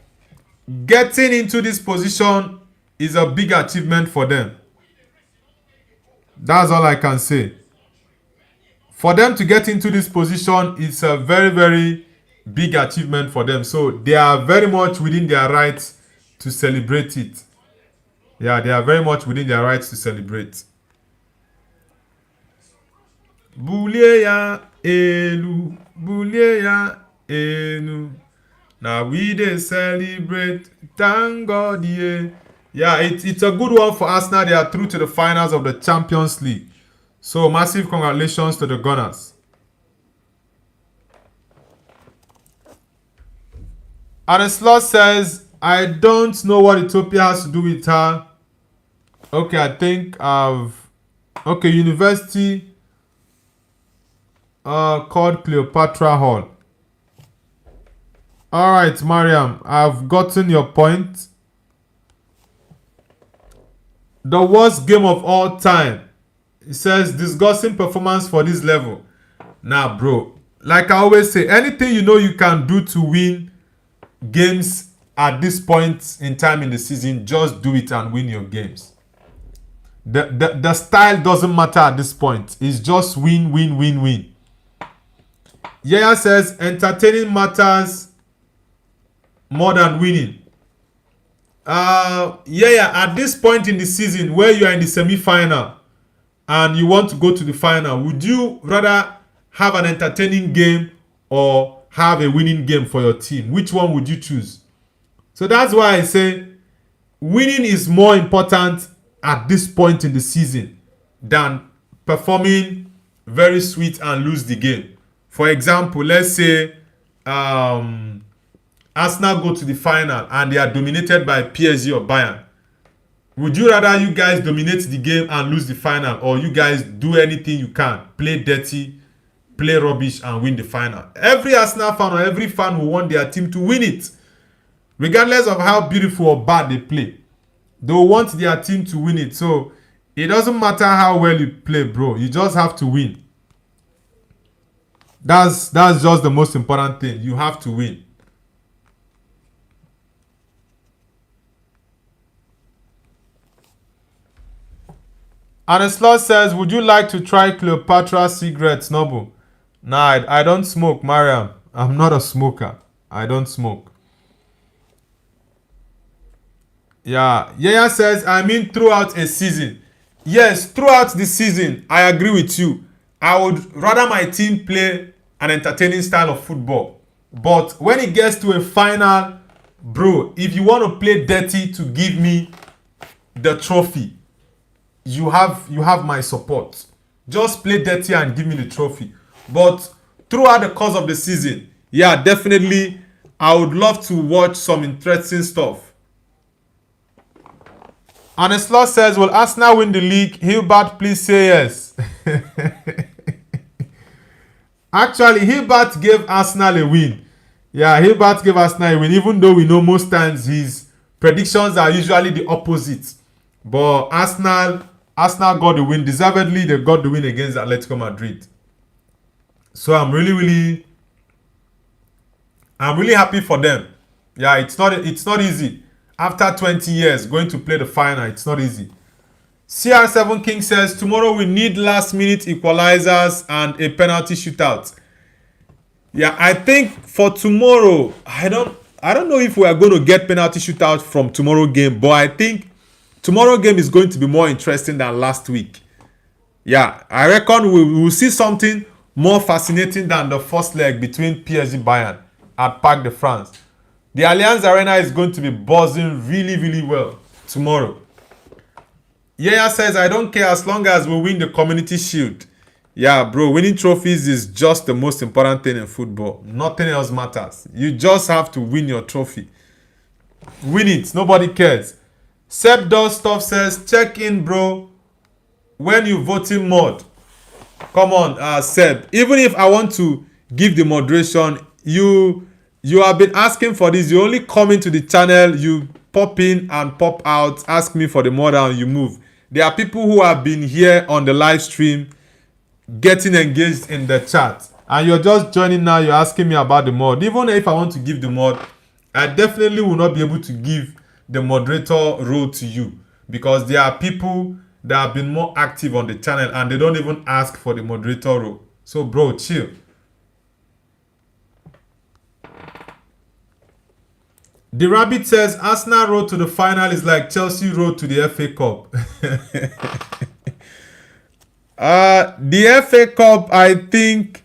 S1: getting into this position is a big achievement for them. That's all I can say. For them to get into this position, it's a very, very big achievement for them. So they are very much within their rights to celebrate it. Yeah, they are very much within their rights to celebrate. Buleya elu, buleya elu. Now we dey celebrate, thank God, yeah. Yeah, it's a good one for Arsenal. They are through to the finals of the Champions League. So massive congratulations to the Gunners. And the slot says, I don't know what Ethiopia has to do with her. Okay, I think okay, university called Cleopatra Hall. Alright, Mariam, I've gotten your point. The worst game of all time. It says disgusting performance for this level. Nah, bro. Like I always say, anything you know you can do to win games at this point in time in the season, just do it and win your games. The style doesn't matter at this point. It's just win, win, win, win. Yaya says entertaining matters more than winning. Yeah, at this point in the season where you are in the semi-final and you want to go to the final, would you rather have an entertaining game or have a winning game for your team? Which one would you choose? So that's why I say winning is more important at this point in the season than performing very sweet and lose the game. For example, let's say Arsenal go to the final and they are dominated by PSG or Bayern. Would you rather you guys dominate the game and lose the final, or you guys do anything you can, play dirty, play rubbish and win the final? Every Arsenal fan or every fan will want their team to win it. Regardless of how beautiful or bad they play, they will want their team to win it. So it doesn't matter how well you play, bro. You just have to win. That's just the most important thing. You have to win. And the slot says, would you like to try Cleopatra cigarettes, Noble? Nah, I don't smoke, Mariam. I'm not a smoker. I don't smoke. Yeah. Yaya says, I mean throughout a season. Yes, throughout the season, I agree with you. I would rather my team play an entertaining style of football. But when it gets to a final, bro, if you want to play dirty to give me the trophy, you have my support. Just play dirty and give me the trophy. But throughout the course of the season, yeah, definitely, I would love to watch some interesting stuff. And the slot says, will Arsenal win the league? Hilbert, please say yes. Actually, Hilbert gave Arsenal a win. Yeah, Hilbert gave Arsenal a win, even though we know most times his predictions are usually the opposite. But Arsenal got the win. Deservedly, they got the win against Atletico Madrid. So I'm really happy for them. Yeah, it's not easy. After 20 years, going to play the final, it's not easy. CR7 King says, tomorrow we need last-minute equalizers and a penalty shootout. Yeah, I think for tomorrow, I don't know if we are going to get penalty shootout from tomorrow game, but I think tomorrow game is going to be more interesting than last week. Yeah, I reckon we will see something more fascinating than the first leg between PSG Bayern at Parc de France. The Allianz Arena is going to be buzzing really well tomorrow. Yaya says, I don't care as long as we win the Community Shield. Yeah, bro, winning trophies is just the most important thing in football. Nothing else matters. You just have to win your trophy. Win it. Nobody cares. Seb Does Stuff says, check in, bro, when you voting mod. Come on, Seb. Even if I want to give the moderation, you have been asking for this. You only come into the channel, you pop in and pop out, ask me for the mod and you move. There are people who have been here on the live stream getting engaged in the chat. And you're just joining now, you're asking me about the mod. Even if I want to give the mod, I definitely will not be able to give the moderator role to you. Because there are people that have been more active on the channel and they don't even ask for the moderator role. So bro, chill. The Rabbit says Arsenal road to the final is like Chelsea road to the FA Cup. The FA Cup, I think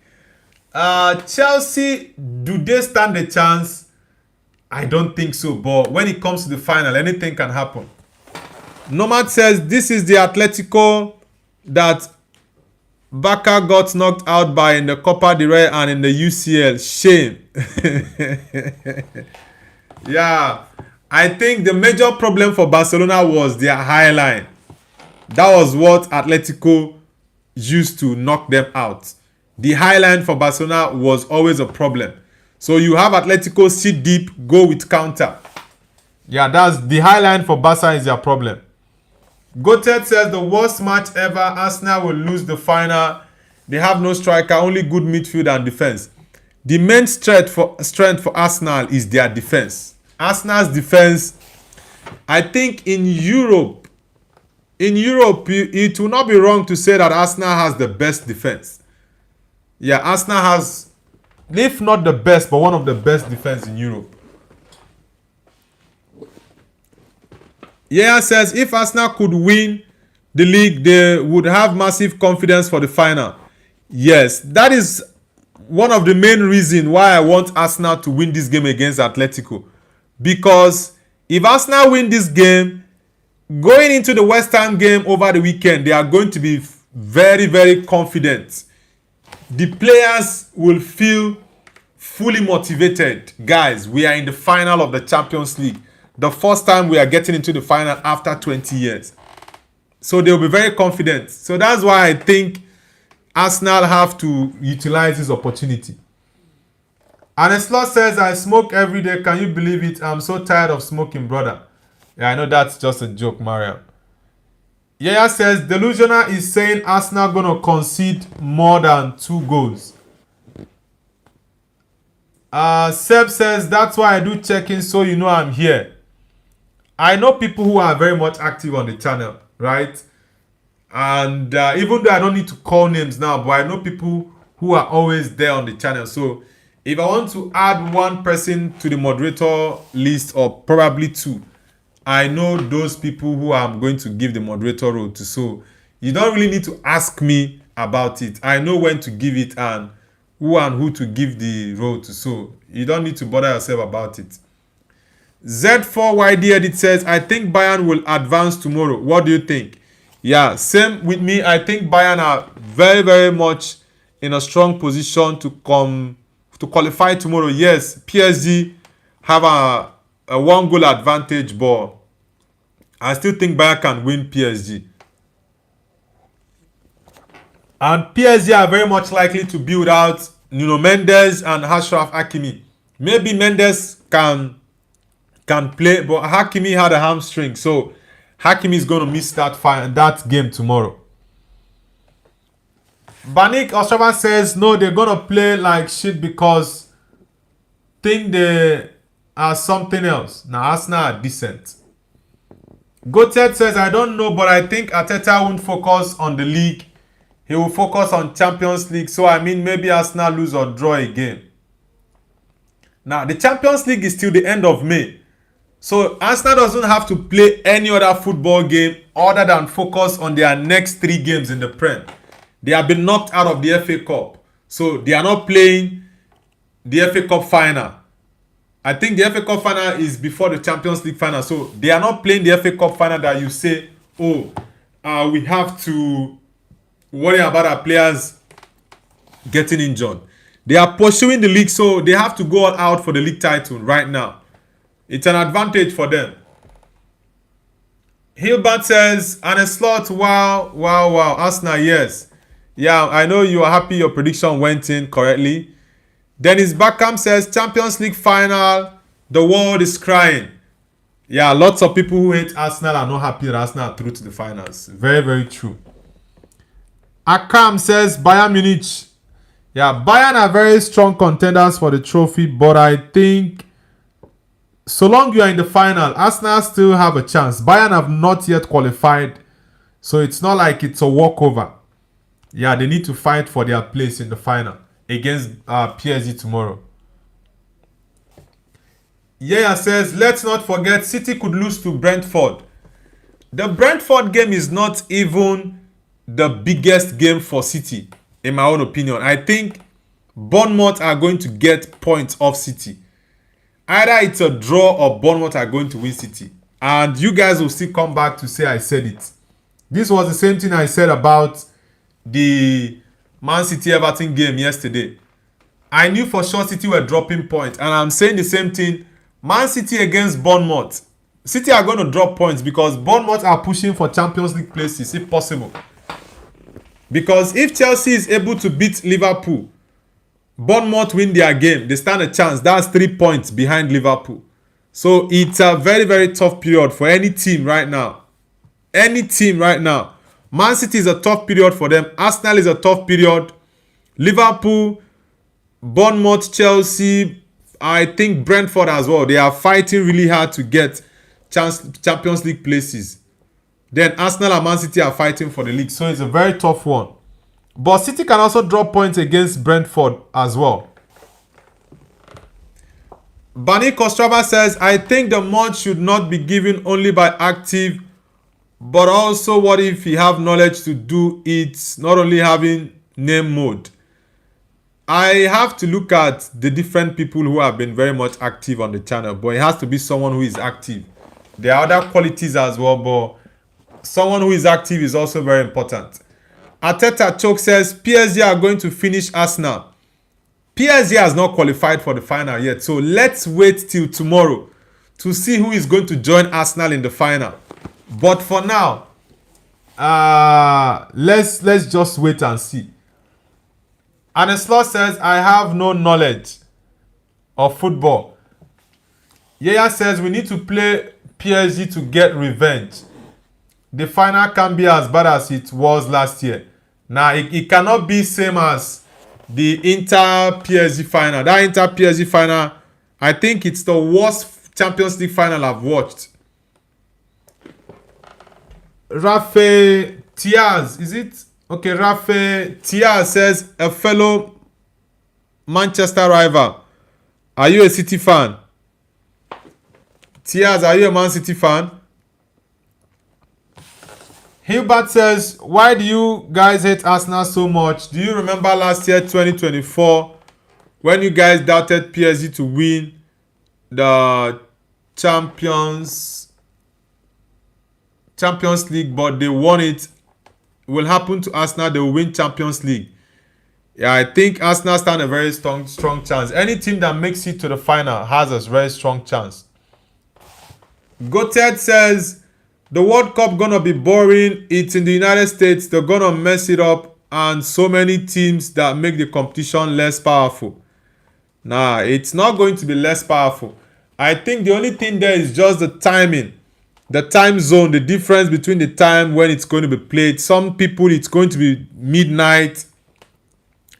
S1: Chelsea, do they stand a chance? I don't think so. But when it comes to the final, anything can happen. Nomad says this is the Atletico that Barca got knocked out by in the Copa del Rey and in the UCL. Shame. Yeah, I think the major problem for Barcelona was their high line. That was what Atletico used to knock them out. The high line for Barcelona was always a problem. So you have Atletico sit deep, go with counter. Yeah, that's the high line for Barca is their problem. Gotet says the worst match ever. Arsenal will lose the final. They have no striker, only good midfield and defense. The main strength for Arsenal is their defense. Arsenal's defense, I think in Europe, it will not be wrong to say that Arsenal has the best defense. Yeah, Arsenal has, if not the best, but one of the best defense in Europe. Yeah, says if Arsenal could win the league, they would have massive confidence for the final. Yes, that is one of the main reasons why I want Arsenal to win this game against Atletico. Because if Arsenal win this game, going into the West Ham game over the weekend, they are going to be very, very confident. The players will feel fully motivated. Guys, we are in the final of the Champions League. The first time we are getting into the final after 20 years. So they'll be very confident. So that's why I think Arsenal have to utilize this opportunity. And a slot says, I smoke every day. Can you believe it? I'm so tired of smoking, brother. Yeah, I know that's just a joke, Mariam. Yaya says, Delusional is saying Arsenal going to concede more than 2 goals. Seb says, that's why I do check-in so you know I'm here. I know people who are very much active on the channel, right? And even though I don't need to call names now, but I know people who are always there on the channel. So if I want to add one person to the moderator list, or probably 2, I know those people who I'm going to give the moderator role to. So you don't really need to ask me about it. I know when to give it and who to give the role to. So you don't need to bother yourself about it. Z4YD Edit says, I think Bayern will advance tomorrow. What do you think? Yeah, same with me. I think Bayern are very, very much in a strong position to qualify tomorrow. Yes, PSG have a 1-goal advantage, but I still think Bayern can win PSG. And PSG are very much likely to build out Nuno Mendes and Achraf Hakimi. Maybe Mendes can play, but Hakimi had a hamstring, so Hakimi is going to miss that game tomorrow. Banik Ostrava says, no, they're going to play like shit because think they are something else. Now, Arsenal are decent. Gotet says, I don't know, but I think Arteta won't focus on the league. He will focus on Champions League. So, I mean, maybe Arsenal lose or draw a game. Now, the Champions League is till the end of May. So, Arsenal doesn't have to play any other football game other than focus on their next 3 games in the Prem. They have been knocked out of the FA Cup. So, they are not playing the FA Cup final. I think the FA Cup final is before the Champions League final. So, they are not playing the FA Cup final that you say, oh, we have to worry about our players getting injured. They are pursuing the league, so they have to go out for the league title right now. It's an advantage for them. Hilbert says, and a slot, wow, Arsenal, yes. Yeah, I know you are happy your prediction went in correctly. Dennis Beckham says, Champions League final, the world is crying. Yeah, lots of people who hate Arsenal are not happy that Arsenal are through to the finals. Very, very true. Akam says Bayern Munich. Yeah, Bayern are very strong contenders for the trophy, but I think so long you are in the final, Arsenal still have a chance. Bayern have not yet qualified, so it's not like it's a walkover. Yeah, they need to fight for their place in the final against PSG tomorrow. Yeah, says, let's not forget City could lose to Brentford. The Brentford game is not even the biggest game for City, in my own opinion. I think Bournemouth are going to get points off City. Either it's a draw or Bournemouth are going to win City. And you guys will still come back to say I said it. This was the same thing I said about the Man City-Everton game yesterday. I knew for sure City were dropping points. And I'm saying the same thing. Man City against Bournemouth. City are going to drop points because Bournemouth are pushing for Champions League places if possible. Because if Chelsea is able to beat Liverpool, Bournemouth win their game, they stand a chance. That's 3 points behind Liverpool. So it's a very, very tough period for any team right now. Any team right now. Man City is a tough period for them. Arsenal is a tough period. Liverpool, Bournemouth, Chelsea, I think Brentford as well. They are fighting really hard to get Champions League places. Then Arsenal and Man City are fighting for the league. So it's a very tough one. But City can also drop points against Brentford as well. Bani Kostrava says, I think the mod should not be given only by active, but also what if you have knowledge to do it, not only having name mode. I have to look at the different people who have been very much active on the channel, but it has to be someone who is active. There are other qualities as well, but someone who is active is also very important. Ateta Choke says PSG are going to finish Arsenal. PSG has not qualified for the final yet, so let's wait till tomorrow to see who is going to join Arsenal in the final. But for now, let's just wait and see. Aneslot says, I have no knowledge of football. Yaya says, we need to play PSG to get revenge. The final can't be as bad as it was last year. Now, it cannot be same as the Inter-PSG final. That Inter-PSG final, I think it's the worst Champions League final I've watched. Rafe Tiaz, is it? Okay, Rafe Tiaz says, a fellow Manchester rival. Are you a City fan? Tiaz, are you a Man City fan? Hilbert says, why do you guys hate Arsenal so much? Do you remember last year, 2024, when you guys doubted PSG to win the Champions League, but they won it? It will happen to Arsenal, they will win Champions League. Yeah, I think Arsenal stand a very strong chance. Any team that makes it to the final has a very strong chance. Goted says, the World Cup gonna be boring. It's in the United States. They're gonna mess it up. And so many teams that make the competition less powerful. Nah, it's not going to be less powerful. I think the only thing there is just the timing. The time zone. The difference between the time when it's going to be played. Some people, it's going to be midnight.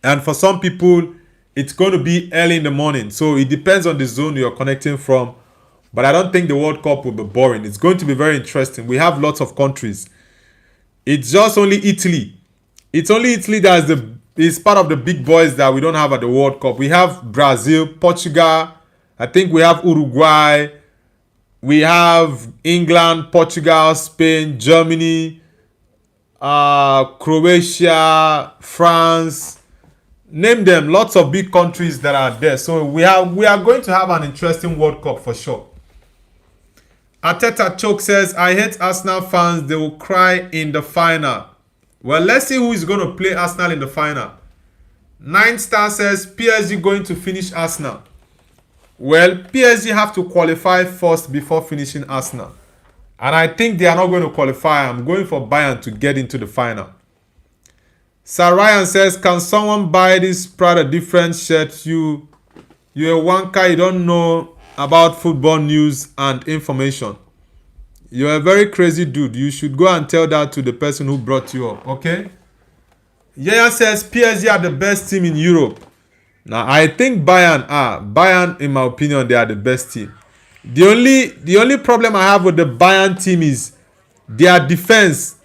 S1: And for some people, it's going to be early in the morning. So it depends on the zone you're connecting from. But I don't think the World Cup will be boring. It's going to be very interesting. We have lots of countries. It's just only Italy. It's only Italy that is part of the big boys that we don't have at the World Cup. We have Brazil, Portugal. I think we have Uruguay. We have England, Portugal, Spain, Germany, Croatia, France. Name them. Lots of big countries that are there. So we are going to have an interesting World Cup for sure. Ateta Choke says, I hate Arsenal fans. They will cry in the final. Well, let's see who is going to play Arsenal in the final. 9 Star says, PSG going to finish Arsenal. Well, PSG have to qualify first before finishing Arsenal. And I think they are not going to qualify. I'm going for Bayern to get into the final. Sir Ryan says, can someone buy this Prada different shirt? You're a wanker. You don't know about football news and information. You're a very crazy dude. You should go and tell that to the person who brought you up, okay? Yaya says PSG are the best team in Europe. Now, I think Bayern are. Bayern, in my opinion, they are the best team. The only problem I have with the Bayern team is their defense.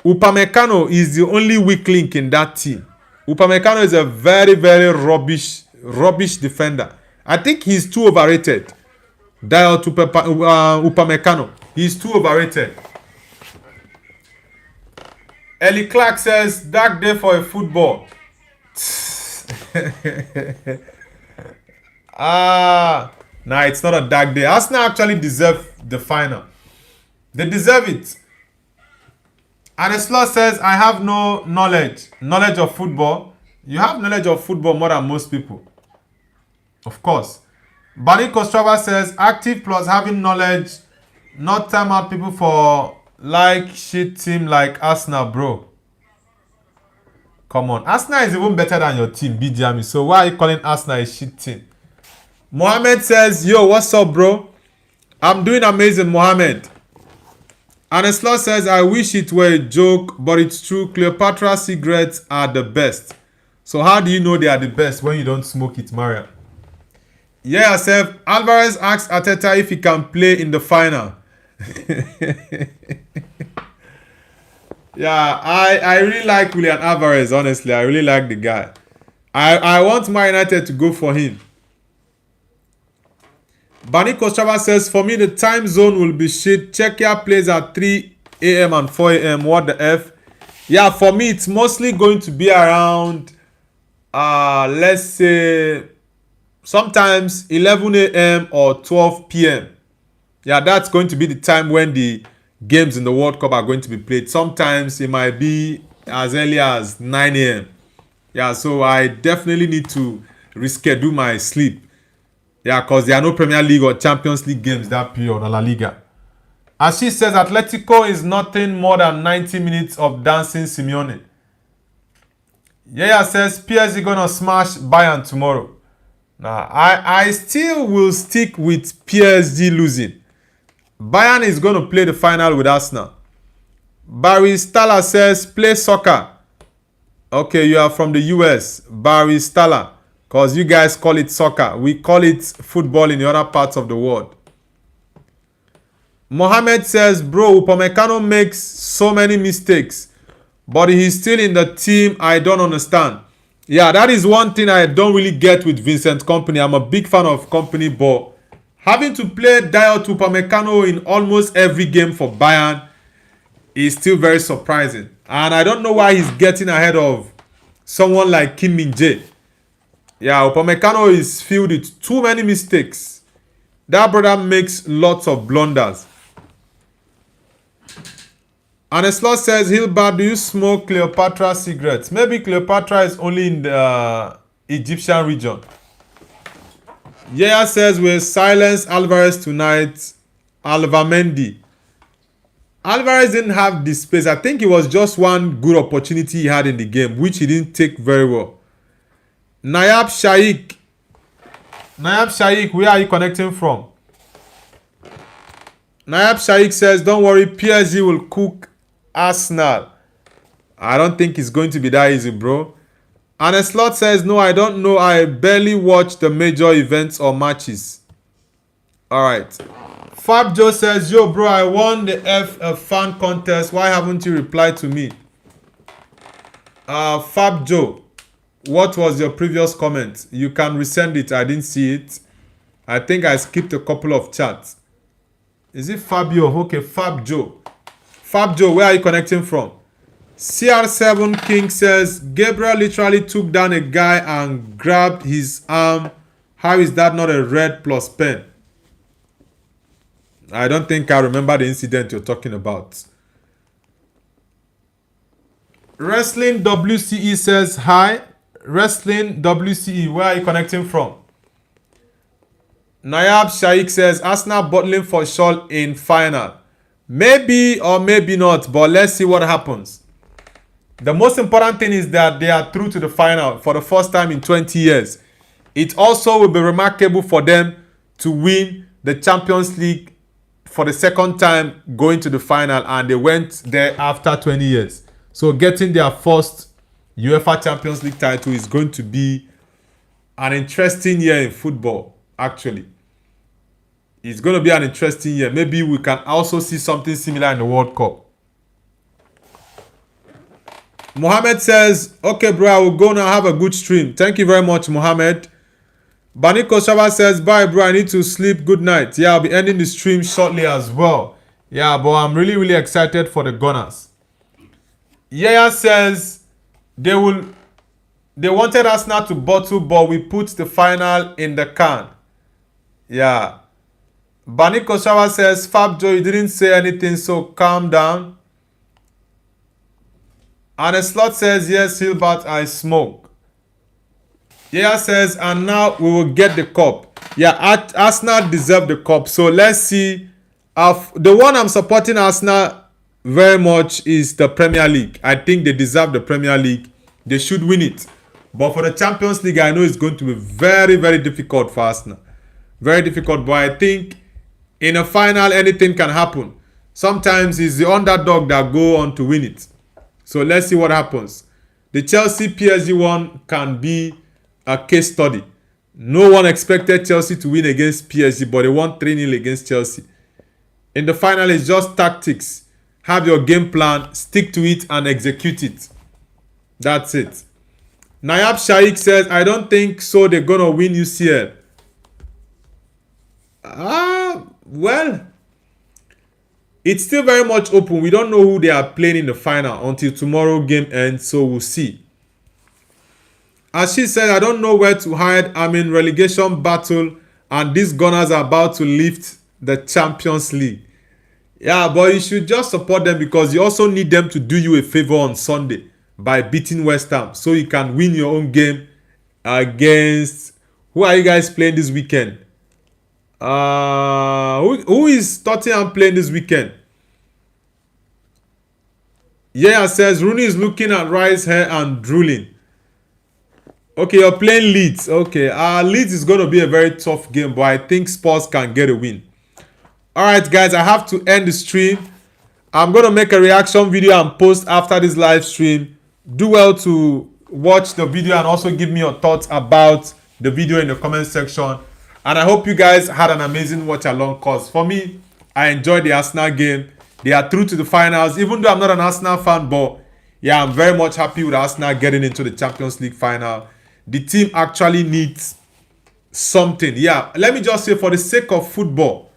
S1: Upamecano is the only weak link in that team. Upamecano is a very, very rubbish defender. I think he's too overrated. Dayot Upamecano. He's too overrated. Ellie Clark says, dark day for a football. Nah, it's not a dark day. Arsenal actually deserve the final. They deserve it. And the slot says, I have no knowledge of football. You have knowledge of football more than most people. Of course. Bani Kostrava says, active plus having knowledge, not time out people for like shit team like Arsenal, bro. Come on. Arsenal is even better than your team, BGM. So why are you calling Arsenal a shit team? Mohammed says, yo, what's up, bro? I'm doing amazing, Mohammed. And the slot says, I wish it were a joke, but it's true. Cleopatra cigarettes are the best. So how do you know they are the best when you don't smoke it, Maria? Yeah, Seth. Alvarez asked Arteta if he can play in the final. Yeah, I really like Julian Alvarez, honestly. I really like the guy. I want Man United to go for him. Bani Kostrava says, for me, the time zone will be shit. Czechia plays at 3 a.m. and 4 a.m. What the F? Yeah, for me, it's mostly going to be around, let's say, sometimes 11 a.m. or 12 p.m. Yeah, that's going to be the time when the games in the World Cup are going to be played. Sometimes it might be as early as 9 a.m. Yeah, so I definitely need to reschedule my sleep. Yeah, because there are no Premier League or Champions League games that period or La Liga. As she says, Atletico is nothing more than 90 minutes of dancing Simeone. Yeah, says PSG gonna smash Bayern tomorrow. Now, I still will stick with PSG losing. Bayern is going to play the final with Arsenal. Barry Stalla says, play soccer. Okay, you are from the US. Barry Stalla. Because you guys call it soccer. We call it football in the other parts of the world. Mohammed says, bro, Upamecano makes so many mistakes. But he's still in the team. I don't understand. Yeah, that is one thing I don't really get with Vincent Kompany. I'm a big fan of Kompany, but having to play Dayot Upamecano in almost every game for Bayern is still very surprising. And I don't know why he's getting ahead of someone like Kim Min-jae. Yeah, Upamecano is filled with too many mistakes. That brother makes lots of blunders. And a slot says, Hilbert, do you smoke Cleopatra cigarettes? Maybe Cleopatra is only in the Egyptian region. Yeah says, we'll silence Alvarez tonight. Alvamendi. Alvarez didn't have the space. I think it was just one good opportunity he had in the game, which he didn't take very well. Nayab Shaikh. Nayab Shaikh, where are you connecting from? Nayab Shaikh says, don't worry, PSG will cook Arsenal. I don't think it's going to be that easy, bro. And a slot says, no, I don't know. I barely watch the major events or matches. Alright. Fab Joe says, yo, bro, I won the F fan contest. Why haven't you replied to me? Fab Joe, what was your previous comment? You can resend it. I didn't see it. I think I skipped a couple of chats. Is it Fabio? Okay, Fab Joe. Fab Joe, where are you connecting from? CR7 King says, Gabriel literally took down a guy and grabbed his arm. How is that not a red plus pen? I don't think I remember the incident you're talking about. Wrestling WCE says, hi. Wrestling WCE, where are you connecting from? Nayab Shaikh says, Arsenal bottling for sure in final. Maybe or maybe not, but let's see what happens. The most important thing is that they are through to the final for the first time in 20 years. It also will be remarkable for them to win the Champions League for the second time, going to the final, and they went there after 20 years. So getting their first UEFA Champions League title is going to be an interesting year in football, actually. It's going to be an interesting year. Maybe we can also see something similar in the World Cup. Mohammed says, okay, bro, I will go now. Have a good stream. Thank you very much, Mohammed. Baniko Shava says, bye, bro. I need to sleep. Good night. Yeah, I'll be ending the stream shortly as well. Yeah, but I'm really, really excited for the Gunners. Yaya says, they wanted Arsenal to bottle, but we put the final in the can. Yeah. Baniko Shava says, Fab Joe, you didn't say anything, so calm down. And a slot says, yes, Hilbert, I smoke. Yeah says, and now we will get the cup. Yeah, Arsenal deserve the cup. So let's see. The one I'm supporting Arsenal very much is the Premier League. I think they deserve the Premier League. They should win it. But for the Champions League, I know it's going to be very, very difficult for Arsenal. Very difficult. But I think in a final, anything can happen. Sometimes it's the underdog that go on to win it. So let's see what happens. The Chelsea PSG one can be a case study. No one expected Chelsea to win against PSG, but they won 3-0 against Chelsea. In the final, it's just tactics. Have your game plan, stick to it, and execute it. That's it. Nayab Shaikh says, I don't think so they're going to win UCL. Well, it's still very much open. We don't know who they are playing in the final until tomorrow game ends, so we'll see. As she said, I don't know where to hide. I'm in relegation battle, and these Gunners are about to lift the Champions League. Yeah, but you should just support them because you also need them to do you a favor on Sunday by beating West Ham, so you can win your own game against... Who are you guys playing this weekend? Who is Tottenham playing this weekend? Yeah, says Rooney is looking at Rice's hair and drooling. Okay, you're playing Leeds. Okay, Leeds is going to be a very tough game, but I think Spurs can get a win. Alright, guys, I have to end the stream. I'm going to make a reaction video and post after this live stream. Do well to watch the video and also give me your thoughts about the video in the comment section. And I hope you guys had an amazing watch along, because for me, I enjoyed the Arsenal game. They are through to the finals, even though I'm not an Arsenal fan, but yeah, I'm very much happy with Arsenal getting into the Champions League final. The team actually needs something. Yeah, let me just say, for the sake of football,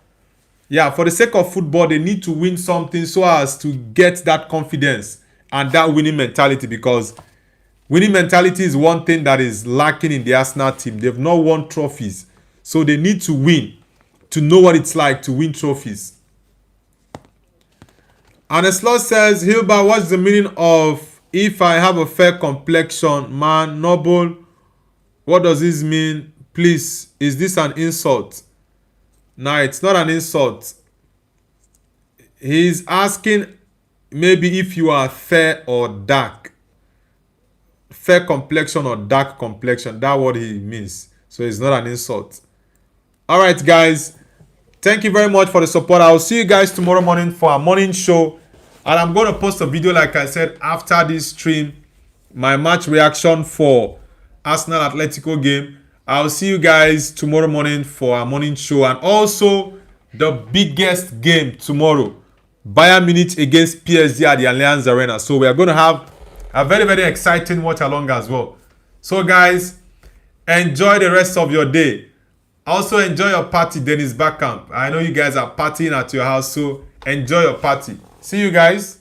S1: they need to win something so as to get that confidence and that winning mentality, because winning mentality is one thing that is lacking in the Arsenal team. They've not won trophies. So they need to win to know what it's like to win trophies. And a slot says, Hilbert, what's the meaning of if I have a fair complexion? Man, noble. What does this mean? Please, is this an insult? No, it's not an insult. He's asking maybe if you are fair or dark. Fair complexion or dark complexion. That's what he means. So it's not an insult. Alright, guys. Thank you very much for the support. I'll see you guys tomorrow morning for our morning show. And I'm going to post a video, like I said, after this stream. My match reaction for Arsenal Atletico game. I'll see you guys tomorrow morning for our morning show. And also, the biggest game tomorrow. Bayern Munich against PSG at the Allianz Arena. So we are going to have a very, very exciting watch along as well. So guys, enjoy the rest of your day. Also enjoy your party, Dennis Bergkamp. I know you guys are partying at your house, so enjoy your party. See you guys.